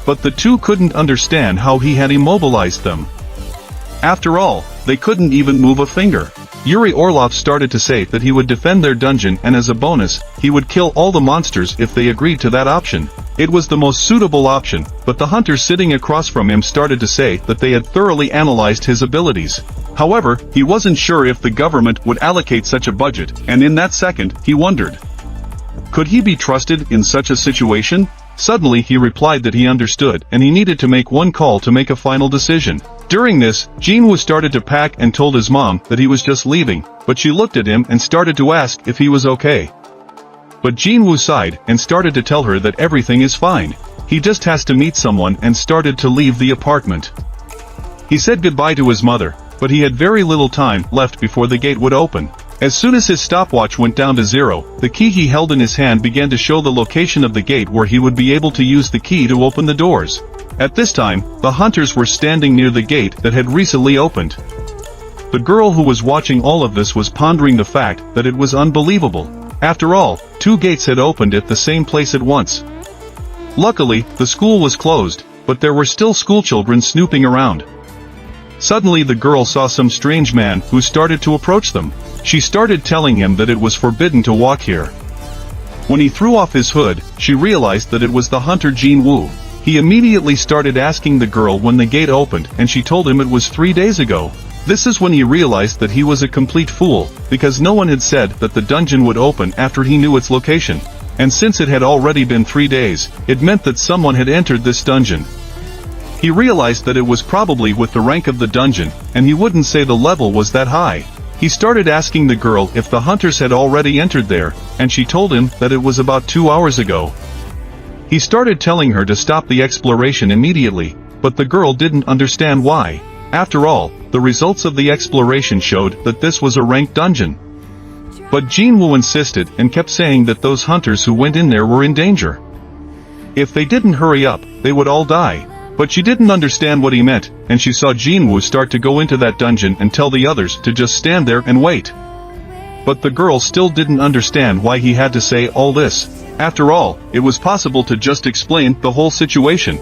But the 2 couldn't understand how he had immobilized them. After all, they couldn't even move a finger. Yuri Orlov started to say that he would defend their dungeon and as a bonus, he would kill all the monsters if they agreed to that option. It was the most suitable option, but the hunters sitting across from him started to say that they had thoroughly analyzed his abilities. However, he wasn't sure if the government would allocate such a budget, and in that second, he wondered. Could he be trusted in such a situation? Suddenly he replied that he understood and he needed to make one call to make a final decision. During this, Jin-woo started to pack and told his mom that he was just leaving, but she looked at him and started to ask if he was okay. But Jin-woo sighed and started to tell her that everything is fine. He just has to meet someone and started to leave the apartment. He said goodbye to his mother, but he had very little time left before the gate would open. As soon as his stopwatch went down to 0, the key he held in his hand began to show the location of the gate where he would be able to use the key to open the doors. At this time, the hunters were standing near the gate that had recently opened. The girl who was watching all of this was pondering the fact that it was unbelievable. After all, 2 gates had opened at the same place at once. Luckily, the school was closed, but there were still schoolchildren snooping around. Suddenly the girl saw some strange man who started to approach them. She started telling him that it was forbidden to walk here. When he threw off his hood, she realized that it was the hunter Jin-woo. He immediately started asking the girl when the gate opened and she told him it was 3 days ago. This is when he realized that he was a complete fool, because no one had said that the dungeon would open after he knew its location. And since it had already been 3 days, it meant that someone had entered this dungeon. He realized that it was probably with the rank of the dungeon, and he wouldn't say the level was that high. He started asking the girl if the hunters had already entered there, and she told him that it was about 2 hours ago. He started telling her to stop the exploration immediately, but the girl didn't understand why. After all, the results of the exploration showed that this was a ranked dungeon. But Jin-woo insisted and kept saying that those hunters who went in there were in danger. If they didn't hurry up, they would all die. But she didn't understand what he meant, and she saw Jin-woo start to go into that dungeon and tell the others to just stand there and wait. But the girl still didn't understand why he had to say all this. After all, it was possible to just explain the whole situation.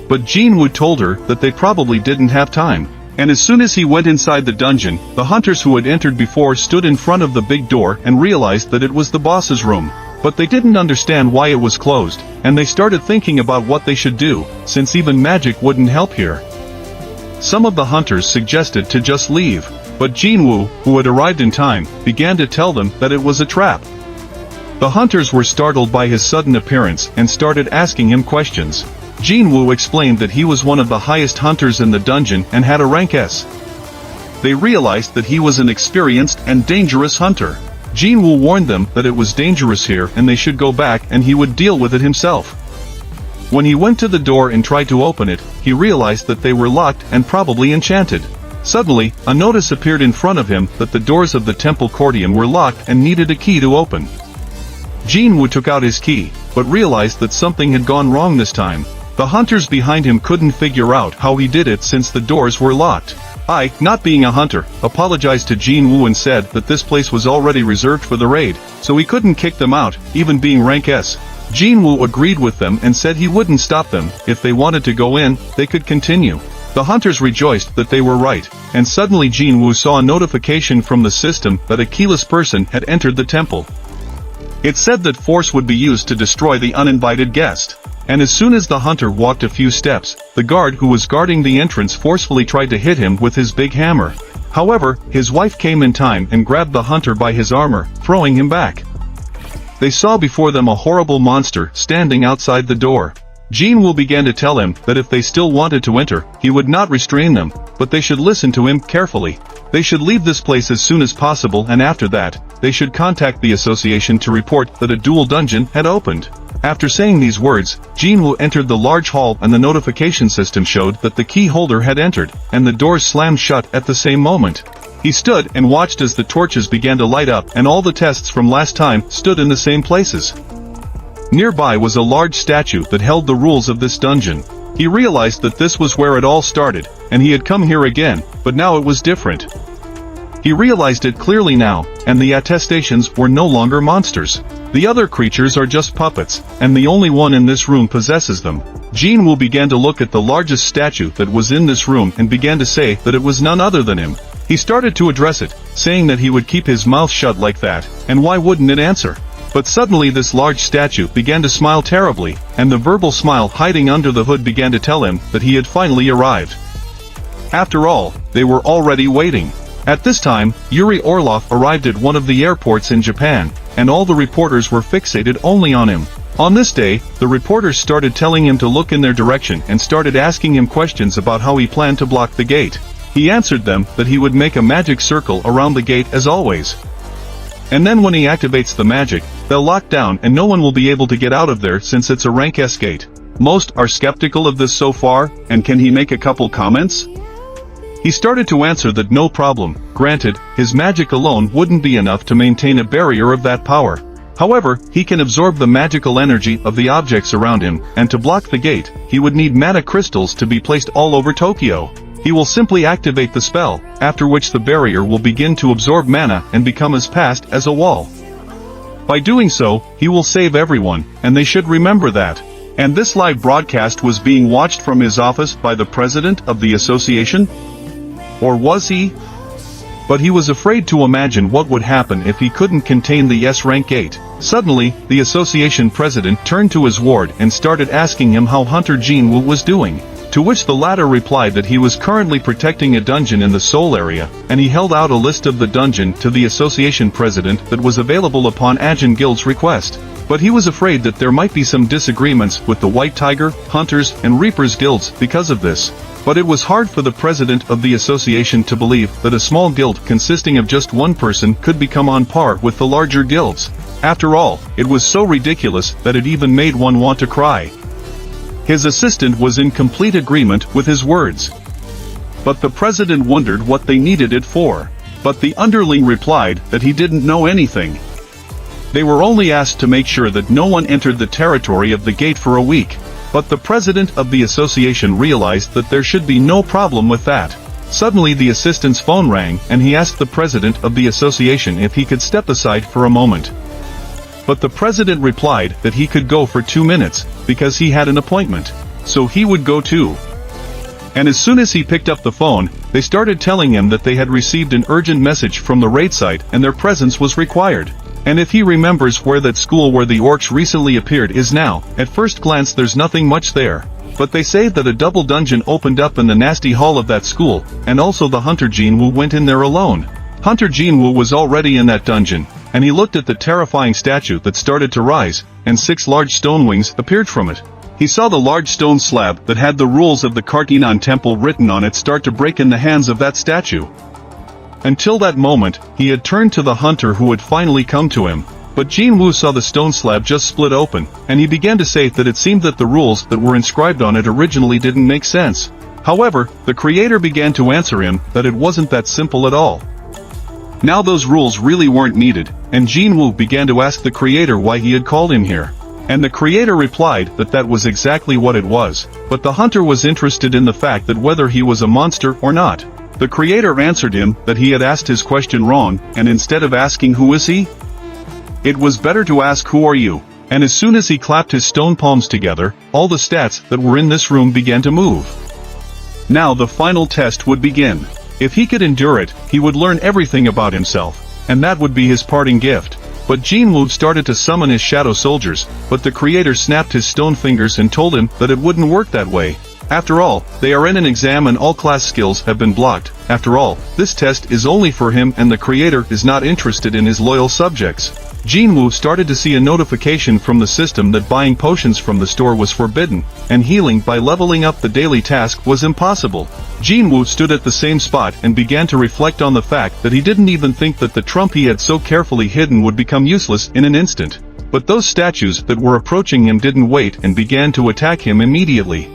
But Jin-woo told her that they probably didn't have time. And as soon as he went inside the dungeon, the hunters who had entered before stood in front of the big door and realized that it was the boss's room. But they didn't understand why it was closed, and they started thinking about what they should do, since even magic wouldn't help here. Some of the hunters suggested to just leave, but Jinwoo, who had arrived in time, began to tell them that it was a trap. The hunters were startled by his sudden appearance and started asking him questions. Jinwoo explained that he was one of the highest hunters in the dungeon and had a rank S. They realized that he was an experienced and dangerous hunter. Jinwoo warned them that it was dangerous here and they should go back and he would deal with it himself. When he went to the door and tried to open it, he realized that they were locked and probably enchanted. Suddenly, a notice appeared in front of him that the doors of the temple courtyard were locked and needed a key to open. Jinwoo took out his key, but realized that something had gone wrong this time. The hunters behind him couldn't figure out how he did it since the doors were locked. I, not being a hunter, apologized to Jinwoo and said that this place was already reserved for the raid, so he couldn't kick them out, even being rank S. Jinwoo agreed with them and said he wouldn't stop them. If they wanted to go in, they could continue. The hunters rejoiced that they were right, and suddenly Jinwoo saw a notification from the system that a keyless person had entered the temple. It said that force would be used to destroy the uninvited guest. And as soon as the hunter walked a few steps, the guard who was guarding the entrance forcefully tried to hit him with his big hammer. However, his wife came in time and grabbed the hunter by his armor, throwing him back. They saw before them a horrible monster standing outside the door. Jinwoo began to tell him that if they still wanted to enter, he would not restrain them, but they should listen to him carefully. They should leave this place as soon as possible, and after that, they should contact the association to report that a dual dungeon had opened. After saying these words, Jinwoo entered the large hall and the notification system showed that the key holder had entered, and the doors slammed shut at the same moment. He stood and watched as the torches began to light up and all the tests from last time stood in the same places. Nearby was a large statue that held the rules of this dungeon. He realized that this was where it all started, and he had come here again, but now it was different. He realized it clearly now, and the attestations were no longer monsters. The other creatures are just puppets, and the only one in this room possesses them. Jinwoo began to look at the largest statue that was in this room and began to say that it was none other than him. He started to address it, saying that he would keep his mouth shut like that, and why wouldn't it answer? But suddenly this large statue began to smile terribly, and the verbal smile hiding under the hood began to tell him that he had finally arrived. After all, they were already waiting. At this time, Yuri Orlov arrived at one of the airports in Japan, and all the reporters were fixated only on him. On this day, the reporters started telling him to look in their direction and started asking him questions about how he planned to block the gate. He answered them that he would make a magic circle around the gate as always. And then when he activates the magic, they'll lock down and no one will be able to get out of there since it's a rank S gate. Most are skeptical of this so far, and can he make a couple comments? He started to answer that no problem. Granted, his magic alone wouldn't be enough to maintain a barrier of that power. However, he can absorb the magical energy of the objects around him, and to block the gate, he would need mana crystals to be placed all over Tokyo. He will simply activate the spell, after which the barrier will begin to absorb mana and become as fast as a wall. By doing so, he will save everyone, and they should remember that. And this live broadcast was being watched from his office by the president of the association? Or was he? But he was afraid to imagine what would happen if he couldn't contain the S-rank gate. Suddenly, the association president turned to his ward and started asking him how Hunter Jinwoo was doing. To which the latter replied that he was currently protecting a dungeon in the Seoul area, and he held out a list of the dungeon to the association president that was available upon Ajin Guild's request. But he was afraid that there might be some disagreements with the White Tiger, Hunters, and Reapers guilds because of this. But it was hard for the president of the association to believe that a small guild consisting of just one person could become on par with the larger guilds. After all, it was so ridiculous that it even made one want to cry. His assistant was in complete agreement with his words. But the president wondered what they needed it for. But the underling replied that he didn't know anything. They were only asked to make sure that no one entered the territory of the gate for a week. But the president of the association realized that there should be no problem with that. Suddenly the assistant's phone rang and he asked the president of the association if he could step aside for a moment. But the president replied that he could go for 2 minutes, because he had an appointment. So he would go too. And as soon as he picked up the phone, they started telling him that they had received an urgent message from the raid site and their presence was required. And if he remembers where that school where the orcs recently appeared is now, at first glance there's nothing much there. But they say that a double dungeon opened up in the nasty hall of that school, and also the hunter Jinwoo went in there alone. Hunter Jinwoo was already in that dungeon, and he looked at the terrifying statue that started to rise, and 6 large stone wings appeared from it. He saw the large stone slab that had the rules of the Kartinan temple written on it start to break in the hands of that statue. Until that moment, he had turned to the hunter who had finally come to him. But Jinwoo saw the stone slab just split open, and he began to say that it seemed that the rules that were inscribed on it originally didn't make sense. However, the creator began to answer him that it wasn't that simple at all. Now those rules really weren't needed, and Jinwoo began to ask the creator why he had called him here. And the creator replied that that was exactly what it was, but the hunter was interested in the fact that whether he was a monster or not. The creator answered him that he had asked his question wrong, and instead of asking who is he, it was better to ask who are you. And as soon as he clapped his stone palms together, all the stats that were in this room began to move. Now the final test would begin. If he could endure it, he would learn everything about himself, and that would be his parting gift. But Jinwoo started to summon his shadow soldiers, but the creator snapped his stone fingers and told him that it wouldn't work that way. After all, they are in an exam and all class skills have been blocked. After all, this test is only for him and the creator is not interested in his loyal subjects. Jinwoo started to see a notification from the system that buying potions from the store was forbidden, and healing by leveling up the daily task was impossible. Jinwoo stood at the same spot and began to reflect on the fact that he didn't even think that the trump he had so carefully hidden would become useless in an instant. But those statues that were approaching him didn't wait and began to attack him immediately.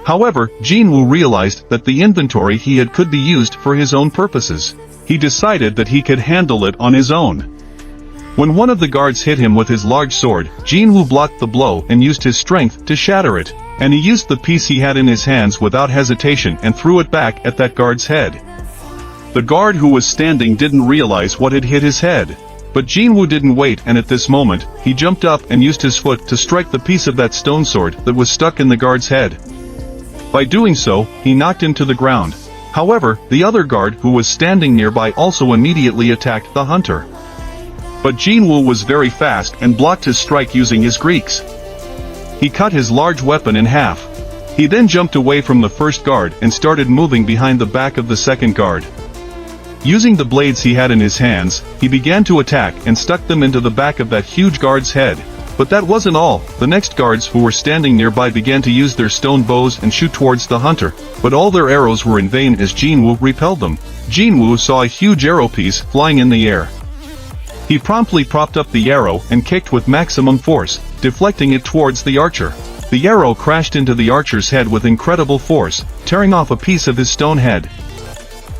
However, Jinwoo realized that the inventory he had could be used for his own purposes. He decided that he could handle it on his own. When one of the guards hit him with his large sword, Jinwoo blocked the blow and used his strength to shatter it, and he used the piece he had in his hands without hesitation and threw it back at that guard's head. The guard who was standing didn't realize what had hit his head. But Jinwoo didn't wait, and at this moment, he jumped up and used his foot to strike the piece of that stone sword that was stuck in the guard's head. By doing so, he knocked him to the ground. However, the other guard who was standing nearby also immediately attacked the hunter. But Jinwoo was very fast and blocked his strike using his Greeks. He cut his large weapon in half. He then jumped away from the first guard and started moving behind the back of the second guard. Using the blades he had in his hands, he began to attack and stuck them into the back of that huge guard's head. But that wasn't all. The next guards who were standing nearby began to use their stone bows and shoot towards the hunter, but all their arrows were in vain as Jinwoo repelled them. Jinwoo saw a huge arrow piece flying in the air. He promptly propped up the arrow and kicked with maximum force, deflecting it towards the archer. The arrow crashed into the archer's head with incredible force, tearing off a piece of his stone head.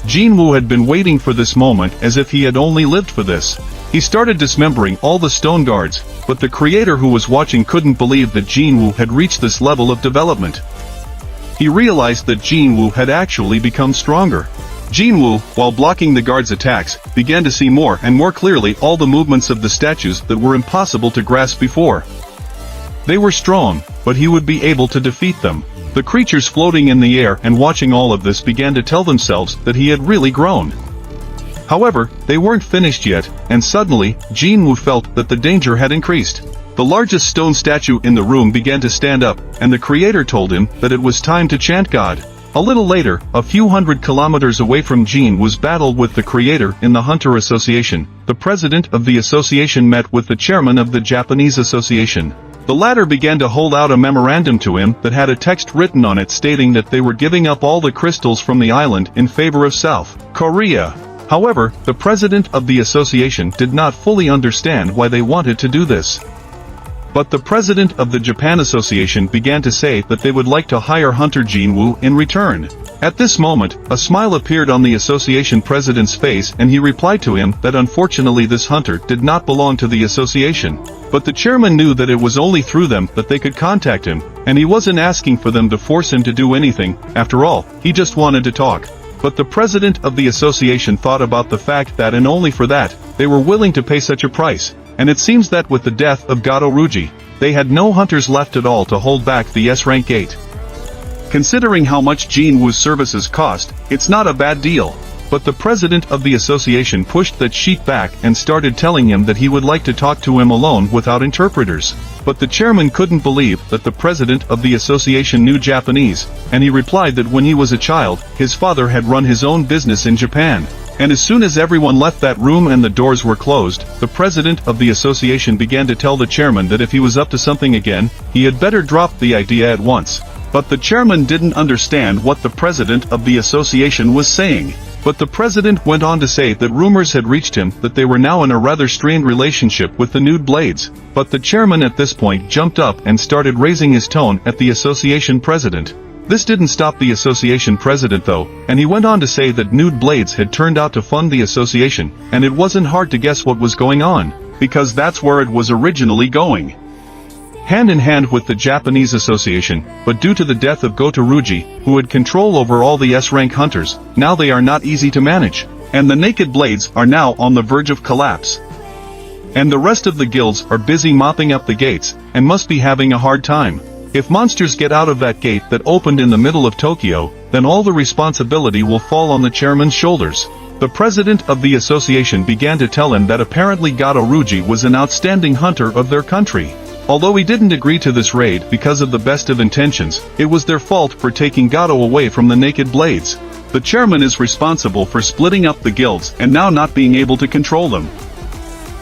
Jinwoo had been waiting for this moment as if he had only lived for this. He started dismembering all the stone guards, but the creator who was watching couldn't believe that Jinwoo had reached this level of development. He realized that Jinwoo had actually become stronger. Jinwoo, while blocking the guards' attacks, began to see more and more clearly all the movements of the statues that were impossible to grasp before. They were strong, but he would be able to defeat them. The creatures floating in the air and watching all of this began to tell themselves that he had really grown. However, they weren't finished yet, and suddenly, Jinwoo felt that the danger had increased. The largest stone statue in the room began to stand up, and the creator told him that it was time to chant God. A little later, a few hundred kilometers away from Jinwoo's battle with the creator in the Hunter Association, the president of the association met with the chairman of the Japanese Association. The latter began to hold out a memorandum to him that had a text written on it stating that they were giving up all the crystals from the island in favor of South Korea. However, the president of the association did not fully understand why they wanted to do this. But the president of the Japan Association began to say that they would like to hire Hunter Jinwoo in return. At this moment, a smile appeared on the association president's face and he replied to him that unfortunately this hunter did not belong to the association. But the chairman knew that it was only through them that they could contact him, and he wasn't asking for them to force him to do anything. After all, he just wanted to talk. But the president of the association thought about the fact that and only for that, they were willing to pay such a price. And it seems that with the death of God Oruji, they had no hunters left at all to hold back the S-rank 8. Considering how much Jinwoo's services cost, it's not a bad deal. But the president of the association pushed that sheet back and started telling him that he would like to talk to him alone without interpreters. But the chairman couldn't believe that the president of the association knew Japanese, and he replied that when he was a child, his father had run his own business in Japan. And as soon as everyone left that room and the doors were closed, the president of the association began to tell the chairman that if he was up to something again, he had better drop the idea at once. But the chairman didn't understand what the president of the association was saying. But the president went on to say that rumors had reached him that they were now in a rather strained relationship with the nude blades. But the chairman at this point jumped up and started raising his tone at the association president. This didn't stop the association president though, and he went on to say that nude blades had turned out to fund the association, and it wasn't hard to guess what was going on, because that's where it was originally going. Hand in hand with the Japanese association, but due to the death of Gotoruji, who had control over all the S-rank hunters, now they are not easy to manage, and the naked blades are now on the verge of collapse. And the rest of the guilds are busy mopping up the gates, and must be having a hard time. If monsters get out of that gate that opened in the middle of Tokyo, then all the responsibility will fall on the chairman's shoulders. The president of the association began to tell him that apparently Gotoruji was an outstanding hunter of their country. Although he didn't agree to this raid because of the best of intentions, it was their fault for taking Gato away from the naked blades. The chairman is responsible for splitting up the guilds and now not being able to control them.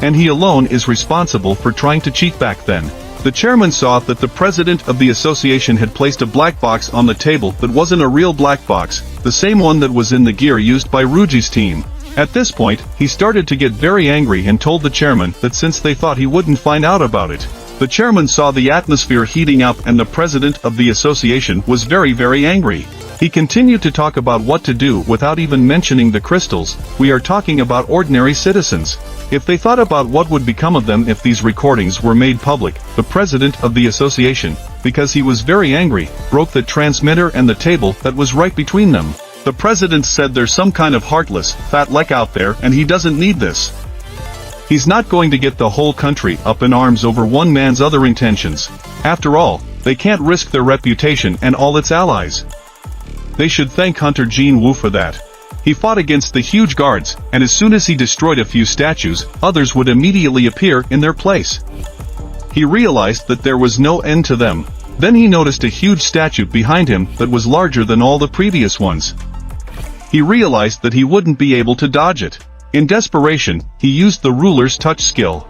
And he alone is responsible for trying to cheat back then. The chairman saw that the president of the association had placed a black box on the table that wasn't a real black box, the same one that was in the gear used by Ruji's team. At this point, he started to get very angry and told the chairman that since they thought he wouldn't find out about it. The chairman saw the atmosphere heating up and the president of the association was very angry. He continued to talk about what to do without even mentioning the crystals. We are talking about ordinary citizens. If they thought about what would become of them if these recordings were made public, the president of the association, because he was very angry, broke the transmitter and the table that was right between them. The president said there's some kind of heartless, fat leck out there and he doesn't need this. He's not going to get the whole country up in arms over one man's other intentions. After all, they can't risk their reputation and all its allies. They should thank Hunter Jin Woo for that. He fought against the huge guards, and as soon as he destroyed a few statues, others would immediately appear in their place. He realized that there was no end to them. Then he noticed a huge statue behind him that was larger than all the previous ones. He realized that he wouldn't be able to dodge it. In desperation, he used the ruler's touch skill.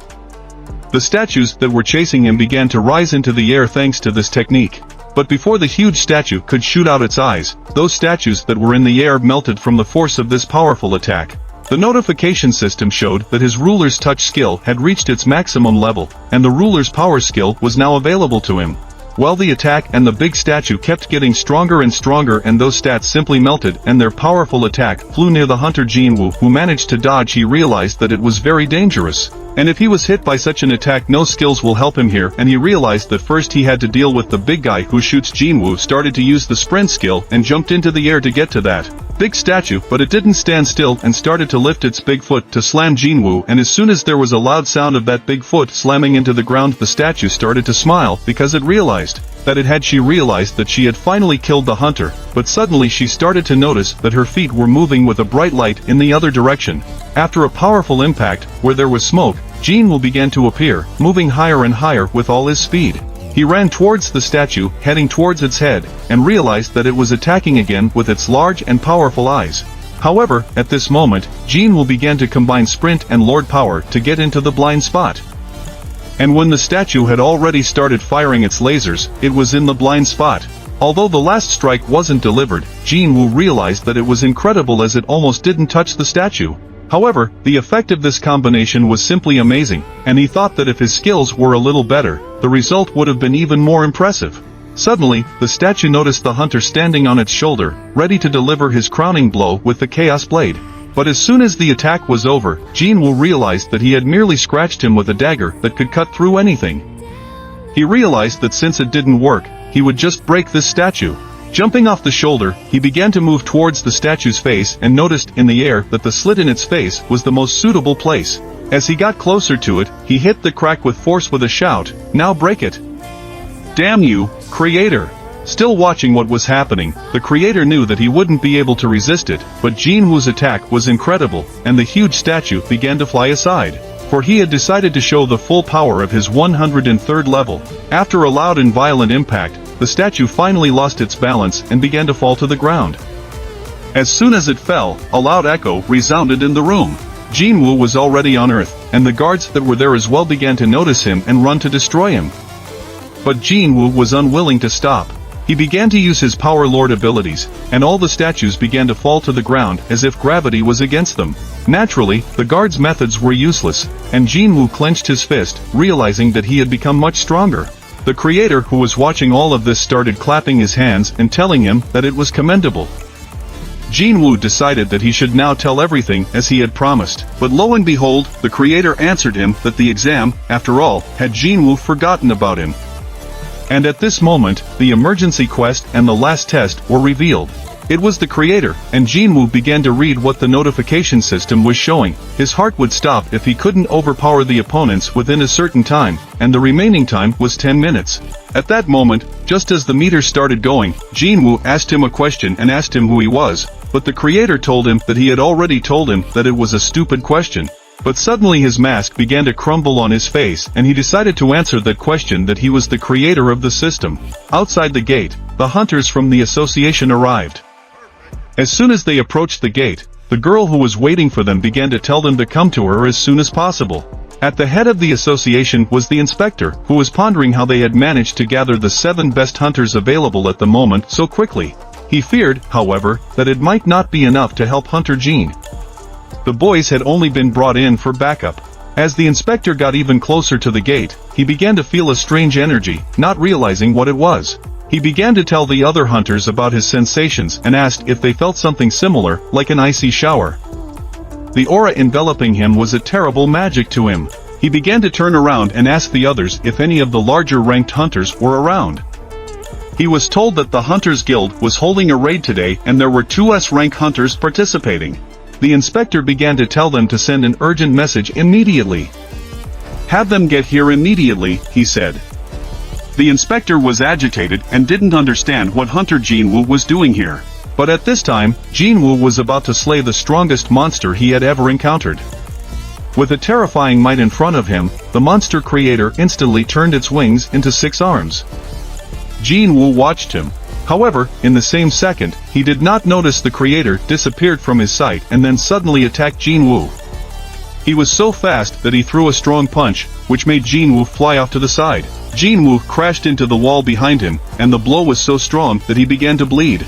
The statues that were chasing him began to rise into the air thanks to this technique. But before the huge statue could shoot out its eyes, those statues that were in the air melted from the force of this powerful attack. The notification system showed that his ruler's touch skill had reached its maximum level, and the ruler's power skill was now available to him. Well, the attack and the big statue kept getting stronger and stronger, and those stats simply melted and their powerful attack flew near the hunter Jinwoo, who managed to dodge. He realized that it was very dangerous. And if he was hit by such an attack, no skills will help him here, and he realized that first he had to deal with the big guy who shoots. Jinwoo started to use the sprint skill and jumped into the air to get to that big statue, but it didn't stand still and started to lift its big foot to slam Jinwoo, and as soon as there was a loud sound of that big foot slamming into the ground, the statue started to smile because it realized that it had. She realized that she had finally killed the hunter, but suddenly she started to notice that her feet were moving with a bright light in the other direction. After a powerful impact, where there was smoke, Jinwoo began to appear, moving higher and higher with all his speed. He ran towards the statue, heading towards its head, and realized that it was attacking again with its large and powerful eyes. However, at this moment, Jinwoo began to combine sprint and lord power to get into the blind spot. And when the statue had already started firing its lasers, it was in the blind spot. Although the last strike wasn't delivered, Jinwoo realized that it was incredible as it almost didn't touch the statue. However, the effect of this combination was simply amazing, and he thought that if his skills were a little better, the result would have been even more impressive. Suddenly, the statue noticed the hunter standing on its shoulder, ready to deliver his crowning blow with the Chaos Blade. But as soon as the attack was over, Jinwoo realized that he had merely scratched him with a dagger that could cut through anything. He realized that since it didn't work, he would just break this statue. Jumping off the shoulder, he began to move towards the statue's face and noticed in the air that the slit in its face was the most suitable place. As he got closer to it, he hit the crack with force with a shout, "Now break it! Damn you, creator!" Still watching what was happening, the creator knew that he wouldn't be able to resist it, but Jinwoo's attack was incredible, and the huge statue began to fly aside. For he had decided to show the full power of his 103rd level. After a loud and violent impact, the statue finally lost its balance and began to fall to the ground. As soon as it fell, a loud echo resounded in the room. Jinwoo was already on Earth, and the guards that were there as well began to notice him and run to destroy him. But Jinwoo was unwilling to stop. He began to use his Power Lord abilities, and all the statues began to fall to the ground as if gravity was against them. Naturally, the guards' methods were useless, and Jinwoo clenched his fist, realizing that he had become much stronger. The creator who was watching all of this started clapping his hands and telling him that it was commendable. Jinwoo decided that he should now tell everything as he had promised, but lo and behold, the creator answered him that the exam, after all, had Jinwoo forgotten about him. And at this moment, the emergency quest and the last test were revealed. It was the creator, and Jinwoo began to read what the notification system was showing. His heart would stop if he couldn't overpower the opponents within a certain time, and the remaining time was 10 minutes. At that moment, just as the meter started going, Jinwoo asked him a question and asked him who he was, but the creator told him that he had already told him that it was a stupid question. But suddenly his mask began to crumble on his face and he decided to answer that question that he was the creator of the system. Outside the gate, the hunters from the association arrived. As soon as they approached the gate, the girl who was waiting for them began to tell them to come to her as soon as possible. At the head of the association was the inspector, who was pondering how they had managed to gather the 7 best hunters available at the moment so quickly. He feared, however, that it might not be enough to help Hunter Jean. The boys had only been brought in for backup. As the inspector got even closer to the gate, he began to feel a strange energy, not realizing what it was. He began to tell the other hunters about his sensations and asked if they felt something similar, like an icy shower. The aura enveloping him was a terrible magic to him. He began to turn around and ask the others if any of the larger ranked hunters were around. He was told that the Hunters Guild was holding a raid today and there were 2 S-rank hunters participating. The inspector began to tell them to send an urgent message immediately. "Have them get here immediately," he said. The inspector was agitated and didn't understand what Hunter Jinwoo was doing here. But at this time, Jinwoo was about to slay the strongest monster he had ever encountered. With a terrifying might in front of him, the monster creator instantly turned its wings into 6 arms. Jinwoo watched him. However, in the same second, he did not notice the creator disappeared from his sight and then suddenly attacked Jinwoo. He was so fast that he threw a strong punch, which made Jinwoo fly off to the side. Jinwoo crashed into the wall behind him, and the blow was so strong that he began to bleed.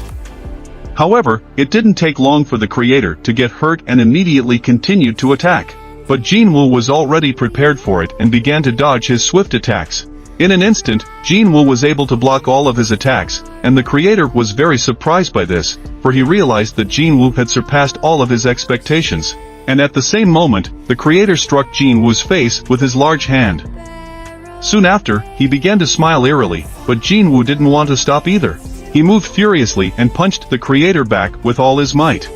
However, it didn't take long for the creator to get hurt and immediately continued to attack. But Jinwoo was already prepared for it and began to dodge his swift attacks. In an instant, Jinwoo was able to block all of his attacks, and the creator was very surprised by this, for he realized that Jinwoo had surpassed all of his expectations. And at the same moment, the creator struck Jinwoo's face with his large hand. Soon after, he began to smile eerily, but Jinwoo didn't want to stop either. He moved furiously and punched the creator back with all his might.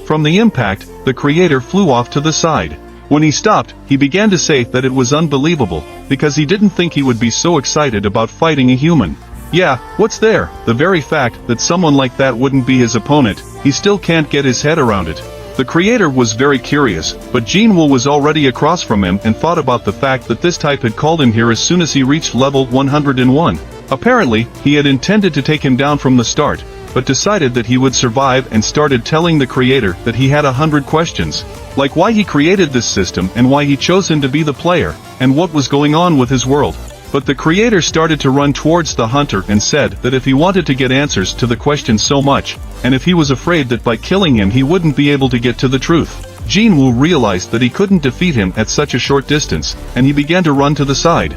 From the impact, the creator flew off to the side. When he stopped, he began to say that it was unbelievable, because he didn't think he would be so excited about fighting a human. Yeah, what's there? The very fact that someone like that wouldn't be his opponent, he still can't get his head around it. The creator was very curious, but Jinwoo was already across from him and thought about the fact that this type had called him here as soon as he reached level 101. Apparently, he had intended to take him down from the start, but decided that he would survive and started telling the creator that he had 100 questions. Like why he created this system and why he chose him to be the player, and what was going on with his world. But the creator started to run towards the hunter and said that if he wanted to get answers to the questions so much, and if he was afraid that by killing him he wouldn't be able to get to the truth. Jinwoo realized that he couldn't defeat him at such a short distance, and he began to run to the side.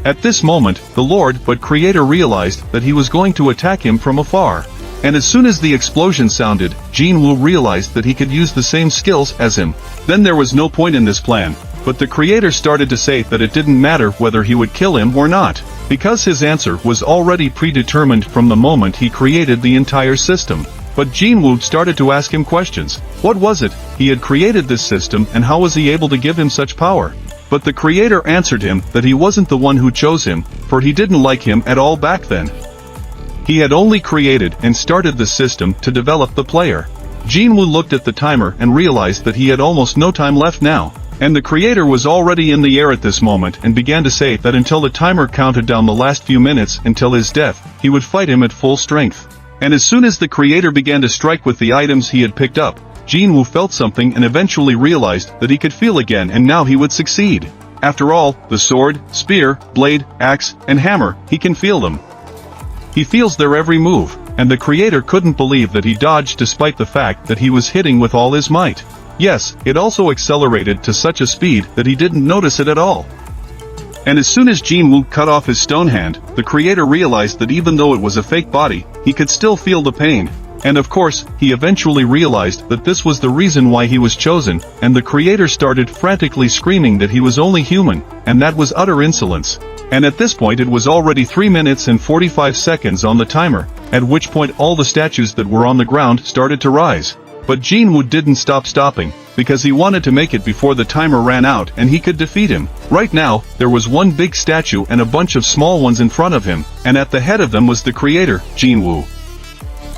At this moment, the Lord but Creator realized that he was going to attack him from afar. And as soon as the explosion sounded, Jinwoo realized that he could use the same skills as him. Then there was no point in this plan, but the Creator started to say that it didn't matter whether he would kill him or not, because his answer was already predetermined from the moment he created the entire system. But Jinwoo started to ask him questions. What was it? He had created this system, and how was he able to give him such power? But the Creator answered him that he wasn't the one who chose him, for he didn't like him at all back then. He had only created and started the system to develop the player. Jinwoo looked at the timer and realized that he had almost no time left now. And the creator was already in the air at this moment and began to say that until the timer counted down the last few minutes until his death, he would fight him at full strength. And as soon as the creator began to strike with the items he had picked up, Jinwoo felt something and eventually realized that he could feel again, and now he would succeed. After all, the sword, spear, blade, axe, and hammer, he can feel them. He feels their every move, and the creator couldn't believe that he dodged despite the fact that he was hitting with all his might. Yes, it also accelerated to such a speed that he didn't notice it at all. And as soon as Jinwoo cut off his stone hand, the creator realized that even though it was a fake body, he could still feel the pain. And of course, he eventually realized that this was the reason why he was chosen, and the creator started frantically screaming that he was only human, and that was utter insolence. And at this point it was already 3 minutes and 45 seconds on the timer, at which point all the statues that were on the ground started to rise. But Jinwoo didn't stopping, because he wanted to make it before the timer ran out and he could defeat him. Right now, there was one big statue and a bunch of small ones in front of him, and at the head of them was the creator, Jinwoo.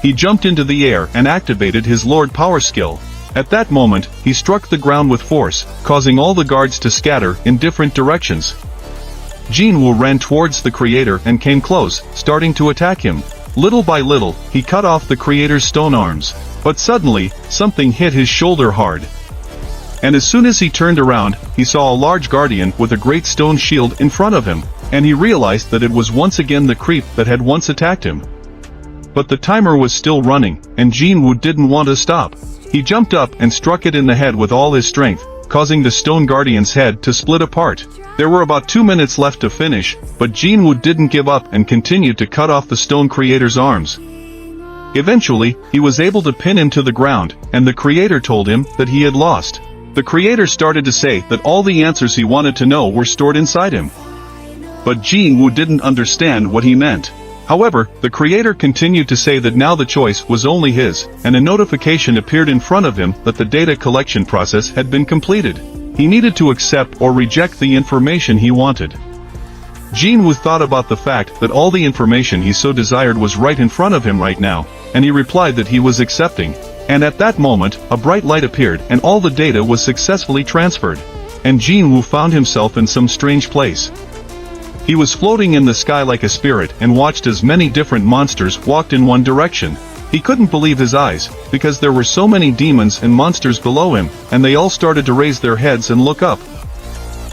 He jumped into the air and activated his Lord Power skill. At that moment, he struck the ground with force, causing all the guards to scatter in different directions. Jinwoo ran towards the creator and came close, starting to attack him. Little by little, he cut off the creator's stone arms. But suddenly, something hit his shoulder hard. And as soon as he turned around, he saw a large guardian with a great stone shield in front of him, and he realized that it was once again the creep that had once attacked him. But the timer was still running, and Jinwoo didn't want to stop. He jumped up and struck it in the head with all his strength, causing the stone guardian's head to split apart. There were about 2 minutes left to finish, but Jinwoo didn't give up and continued to cut off the stone creator's arms. Eventually, he was able to pin him to the ground, and the creator told him that he had lost. The creator started to say that all the answers he wanted to know were stored inside him. But Jinwoo didn't understand what he meant. However, the creator continued to say that now the choice was only his, and a notification appeared in front of him that the data collection process had been completed. He needed to accept or reject the information he wanted. Jinwoo thought about the fact that all the information he so desired was right in front of him right now, and he replied that he was accepting. And at that moment, a bright light appeared and all the data was successfully transferred. And Jinwoo found himself in some strange place. He was floating in the sky like a spirit and watched as many different monsters walked in one direction. He couldn't believe his eyes, because there were so many demons and monsters below him, and they all started to raise their heads and look up.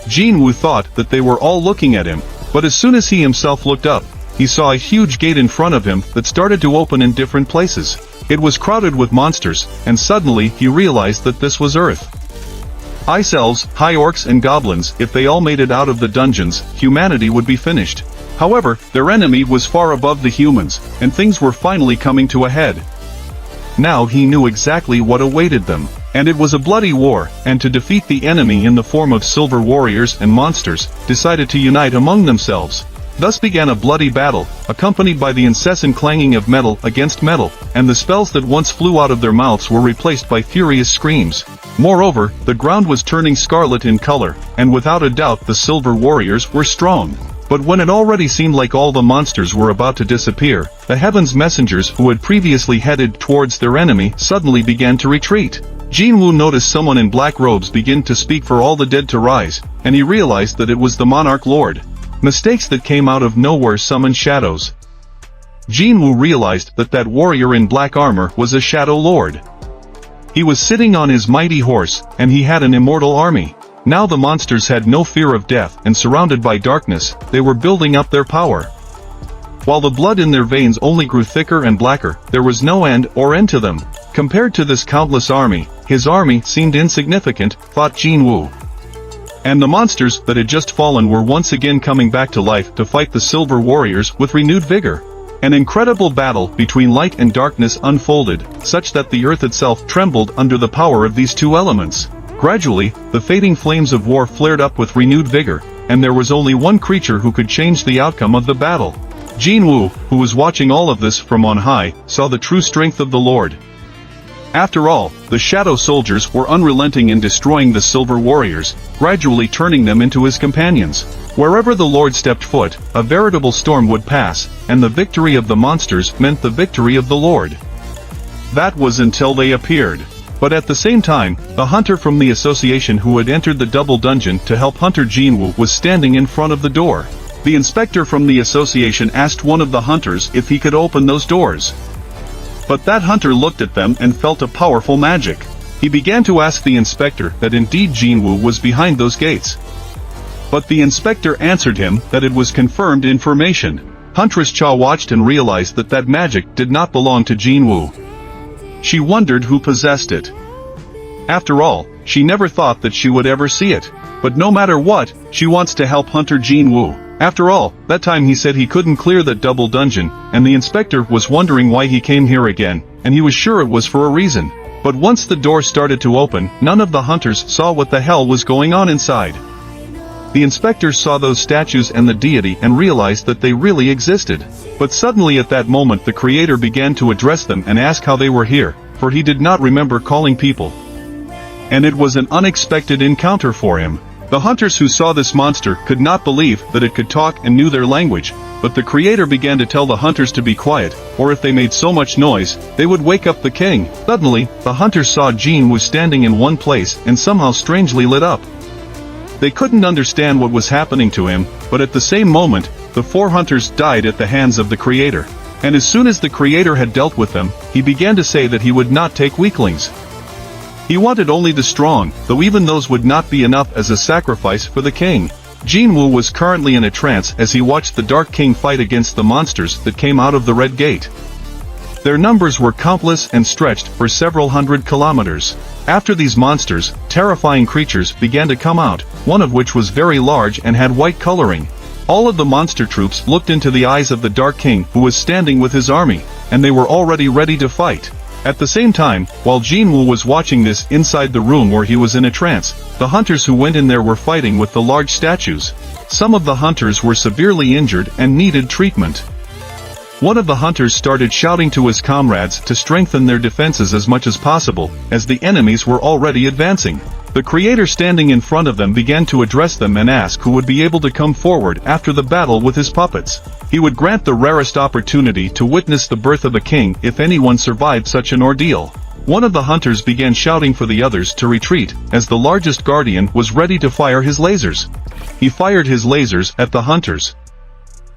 Jinwoo thought that they were all looking at him. But as soon as he himself looked up, he saw a huge gate in front of him that started to open in different places. It was crowded with monsters, and suddenly he realized that this was Earth. Ice elves, high orcs and goblins, if they all made it out of the dungeons, humanity would be finished. However, their enemy was far above the humans, and things were finally coming to a head. Now he knew exactly what awaited them. And it was a bloody war, and to defeat the enemy in the form of silver warriors and monsters, decided to unite among themselves. Thus began a bloody battle, accompanied by the incessant clanging of metal against metal, and the spells that once flew out of their mouths were replaced by furious screams. Moreover, the ground was turning scarlet in color, and without a doubt the silver warriors were strong. But when it already seemed like all the monsters were about to disappear, the heaven's messengers who had previously headed towards their enemy suddenly began to retreat. Jinwoo noticed someone in black robes begin to speak for all the dead to rise, and he realized that it was the Monarch Lord. Mistakes that came out of nowhere summoned shadows. Jinwoo realized that that warrior in black armor was a Shadow Lord. He was sitting on his mighty horse, and he had an immortal army. Now the monsters had no fear of death, and surrounded by darkness, they were building up their power. While the blood in their veins only grew thicker and blacker, there was no end or end to them. Compared to this countless army, his army seemed insignificant, thought Jinwoo. And the monsters that had just fallen were once again coming back to life to fight the silver warriors with renewed vigor. An incredible battle between light and darkness unfolded, such that the earth itself trembled under the power of these two elements. Gradually, the fading flames of war flared up with renewed vigor, and there was only one creature who could change the outcome of the battle. Jinwoo, who was watching all of this from on high, saw the true strength of the Lord. After all, the shadow soldiers were unrelenting in destroying the silver warriors, gradually turning them into his companions. Wherever the Lord stepped foot, a veritable storm would pass, and the victory of the monsters meant the victory of the Lord. That was until they appeared. But at the same time, the hunter from the association who had entered the double dungeon to help Hunter Jinwoo was standing in front of the door. The inspector from the association asked one of the hunters if he could open those doors. But that hunter looked at them and felt a powerful magic. He began to ask the inspector that indeed Jinwoo was behind those gates. But the inspector answered him that it was confirmed information. Huntress Cha watched and realized that that magic did not belong to Jinwoo. She wondered who possessed it. After all, she never thought that she would ever see it. But no matter what, she wants to help Hunter Jinwoo. After all, that time he said he couldn't clear that double dungeon, and the inspector was wondering why he came here again, and he was sure it was for a reason. But once the door started to open, none of the hunters saw what the hell was going on inside. The inspector saw those statues and the deity and realized that they really existed. But suddenly at that moment the creator began to address them and ask how they were here, for he did not remember calling people. And it was an unexpected encounter for him. The hunters who saw this monster could not believe that it could talk and knew their language, but the creator began to tell the hunters to be quiet, or if they made so much noise, they would wake up the king. Suddenly, the hunters saw Jin was standing in one place and somehow strangely lit up. They couldn't understand what was happening to him, but at the same moment, the 4 hunters died at the hands of the creator. And as soon as the creator had dealt with them, he began to say that he would not take weaklings. He wanted only the strong, though even those would not be enough as a sacrifice for the king. Jinwoo was currently in a trance as he watched the Dark King fight against the monsters that came out of the Red Gate. Their numbers were countless and stretched for several hundred kilometers. After these monsters, terrifying creatures began to come out, one of which was very large and had white coloring. All of the monster troops looked into the eyes of the Dark King who was standing with his army, and they were already ready to fight. At the same time, while Jinwoo was watching this inside the room where he was in a trance, the hunters who went in there were fighting with the large statues. Some of the hunters were severely injured and needed treatment. One of the hunters started shouting to his comrades to strengthen their defenses as much as possible, as the enemies were already advancing. The creator standing in front of them began to address them and ask who would be able to come forward after the battle with his puppets. He would grant the rarest opportunity to witness the birth of a king if anyone survived such an ordeal. One of the hunters began shouting for the others to retreat, as the largest guardian was ready to fire his lasers. He fired his lasers at the hunters.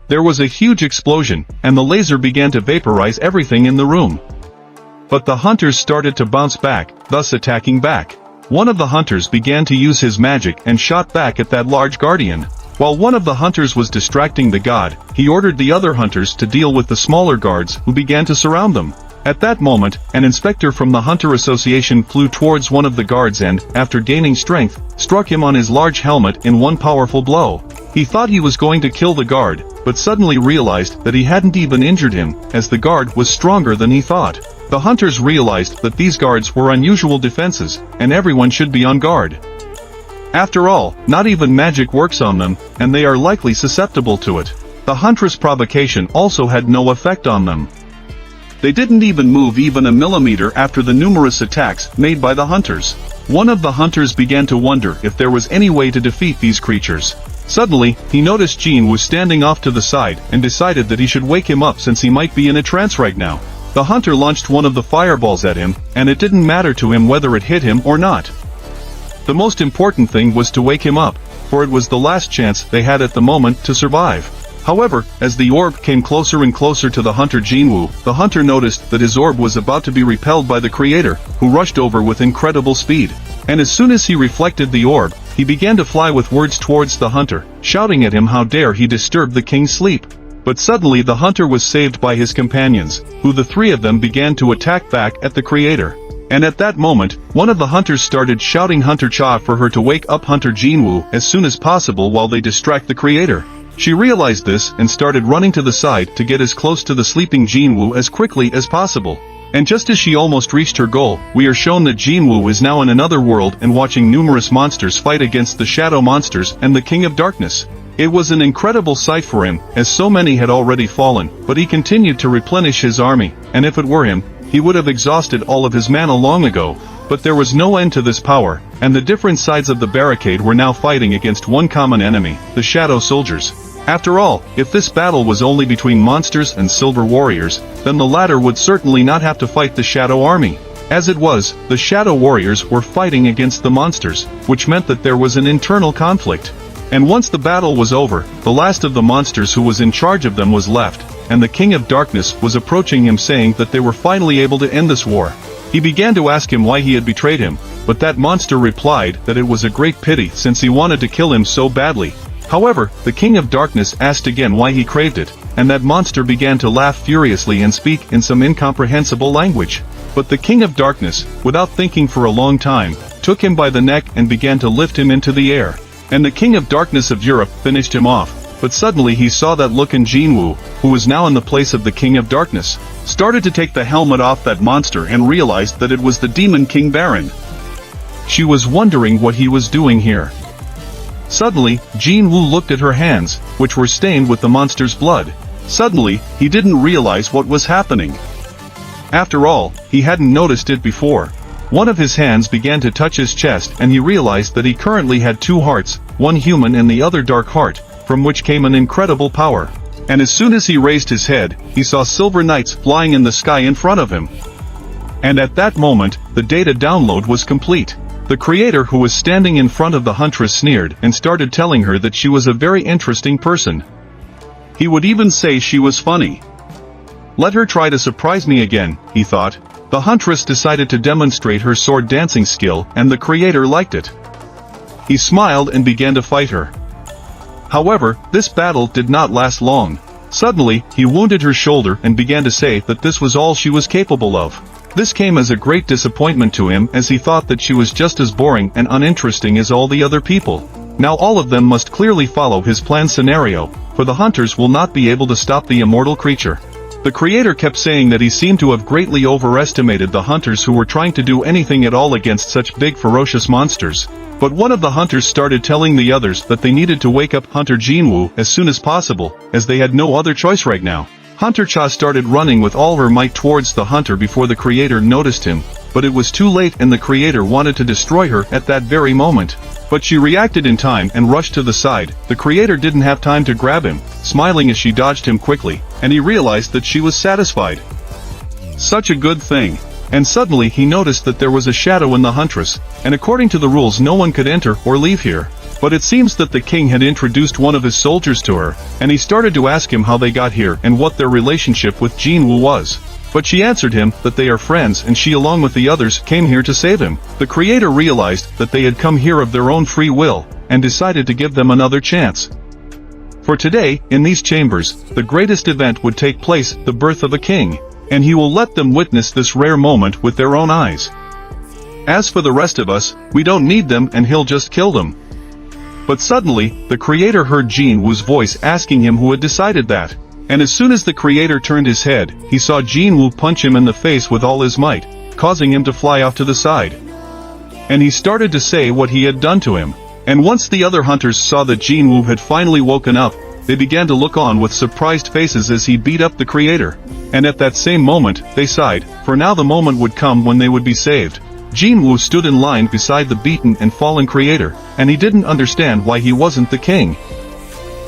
There was a huge explosion, and the laser began to vaporize everything in the room. But the hunters started to bounce back, thus attacking back. One of the hunters began to use his magic and shot back at that large guardian. While one of the hunters was distracting the god, he ordered the other hunters to deal with the smaller guards who began to surround them. At that moment, an inspector from the Hunter Association flew towards one of the guards and, after gaining strength, struck him on his large helmet in one powerful blow. He thought he was going to kill the guard, but suddenly realized that he hadn't even injured him, as the guard was stronger than he thought. The hunters realized that these guards were unusual defenses, and everyone should be on guard. After all, not even magic works on them, and they are likely susceptible to it. The huntress provocation also had no effect on them. They didn't even move even a millimeter after the numerous attacks made by the hunters. One of the hunters began to wonder if there was any way to defeat these creatures. Suddenly, he noticed Jean was standing off to the side and decided that he should wake him up since he might be in a trance right now. The hunter launched one of the fireballs at him, and it didn't matter to him whether it hit him or not. The most important thing was to wake him up, for it was the last chance they had at the moment to survive. However, as the orb came closer and closer to the hunter Jinwoo, the hunter noticed that his orb was about to be repelled by the creator, who rushed over with incredible speed. And as soon as he reflected the orb, he began to fly with words towards the hunter, shouting at him how dare he disturb the king's sleep. But suddenly the hunter was saved by his companions, who the 3 of them began to attack back at the creator. And at that moment, one of the hunters started shouting Hunter Cha for her to wake up Hunter Jinwoo as soon as possible while they distract the creator. She realized this and started running to the side to get as close to the sleeping Jinwoo as quickly as possible. And just as she almost reached her goal, we are shown that Jinwoo is now in another world and watching numerous monsters fight against the shadow monsters and the King of Darkness. It was an incredible sight for him, as so many had already fallen, but he continued to replenish his army, and if it were him, he would have exhausted all of his mana long ago, but there was no end to this power, and the different sides of the barricade were now fighting against one common enemy, the Shadow Soldiers. After all, if this battle was only between monsters and silver warriors, then the latter would certainly not have to fight the Shadow Army. As it was, the Shadow Warriors were fighting against the monsters, which meant that there was an internal conflict. And once the battle was over, the last of the monsters who was in charge of them was left, and the King of Darkness was approaching him saying that they were finally able to end this war. He began to ask him why he had betrayed him, but that monster replied that it was a great pity since he wanted to kill him so badly. However, the King of Darkness asked again why he craved it, and that monster began to laugh furiously and speak in some incomprehensible language. But the King of Darkness, without thinking for a long time, took him by the neck and began to lift him into the air. And the King of Darkness of Europe finished him off, but suddenly he saw that look in Jinwoo, who was now in the place of the King of Darkness, started to take the helmet off that monster and realized that it was the Demon King Baron. She was wondering what he was doing here. Suddenly, Jinwoo looked at her hands, which were stained with the monster's blood. Suddenly, he didn't realize what was happening. After all, he hadn't noticed it before. One of his hands began to touch his chest and he realized that he currently had two hearts, one human and the other dark heart, from which came an incredible power. And as soon as he raised his head, he saw silver knights flying in the sky in front of him. And at that moment, the data download was complete. The creator who was standing in front of the huntress sneered and started telling her that she was a very interesting person. He would even say she was funny. Let her try to surprise me again, he thought. The huntress decided to demonstrate her sword dancing skill and the creator liked it. He smiled and began to fight her. However, this battle did not last long. Suddenly, he wounded her shoulder and began to say that this was all she was capable of. This came as a great disappointment to him as he thought that she was just as boring and uninteresting as all the other people. Now all of them must clearly follow his planned scenario, for the hunters will not be able to stop the immortal creature. The creator kept saying that he seemed to have greatly overestimated the hunters who were trying to do anything at all against such big ferocious monsters. But one of the hunters started telling the others that they needed to wake up Hunter Jinwoo as soon as possible, as they had no other choice right now. Hunter Cha started running with all her might towards the hunter before the creator noticed him, but it was too late and the creator wanted to destroy her at that very moment. But she reacted in time and rushed to the side. The creator didn't have time to grab him, smiling as she dodged him quickly, and he realized that she was satisfied. Such a good thing. And suddenly he noticed that there was a shadow in the huntress, and according to the rules no one could enter or leave here. But it seems that the king had introduced one of his soldiers to her, and he started to ask him how they got here and what their relationship with Jinwoo was. But she answered him that they are friends and she along with the others came here to save him. The creator realized that they had come here of their own free will, and decided to give them another chance. For today, in these chambers, the greatest event would take place, the birth of a king, and he will let them witness this rare moment with their own eyes. As for the rest of us, we don't need them and he'll just kill them. But suddenly, the creator heard Jinwoo's voice asking him who had decided that. And as soon as the creator turned his head, he saw Jinwoo punch him in the face with all his might, causing him to fly off to the side. And he started to say what he had done to him. And once the other hunters saw that Jinwoo had finally woken up, they began to look on with surprised faces as he beat up the creator. And at that same moment, they sighed, for now the moment would come when they would be saved. Jinwoo stood in line beside the beaten and fallen creator, and he didn't understand why he wasn't the king.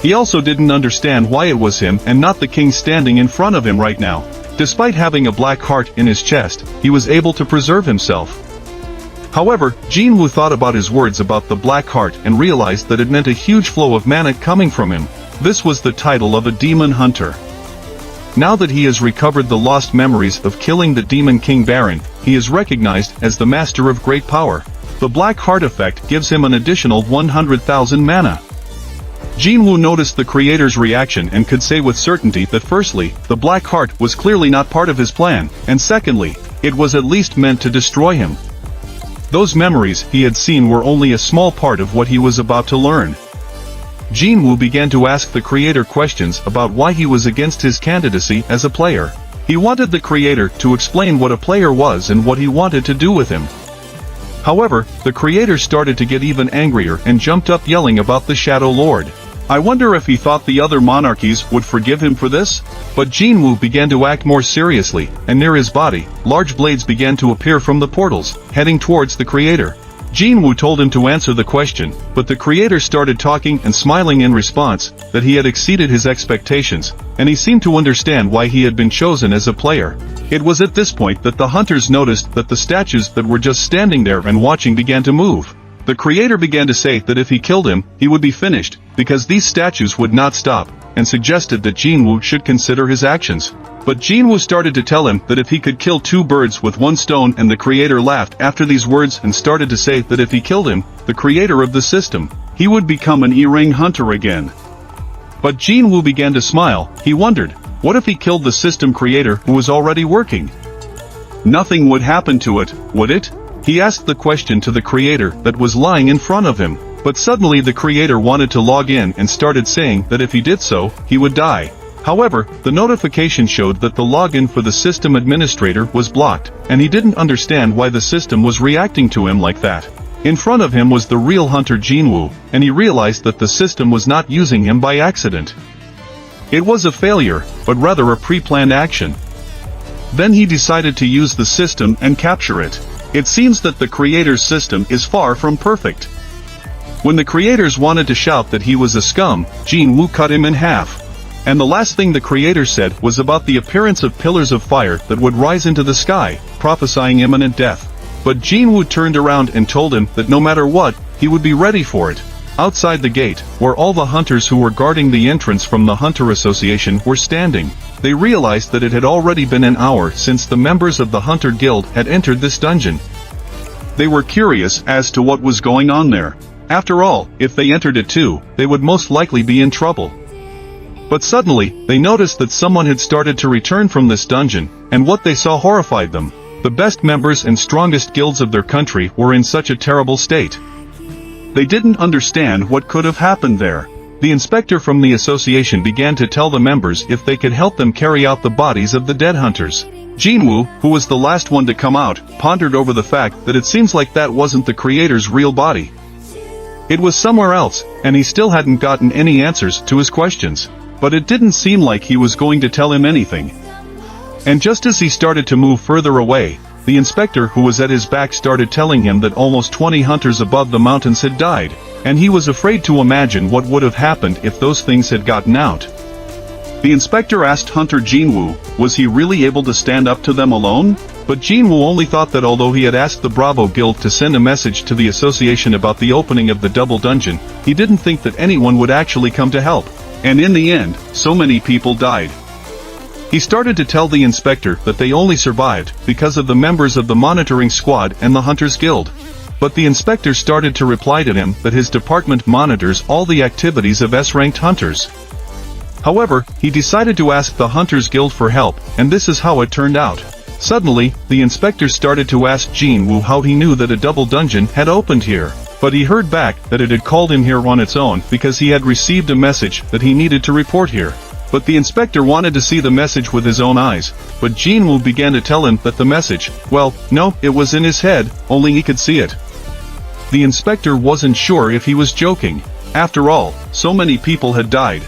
He also didn't understand why it was him and not the king standing in front of him right now. Despite having a black heart in his chest, he was able to preserve himself. However, Jinwoo thought about his words about the black heart and realized that it meant a huge flow of mana coming from him. This was the title of a demon hunter. Now that he has recovered the lost memories of killing the Demon King Baron, he is recognized as the master of great power. The Black Heart effect gives him an additional 100,000 mana. Jinwoo noticed the creator's reaction and could say with certainty that firstly, the Black Heart was clearly not part of his plan, and secondly, it was at least meant to destroy him. Those memories he had seen were only a small part of what he was about to learn. Jinwoo began to ask the creator questions about why he was against his candidacy as a player. He wanted the creator to explain what a player was and what he wanted to do with him. However, the creator started to get even angrier and jumped up yelling about the Shadow Lord. I wonder if he thought the other monarchies would forgive him for this? But Jinwoo began to act more seriously, and near his body, large blades began to appear from the portals, heading towards the creator. Jinwoo told him to answer the question, but the creator started talking and smiling in response, that he had exceeded his expectations, and he seemed to understand why he had been chosen as a player. It was at this point that the hunters noticed that the statues that were just standing there and watching began to move. The creator began to say that if he killed him, he would be finished, because these statues would not stop, and suggested that Jinwoo should consider his actions. But Jinwoo started to tell him that if he could kill 2 birds with 1 stone, and the creator laughed after these words and started to say that if he killed him, the creator of the system, he would become an E-ring hunter again. But Jinwoo began to smile. He wondered, what if he killed the system creator who was already working? Nothing would happen to it, would it? He asked the question to the creator that was lying in front of him, but suddenly the creator wanted to log in and started saying that if he did so, he would die. However, the notification showed that the login for the system administrator was blocked, and he didn't understand why the system was reacting to him like that. In front of him was the real hunter Jinwoo, and he realized that the system was not using him by accident. It was a failure, but rather a pre-planned action. Then he decided to use the system and capture it. It seems that the creator's system is far from perfect. When the creators wanted to shout that he was a scum, Jinwoo cut him in half. And the last thing the creator said was about the appearance of pillars of fire that would rise into the sky, prophesying imminent death. But Jinwoo turned around and told him that no matter what, he would be ready for it. Outside the gate, where all the hunters who were guarding the entrance from the Hunter Association were standing, they realized that it had already been an hour since the members of the Hunter Guild had entered this dungeon. They were curious as to what was going on there. After all, if they entered it too, they would most likely be in trouble. But suddenly, they noticed that someone had started to return from this dungeon, and what they saw horrified them. The best members and strongest guilds of their country were in such a terrible state. They didn't understand what could have happened there. The inspector from the association began to tell the members if they could help them carry out the bodies of the dead hunters. Jinwoo, who was the last one to come out, pondered over the fact that it seems like that wasn't the creator's real body. It was somewhere else, and he still hadn't gotten any answers to his questions. But it didn't seem like he was going to tell him anything. And just as he started to move further away, the inspector who was at his back started telling him that almost 20 hunters above the mountains had died, and he was afraid to imagine what would have happened if those things had gotten out. The inspector asked Hunter Jinwoo, was he really able to stand up to them alone? But Jinwoo only thought that although he had asked the Bravo Guild to send a message to the association about the opening of the double dungeon, he didn't think that anyone would actually come to help. And in the end, so many people died. He started to tell the inspector that they only survived because of the members of the monitoring squad and the Hunters Guild. But the inspector started to reply to him that his department monitors all the activities of S-ranked hunters. However, he decided to ask the Hunters Guild for help, and this is how it turned out. Suddenly, the inspector started to ask Jinwoo how he knew that a double dungeon had opened here. But he heard back that it had called him here on its own because he had received a message that he needed to report here. But the inspector wanted to see the message with his own eyes, but Jinwoo began to tell him that the message, well, no, it was in his head, only he could see it. The inspector wasn't sure if he was joking. After all, so many people had died.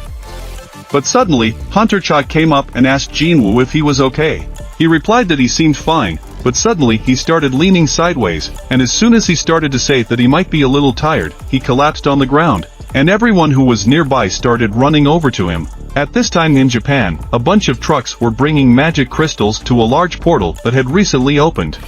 But suddenly, Hunter Cha came up and asked Jinwoo if he was okay. He replied that he seemed fine, but suddenly he started leaning sideways, and as soon as he started to say that he might be a little tired, he collapsed on the ground, and everyone who was nearby started running over to him. At this time in Japan, a bunch of trucks were bringing magic crystals to a large portal that had recently opened.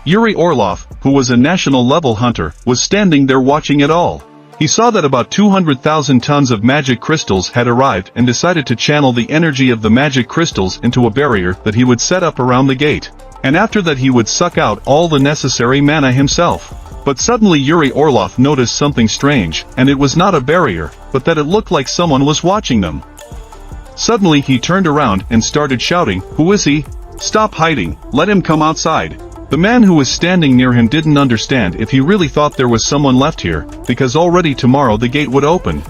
Yuri Orlov, who was a national-level hunter, was standing there watching it all. He saw that about 200,000 tons of magic crystals had arrived and decided to channel the energy of the magic crystals into a barrier that he would set up around the gate. And after that he would suck out all the necessary mana himself. But suddenly Yuri Orlov noticed something strange, and it was not a barrier, but that it looked like someone was watching them. Suddenly he turned around and started shouting, "Who is he? Stop hiding, let him come outside." The man who was standing near him didn't understand if he really thought there was someone left here, because already tomorrow the gate would open.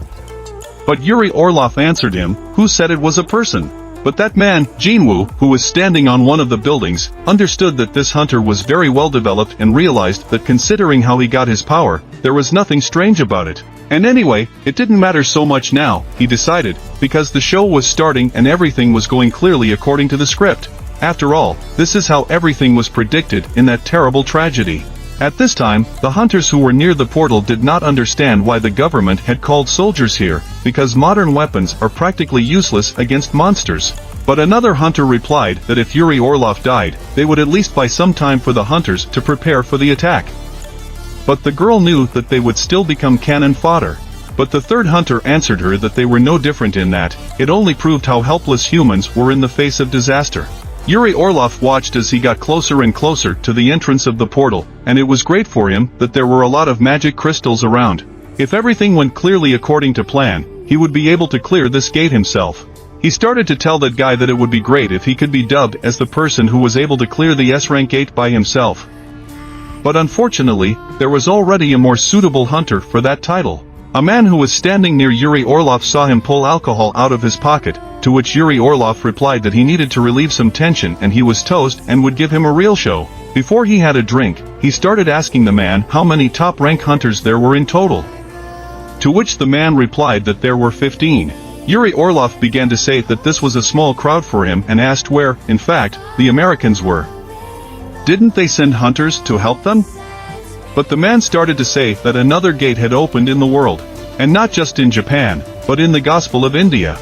But Yuri Orlov answered him, "Who said it was a person?" But that man, Jinwoo, who was standing on one of the buildings, understood that this hunter was very well developed and realized that considering how he got his power, there was nothing strange about it. And anyway, it didn't matter so much now, he decided, because the show was starting and everything was going clearly according to the script. After all, this is how everything was predicted in that terrible tragedy. At this time, the hunters who were near the portal did not understand why the government had called soldiers here, because modern weapons are practically useless against monsters. But another hunter replied that if Yuri Orlov died, they would at least buy some time for the hunters to prepare for the attack. But the girl knew that they would still become cannon fodder. But the third hunter answered her that they were no different in that, it only proved how helpless humans were in the face of disaster. Yuri Orlov watched as he got closer and closer to the entrance of the portal, and it was great for him that there were a lot of magic crystals around. If everything went clearly according to plan, he would be able to clear this gate himself. He started to tell that guy that it would be great if he could be dubbed as the person who was able to clear the S-rank gate by himself. But unfortunately, there was already a more suitable hunter for that title. A man who was standing near Yuri Orlov saw him pull alcohol out of his pocket, to which Yuri Orlov replied that he needed to relieve some tension and he was toast and would give him a real show. Before he had a drink, he started asking the man how many top-rank hunters there were in total. To which the man replied that there were 15. Yuri Orlov began to say that this was a small crowd for him and asked where, in fact, the Americans were. Didn't they send hunters to help them? But the man started to say that another gate had opened in the world, and not just in Japan, but in the Gospel of India.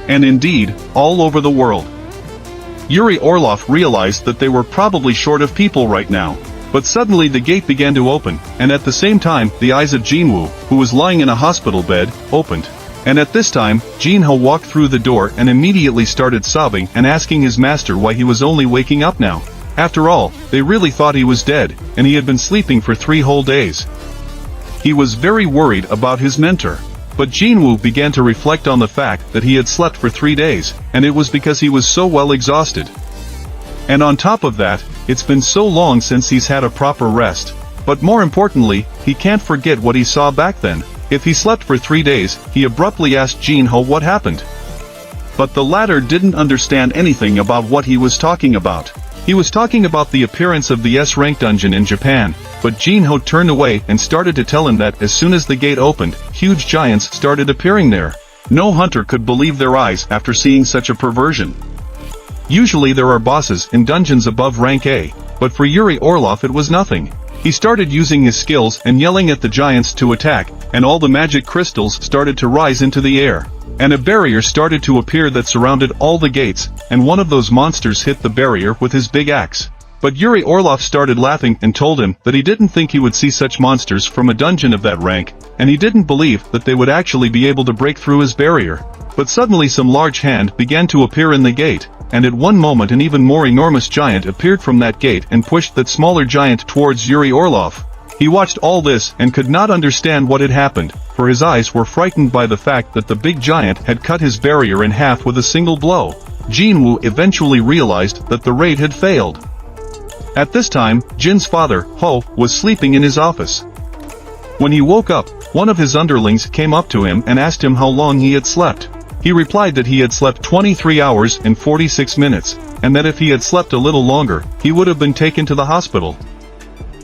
And indeed, all over the world. Yuri Orlov realized that they were probably short of people right now, but suddenly the gate began to open, and at the same time, the eyes of Jinwoo, who was lying in a hospital bed, opened. And at this time, Jinho walked through the door and immediately started sobbing and asking his master why he was only waking up now. After all, they really thought he was dead, and he had been sleeping for 3 whole days. He was very worried about his mentor. But Jinwoo began to reflect on the fact that he had slept for 3 days, and it was because he was so well exhausted. And on top of that, it's been so long since he's had a proper rest. But more importantly, he can't forget what he saw back then. If he slept for 3 days, he abruptly asked Jinho what happened. But the latter didn't understand anything about what he was talking about. He was talking about the appearance of the S-rank dungeon in Japan, but Jinho turned away and started to tell him that as soon as the gate opened, huge giants started appearing there. No hunter could believe their eyes after seeing such a perversion. Usually there are bosses in dungeons above rank A, but for Yuri Orlov it was nothing. He started using his skills and yelling at the giants to attack, and all the magic crystals started to rise into the air. And a barrier started to appear that surrounded all the gates, and one of those monsters hit the barrier with his big axe. But Yuri Orlov started laughing and told him that he didn't think he would see such monsters from a dungeon of that rank, and he didn't believe that they would actually be able to break through his barrier. But suddenly some large hand began to appear in the gate, and at one moment an even more enormous giant appeared from that gate and pushed that smaller giant towards Yuri Orlov. He watched all this and could not understand what had happened, for his eyes were frightened by the fact that the big giant had cut his barrier in half with a single blow. Jinwoo eventually realized that the raid had failed. At this time, Jin's father, Ho, was sleeping in his office. When he woke up, one of his underlings came up to him and asked him how long he had slept. He replied that he had slept 23 hours and 46 minutes, and that if he had slept a little longer, he would have been taken to the hospital.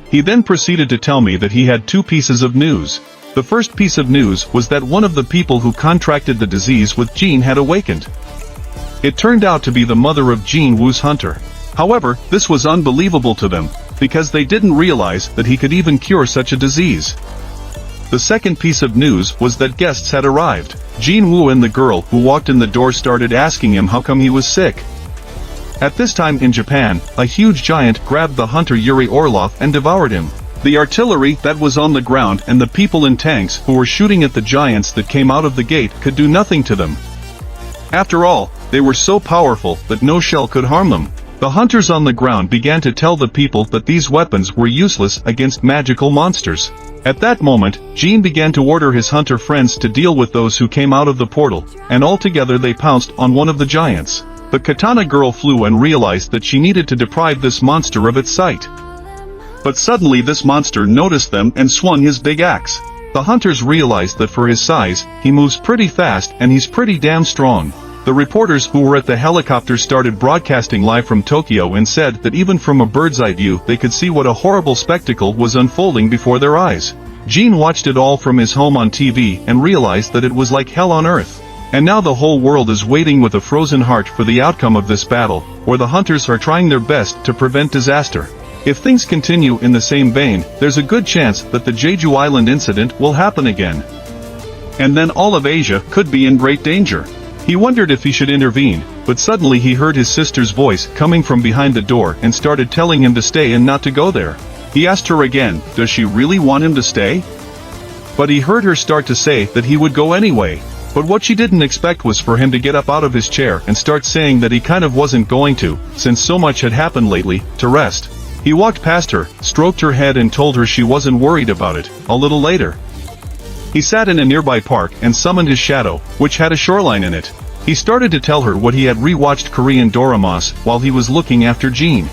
He then proceeded to tell me that he had 2 pieces of news. The first piece of news was that one of the people who contracted the disease with Jin had awakened. It turned out to be the mother of Jinwoo's hunter. However, this was unbelievable to them, because they didn't realize that he could even cure such a disease. The second piece of news was that guests had arrived. Jinwoo and the girl who walked in the door started asking him how come he was sick. At this time in Japan, a huge giant grabbed the hunter Yuri Orlov and devoured him. The artillery that was on the ground and the people in tanks who were shooting at the giants that came out of the gate could do nothing to them. After all, they were so powerful that no shell could harm them. The hunters on the ground began to tell the people that these weapons were useless against magical monsters. At that moment, Jin began to order his hunter friends to deal with those who came out of the portal, and all together they pounced on one of the giants. The katana girl flew and realized that she needed to deprive this monster of its sight. But suddenly this monster noticed them and swung his big axe. The hunters realized that for his size, he moves pretty fast and he's pretty damn strong. The reporters who were at the helicopter started broadcasting live from Tokyo and said that even from a bird's eye view they could see what a horrible spectacle was unfolding before their eyes. Gene watched it all from his home on TV and realized that it was like hell on earth. And now the whole world is waiting with a frozen heart for the outcome of this battle, where the hunters are trying their best to prevent disaster. If things continue in the same vein, there's a good chance that the Jeju Island incident will happen again. And then all of Asia could be in great danger. He wondered if he should intervene, but suddenly he heard his sister's voice coming from behind the door and started telling him to stay and not to go there. He asked her again, does she really want him to stay? But he heard her start to say that he would go anyway. But what she didn't expect was for him to get up out of his chair and start saying that he kind of wasn't going to, since so much had happened lately, to rest. He walked past her, stroked her head and told her she wasn't worried about it. A little later, he sat in a nearby park and summoned his shadow, which had a shoreline in it. He started to tell her what he had rewatched Korean doramas while he was looking after Gene.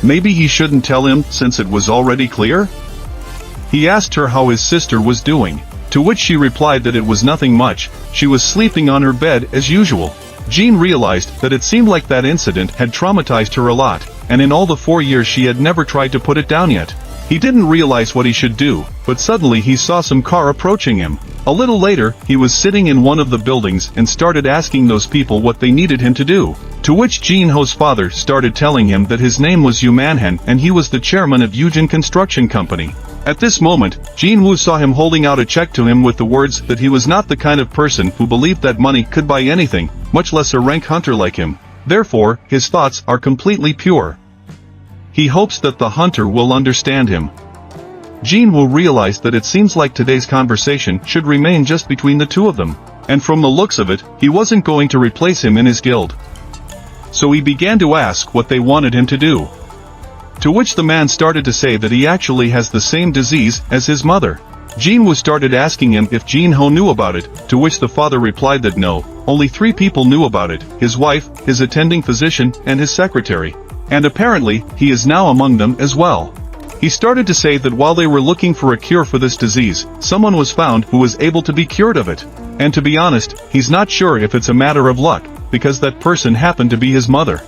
Maybe he shouldn't tell him since it was already clear? He asked her how his sister was doing, to which she replied that it was nothing much, she was sleeping on her bed as usual. Gene realized that it seemed like that incident had traumatized her a lot, and in all the 4 years she had never tried to put it down yet. He didn't realize what he should do, but suddenly he saw some car approaching him. A little later, he was sitting in one of the buildings and started asking those people what they needed him to do. To which Jin Ho's father started telling him that his name was Yu Manhan and he was the chairman of Yujin Construction Company. At this moment, Jin Woo saw him holding out a check to him with the words that he was not the kind of person who believed that money could buy anything, much less a rank hunter like him. Therefore, his thoughts are completely pure. He hopes that the hunter will understand him. Jin Woo realized that it seems like today's conversation should remain just between the two of them, and from the looks of it, he wasn't going to replace him in his guild. So he began to ask what they wanted him to do. To which the man started to say that he actually has the same disease as his mother. Jin Woo started asking him if Jin Ho knew about it, to which the father replied that no, only 3 people knew about it, his wife, his attending physician, and his secretary. And apparently, he is now among them as well. He started to say that while they were looking for a cure for this disease, someone was found who was able to be cured of it. And to be honest, he's not sure if it's a matter of luck, because that person happened to be his mother.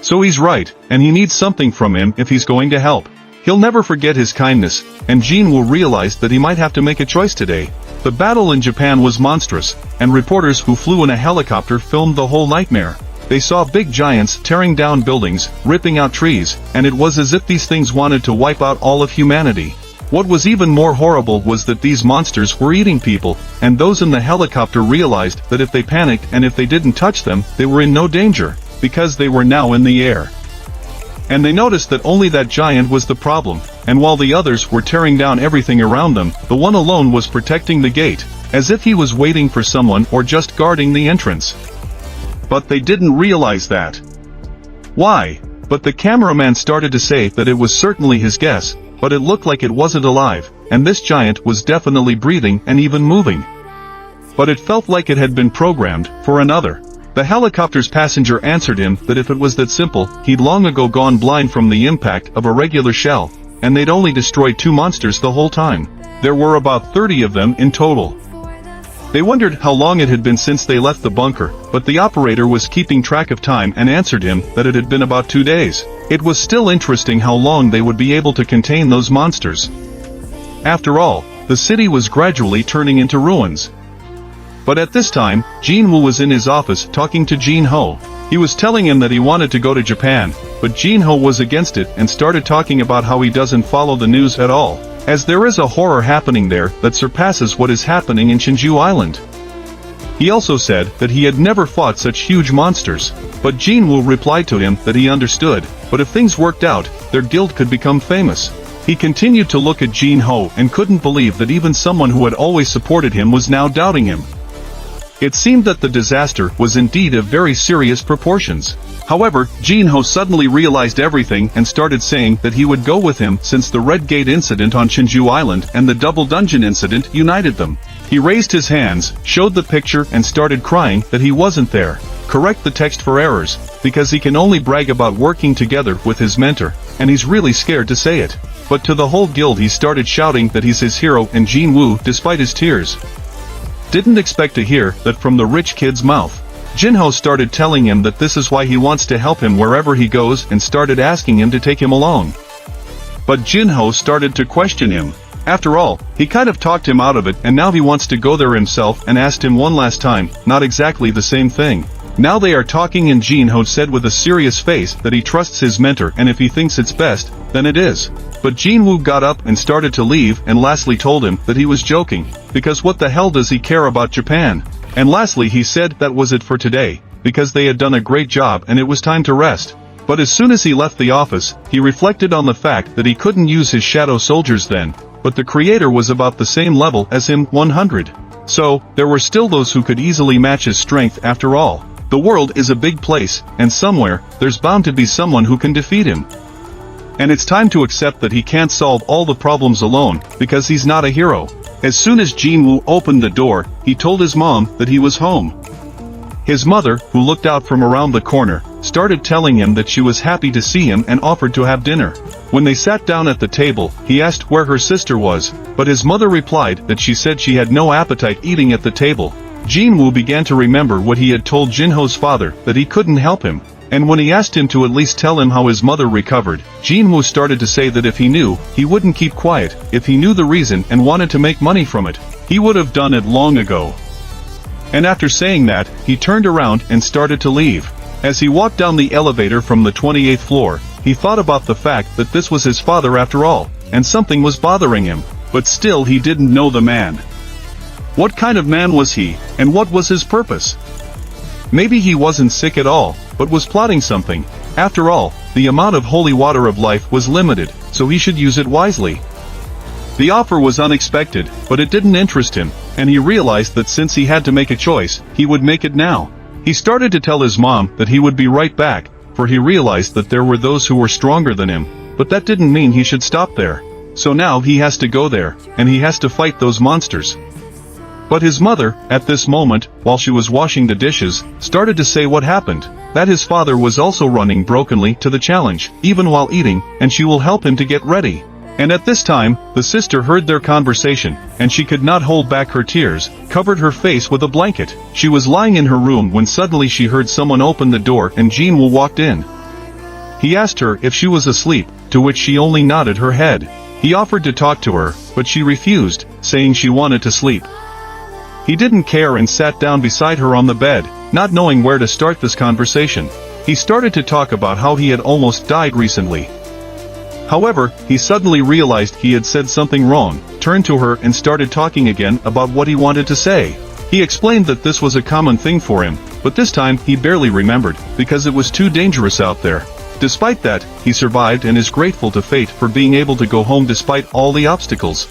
So he's right, and he needs something from him if he's going to help. He'll never forget his kindness, and Jin will realize that he might have to make a choice today. The battle in Japan was monstrous, and reporters who flew in a helicopter filmed the whole nightmare. They saw big giants tearing down buildings, ripping out trees, and it was as if these things wanted to wipe out all of humanity. What was even more horrible was that these monsters were eating people, and those in the helicopter realized that if they panicked and if they didn't touch them, they were in no danger, because they were now in the air. And they noticed that only that giant was the problem, and while the others were tearing down everything around them, the one alone was protecting the gate, as if he was waiting for someone or just guarding the entrance. But they didn't realize that. Why? But the cameraman started to say that it was certainly his guess, but it looked like it wasn't alive, and this giant was definitely breathing and even moving. But it felt like it had been programmed for another. The helicopter's passenger answered him that if it was that simple, he'd long ago gone blind from the impact of a regular shell, and they'd only destroyed 2 monsters the whole time. There were about 30 of them in total. They wondered how long it had been since they left the bunker, but the operator was keeping track of time and answered him that it had been about 2 days. It was still interesting how long they would be able to contain those monsters. After all, the city was gradually turning into ruins. But at this time, Jin Woo was in his office talking to Jin Ho. He was telling him that he wanted to go to Japan, but Jin Ho was against it and started talking about how he doesn't follow the news at all, as there is a horror happening there that surpasses what is happening in Jeju Island. He also said that he had never fought such huge monsters, but Jin Woo replied to him that he understood, but if things worked out, their guild could become famous. He continued to look at Jin Ho and couldn't believe that even someone who had always supported him was now doubting him. It seemed that the disaster was indeed of very serious proportions. However, Jin Ho suddenly realized everything and started saying that he would go with him since the Red Gate incident on Jeju Island and the Double Dungeon incident united them. He raised his hands, showed the picture and started crying that he wasn't there. Correct the text for errors, because he can only brag about working together with his mentor, and he's really scared to say it. But to the whole guild he started shouting that he's his hero and Jin Woo despite his tears. Didn't expect to hear that from the rich kid's mouth. Jin Ho started telling him that this is why he wants to help him wherever he goes and started asking him to take him along. But Jin Ho started to question him. After all, he kind of talked him out of it and now he wants to go there himself and asked him one last time, not exactly the same thing. Now they are talking and Jinho said with a serious face that he trusts his mentor and if he thinks it's best, then it is. But Jinwoo got up and started to leave and lastly told him that he was joking, because what the hell does he care about Japan? And lastly he said that was it for today, because they had done a great job and it was time to rest. But as soon as he left the office, he reflected on the fact that he couldn't use his shadow soldiers then, but the creator was about the same level as him, 100. So, there were still those who could easily match his strength after all. The world is a big place, and somewhere, there's bound to be someone who can defeat him. And it's time to accept that he can't solve all the problems alone, because he's not a hero. As soon as Jinwoo opened the door, he told his mom that he was home. His mother, who looked out from around the corner, started telling him that she was happy to see him and offered to have dinner. When they sat down at the table, he asked where her sister was, but his mother replied that she said she had no appetite eating at the table. Jinwoo began to remember what he had told Jinho's father, that he couldn't help him. And when he asked him to at least tell him how his mother recovered, Jinwoo started to say that if he knew, he wouldn't keep quiet. If he knew the reason and wanted to make money from it, he would have done it long ago. And after saying that, he turned around and started to leave. As he walked down the elevator from the 28th floor, he thought about the fact that this was his father after all, and something was bothering him, but still he didn't know the man. What kind of man was he, and what was his purpose? Maybe he wasn't sick at all, but was plotting something. After all, the amount of holy water of life was limited, so he should use it wisely. The offer was unexpected, but it didn't interest him, and he realized that since he had to make a choice, he would make it now. He started to tell his mom that he would be right back, for he realized that there were those who were stronger than him, but that didn't mean he should stop there. So now he has to go there, and he has to fight those monsters. But his mother, at this moment, while she was washing the dishes, started to say what happened, that his father was also running brokenly to the challenge, even while eating, and she will help him to get ready. And at this time, the sister heard their conversation, and she could not hold back her tears, covered her face with a blanket. She was lying in her room when suddenly she heard someone open the door and Jinwoo walked in. He asked her if she was asleep, to which she only nodded her head. He offered to talk to her, but she refused, saying she wanted to sleep. He didn't care and sat down beside her on the bed, not knowing where to start this conversation. He started to talk about how he had almost died recently. However, he suddenly realized he had said something wrong, turned to her and started talking again about what he wanted to say. He explained that this was a common thing for him, but this time he barely remembered, because it was too dangerous out there. Despite that, he survived and is grateful to fate for being able to go home despite all the obstacles.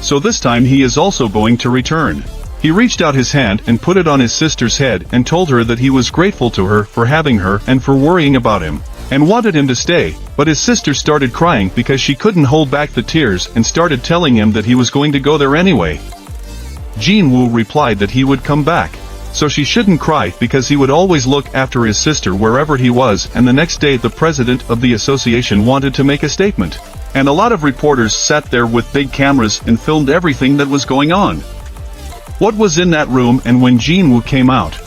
So this time he is also going to return. He reached out his hand and put it on his sister's head and told her that he was grateful to her for having her and for worrying about him, and wanted him to stay, but his sister started crying because she couldn't hold back the tears and started telling him that he was going to go there anyway. Jinwoo replied that he would come back, so she shouldn't cry because he would always look after his sister wherever he was. And the next day the president of the association wanted to make a statement, and a lot of reporters sat there with big cameras and filmed everything that was going on. What was in that room and when Jinwoo came out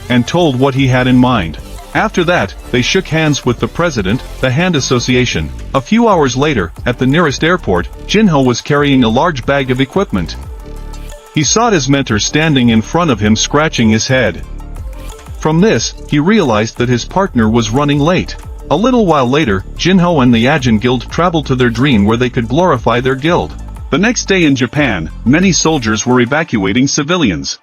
and told what he had in mind. After that, they shook hands with the president, the Hand Association. A few hours later, at the nearest airport, Jinho was carrying a large bag of equipment. He saw his mentor standing in front of him scratching his head. From this, he realized that his partner was running late. A little while later, Jinho and the Ajin Guild traveled to their dream where they could glorify their guild. The next day in Japan, many soldiers were evacuating civilians.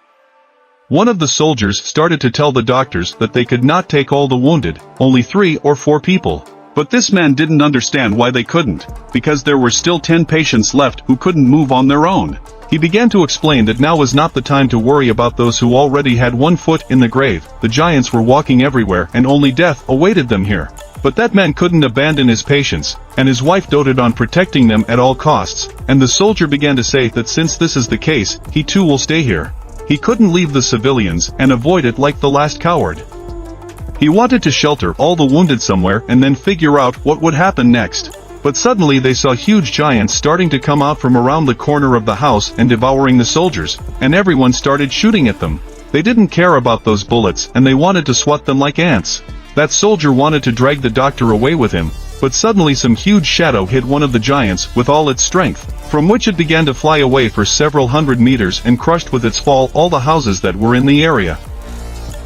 One of the soldiers started to tell the doctors that they could not take all the wounded, only 3 or 4 people. But this man didn't understand why they couldn't, because there were still 10 patients left who couldn't move on their own. He began to explain that now was not the time to worry about those who already had one foot in the grave. The giants were walking everywhere and only death awaited them here. But that man couldn't abandon his patients, and his wife doted on protecting them at all costs, and the soldier began to say that since this is the case, he too will stay here. He couldn't leave the civilians and avoid it like the last coward. He wanted to shelter all the wounded somewhere and then figure out what would happen next. But suddenly they saw huge giants starting to come out from around the corner of the house and devouring the soldiers, and everyone started shooting at them. They didn't care about those bullets and they wanted to swat them like ants. That soldier wanted to drag the doctor away with him, but suddenly some huge shadow hit one of the giants with all its strength, from which it began to fly away for several hundred meters and crushed with its fall all the houses that were in the area.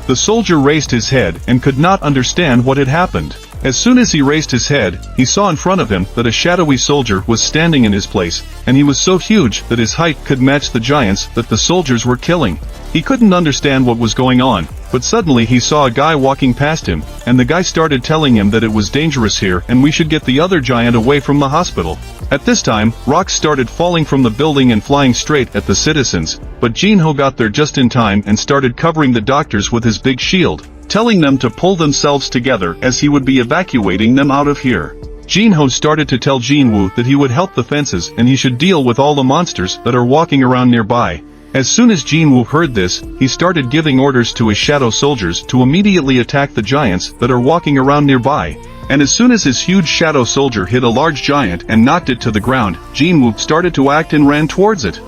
The soldier raised his head and could not understand what had happened. As soon as he raised his head, he saw in front of him that a shadowy soldier was standing in his place, and he was so huge that his height could match the giants that the soldiers were killing. He couldn't understand what was going on, but suddenly he saw a guy walking past him, and the guy started telling him that it was dangerous here and we should get the other giant away from the hospital. At this time, rocks started falling from the building and flying straight at the citizens, but Jinho got there just in time and started covering the doctors with his big shield, telling them to pull themselves together as he would be evacuating them out of here. Jinho started to tell Jinwoo that he would help the fences and he should deal with all the monsters that are walking around nearby. As soon as Jinwoo heard this, he started giving orders to his shadow soldiers to immediately attack the giants that are walking around nearby. And as soon as his huge shadow soldier hit a large giant and knocked it to the ground, Jinwoo started to act and ran towards it.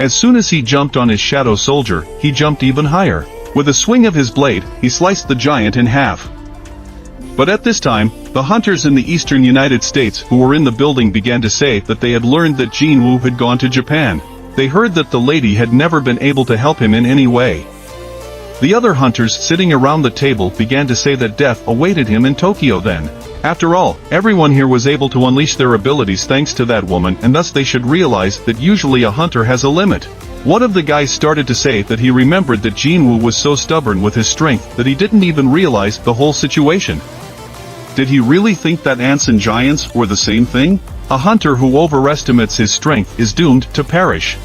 As soon as he jumped on his shadow soldier, he jumped even higher. With a swing of his blade, he sliced the giant in half. But at this time, the hunters in the eastern United States who were in the building began to say that they had learned that Jinwoo had gone to Japan. They heard that the lady had never been able to help him in any way. The other hunters sitting around the table began to say that death awaited him in Tokyo then. After all, everyone here was able to unleash their abilities thanks to that woman, and thus they should realize that usually a hunter has a limit. One of the guys started to say that he remembered that Jinwoo was so stubborn with his strength that he didn't even realize the whole situation. Did he really think that ants and giants were the same thing? A hunter who overestimates his strength is doomed to perish.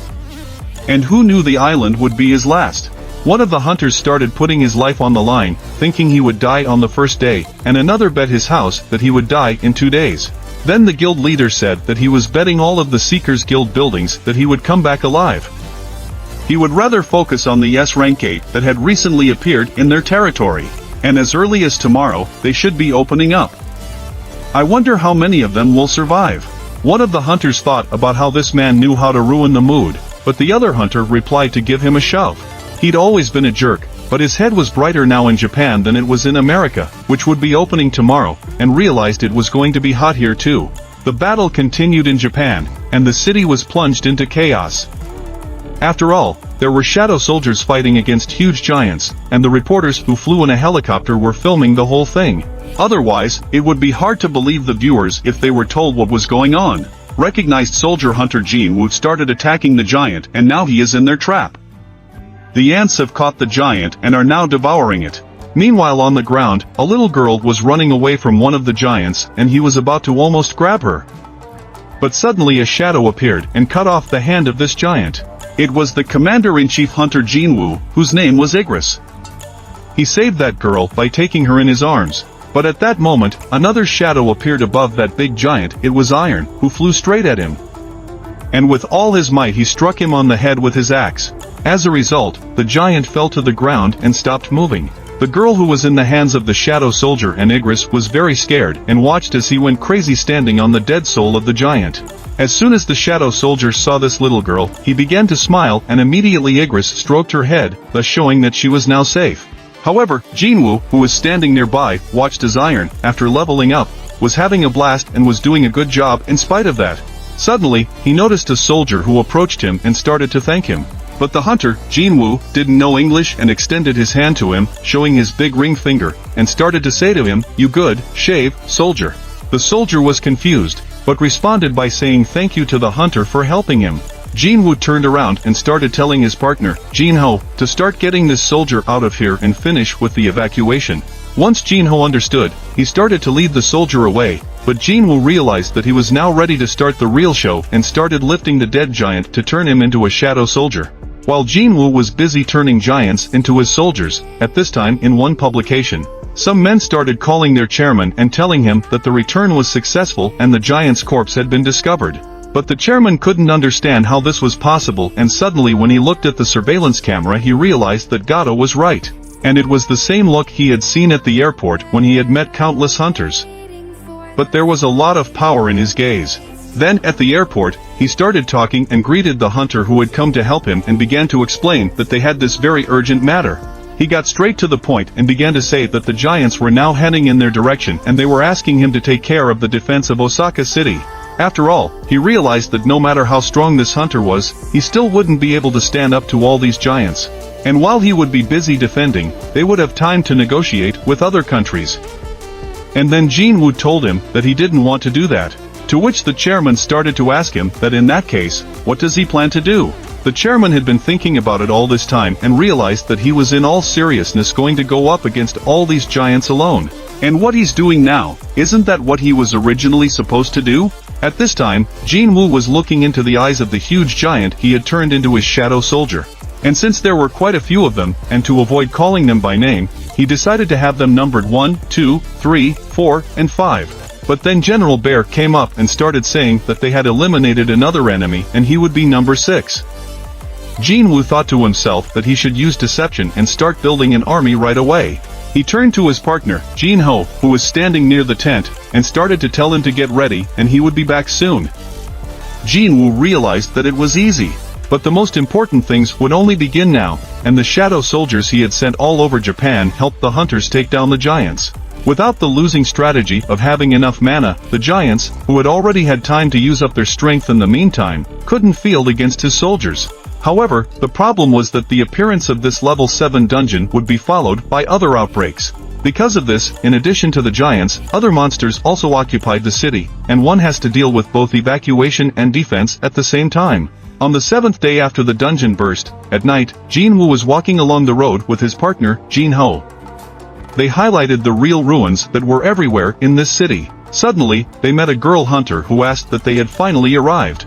And who knew the island would be his last? One of the hunters started putting his life on the line, thinking he would die on the first day, and another bet his house that he would die in 2 days. Then the guild leader said that he was betting all of the Seekers Guild buildings that he would come back alive. He would rather focus on the S-rank gate that had recently appeared in their territory, and as early as tomorrow, they should be opening up. I wonder how many of them will survive. One of the hunters thought about how this man knew how to ruin the mood, but the other hunter replied to give him a shove. He'd always been a jerk, but his head was brighter now in Japan than it was in America, which would be opening tomorrow, and realized it was going to be hot here too. The battle continued in Japan, and the city was plunged into chaos. After all, there were shadow soldiers fighting against huge giants, and the reporters who flew in a helicopter were filming the whole thing. Otherwise, it would be hard to believe the viewers if they were told what was going on. Recognized soldier hunter Jinwoo started attacking the giant, and now he is in their trap. The ants have caught the giant and are now devouring it. Meanwhile on the ground, a little girl was running away from one of the giants, and he was about to almost grab her. But suddenly a shadow appeared and cut off the hand of this giant. It was the commander-in-chief hunter Jinwoo, whose name was Igris. He saved that girl by taking her in his arms. But at that moment, another shadow appeared above that big giant. It was Iron, who flew straight at him. And with all his might he struck him on the head with his axe. As a result, the giant fell to the ground and stopped moving. The girl who was in the hands of the shadow soldier and Igris was very scared and watched as he went crazy standing on the dead soul of the giant. As soon as the shadow soldier saw this little girl, he began to smile, and immediately Igris stroked her head, thus showing that she was now safe. However, Jinwoo, who was standing nearby, watched as Iron, after leveling up, was having a blast and was doing a good job in spite of that. Suddenly, he noticed a soldier who approached him and started to thank him. But the hunter, Jinwoo, didn't know English and extended his hand to him, showing his big ring finger, and started to say to him, "You good, shave, soldier." The soldier was confused, but responded by saying thank you to the hunter for helping him. Jinwoo turned around and started telling his partner, Jinho, to start getting this soldier out of here and finish with the evacuation. Once Jinho understood, he started to lead the soldier away, but Jinwoo realized that he was now ready to start the real show and started lifting the dead giant to turn him into a shadow soldier. While Jinwoo was busy turning giants into his soldiers, at this time in one publication, some men started calling their chairman and telling him that the return was successful and the giant's corpse had been discovered. But the chairman couldn't understand how this was possible, and suddenly when he looked at the surveillance camera he realized that Gato was right. And it was the same look he had seen at the airport when he had met countless hunters. But there was a lot of power in his gaze. Then, at the airport, he started talking and greeted the hunter who had come to help him and began to explain that they had this very urgent matter. He got straight to the point and began to say that the giants were now heading in their direction and they were asking him to take care of the defense of Osaka City. After all, he realized that no matter how strong this hunter was, he still wouldn't be able to stand up to all these giants. And while he would be busy defending, they would have time to negotiate with other countries. And then Jinwoo told him that he didn't want to do that. To which the chairman started to ask him that in that case, what does he plan to do? The chairman had been thinking about it all this time and realized that he was in all seriousness going to go up against all these giants alone. And what he's doing now, isn't that what he was originally supposed to do? At this time, Jinwoo was looking into the eyes of the huge giant he had turned into his shadow soldier. And since there were quite a few of them, and to avoid calling them by name, he decided to have them numbered 1, 2, 3, 4, and 5. But then General Bear came up and started saying that they had eliminated another enemy and he would be number 6. Jinwoo thought to himself that he should use deception and start building an army right away. He turned to his partner, Jinho, who was standing near the tent, and started to tell him to get ready and he would be back soon. Jinwoo realized that it was easy. But the most important things would only begin now, and the shadow soldiers he had sent all over Japan helped the hunters take down the giants. Without the losing strategy of having enough mana, the giants, who had already had time to use up their strength in the meantime, couldn't field against his soldiers. However, the problem was that the appearance of this level 7 dungeon would be followed by other outbreaks. Because of this, in addition to the giants, other monsters also occupied the city, and one has to deal with both evacuation and defense at the same time. On the 7th day after the dungeon burst, at night, Jinwoo was walking along the road with his partner, Jinho. They highlighted the real ruins that were everywhere in this city. Suddenly, they met a girl hunter who asked that they had finally arrived.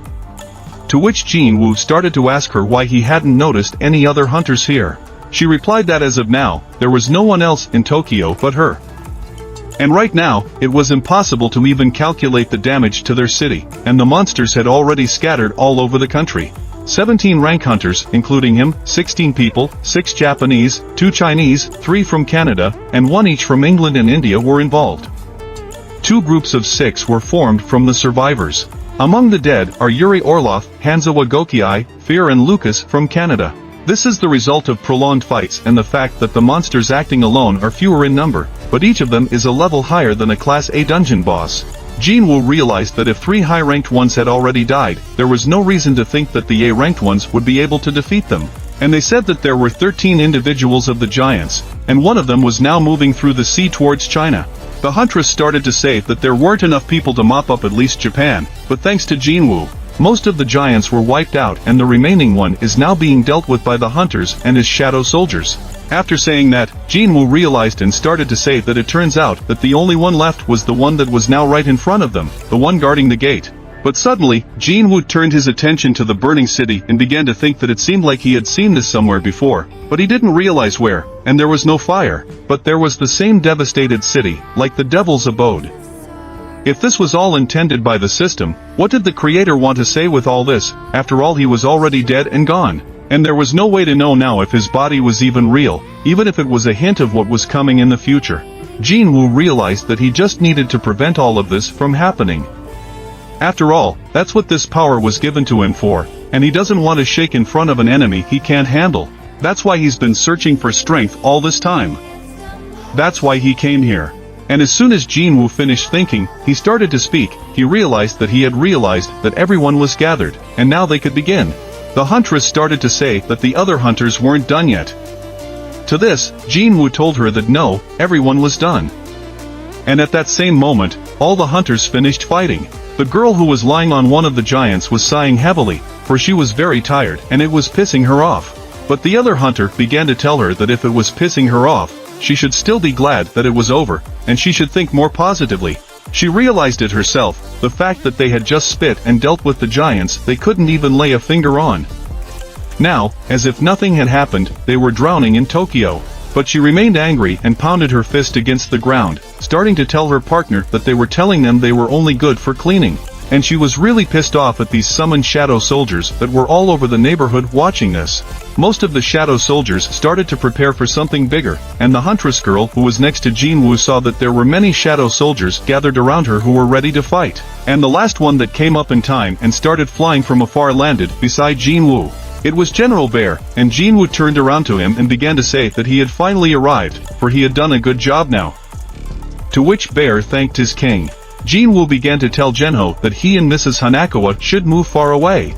To which Jinwoo started to ask her why he hadn't noticed any other hunters here. She replied that as of now, there was no one else in Tokyo but her. And right now, it was impossible to even calculate the damage to their city, and the monsters had already scattered all over the country. 17 rank hunters, including him, 16 people, 6 Japanese, 2 Chinese, 3 from Canada, and 1 each from England and India were involved. 2 groups of 6 were formed from the survivors. Among the dead are Yuri Orlov, Hanzawa Gokiai, Fear and Lucas from Canada. This is the result of prolonged fights and the fact that the monsters acting alone are fewer in number, but each of them is a level higher than a Class A dungeon boss. Jinwoo realized that if 3 high-ranked ones had already died, there was no reason to think that the A-ranked ones would be able to defeat them. And they said that there were 13 individuals of the giants, and one of them was now moving through the sea towards China. The huntress started to say that there weren't enough people to mop up at least Japan, but thanks to Jinwoo, most of the giants were wiped out and the remaining one is now being dealt with by the hunters and his shadow soldiers. After saying that, Jinwoo realized and started to say that it turns out that the only one left was the one that was now right in front of them, the one guarding the gate. But suddenly, Jinwoo turned his attention to the burning city and began to think that it seemed like he had seen this somewhere before, but he didn't realize where, and there was no fire, but there was the same devastated city, like the devil's abode. If this was all intended by the system, what did the creator want to say with all this? After all, he was already dead and gone. And there was no way to know now if his body was even real, even if it was a hint of what was coming in the future. Jinwoo realized that he just needed to prevent all of this from happening. After all, that's what this power was given to him for, and he doesn't want to shake in front of an enemy he can't handle. That's why he's been searching for strength all this time. That's why he came here. And as soon as Jinwoo finished thinking, he started to speak. He realized that everyone was gathered, and now they could begin. The huntress started to say that the other hunters weren't done yet. To this, Jinwoo told her that no, everyone was done. And at that same moment, all the hunters finished fighting. The girl who was lying on one of the giants was sighing heavily, for she was very tired and it was pissing her off. But the other hunter began to tell her that if it was pissing her off, she should still be glad that it was over, and she should think more positively. She realized it herself, the fact that they had just spit and dealt with the giants they couldn't even lay a finger on. Now, as if nothing had happened, they were drowning in Tokyo. But she remained angry and pounded her fist against the ground, starting to tell her partner that they were telling them they were only good for cleaning. And she was really pissed off at these summoned shadow soldiers that were all over the neighborhood watching this. Most of the shadow soldiers started to prepare for something bigger, and the huntress girl who was next to Jinwoo saw that there were many shadow soldiers gathered around her who were ready to fight. And the last one that came up in time and started flying from afar landed beside Jinwoo. It was General Bear, and Jinwoo turned around to him and began to say that he had finally arrived, for he had done a good job now. To which Bear thanked his king. Jinwoo began to tell Genho that he and Mrs. Hanakawa should move far away.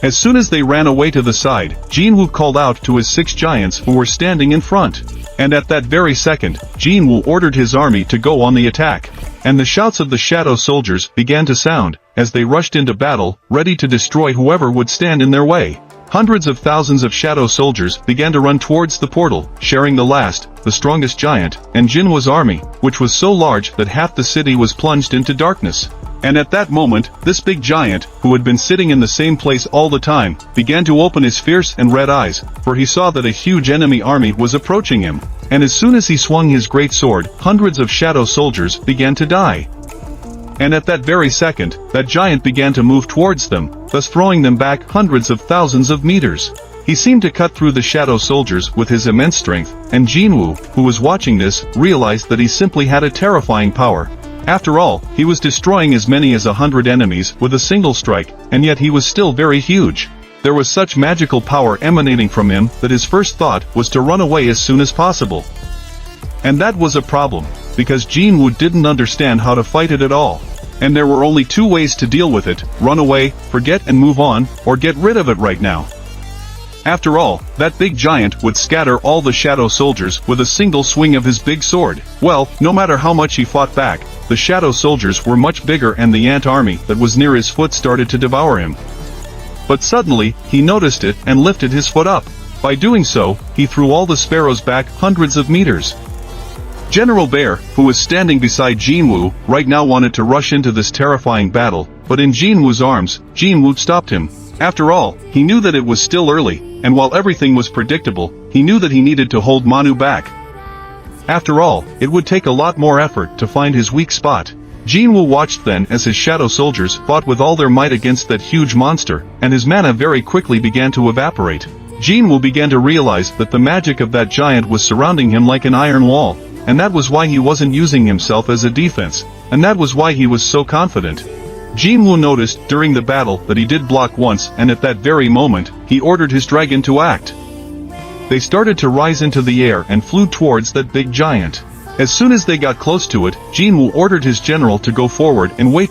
As soon as they ran away to the side, Jinwoo called out to his 6 giants who were standing in front. And at that very second, Jinwoo ordered his army to go on the attack. And the shouts of the shadow soldiers began to sound, as they rushed into battle, ready to destroy whoever would stand in their way. Hundreds of thousands of shadow soldiers began to run towards the portal, sharing the strongest giant, and Jinwoo's army, which was so large that half the city was plunged into darkness. And at that moment, this big giant, who had been sitting in the same place all the time, began to open his fierce and red eyes, for he saw that a huge enemy army was approaching him. And as soon as he swung his great sword, hundreds of shadow soldiers began to die. And at that very second, that giant began to move towards them, thus throwing them back hundreds of thousands of meters. He seemed to cut through the shadow soldiers with his immense strength, and Jinwoo, who was watching this, realized that he simply had a terrifying power. After all, he was destroying as many as 100 enemies with a single strike, and yet he was still very huge. There was such magical power emanating from him that his first thought was to run away as soon as possible. And that was a problem, because Jinwoo didn't understand how to fight it at all. And there were only 2 ways to deal with it: run away, forget and move on, or get rid of it right now. After all, that big giant would scatter all the shadow soldiers with a single swing of his big sword. Well, no matter how much he fought back, the shadow soldiers were much bigger and the ant army that was near his foot started to devour him. But suddenly, he noticed it and lifted his foot up. By doing so, he threw all the sparrows back hundreds of meters. General Bear, who was standing beside Jinwoo, right now wanted to rush into this terrifying battle, but in Jinwoo's arms, Jinwoo stopped him. After all, he knew that it was still early, and while everything was predictable, he knew that he needed to hold Manu back. After all, it would take a lot more effort to find his weak spot. Jinwoo watched then as his shadow soldiers fought with all their might against that huge monster, and his mana very quickly began to evaporate. Jinwoo began to realize that the magic of that giant was surrounding him like an iron wall, and that was why he wasn't using himself as a defense, and that was why he was so confident. Jinwoo noticed during the battle that he did block once, and at that very moment, he ordered his dragon to act. They started to rise into the air and flew towards that big giant. As soon as they got close to it, Jinwoo ordered his general to go forward and wait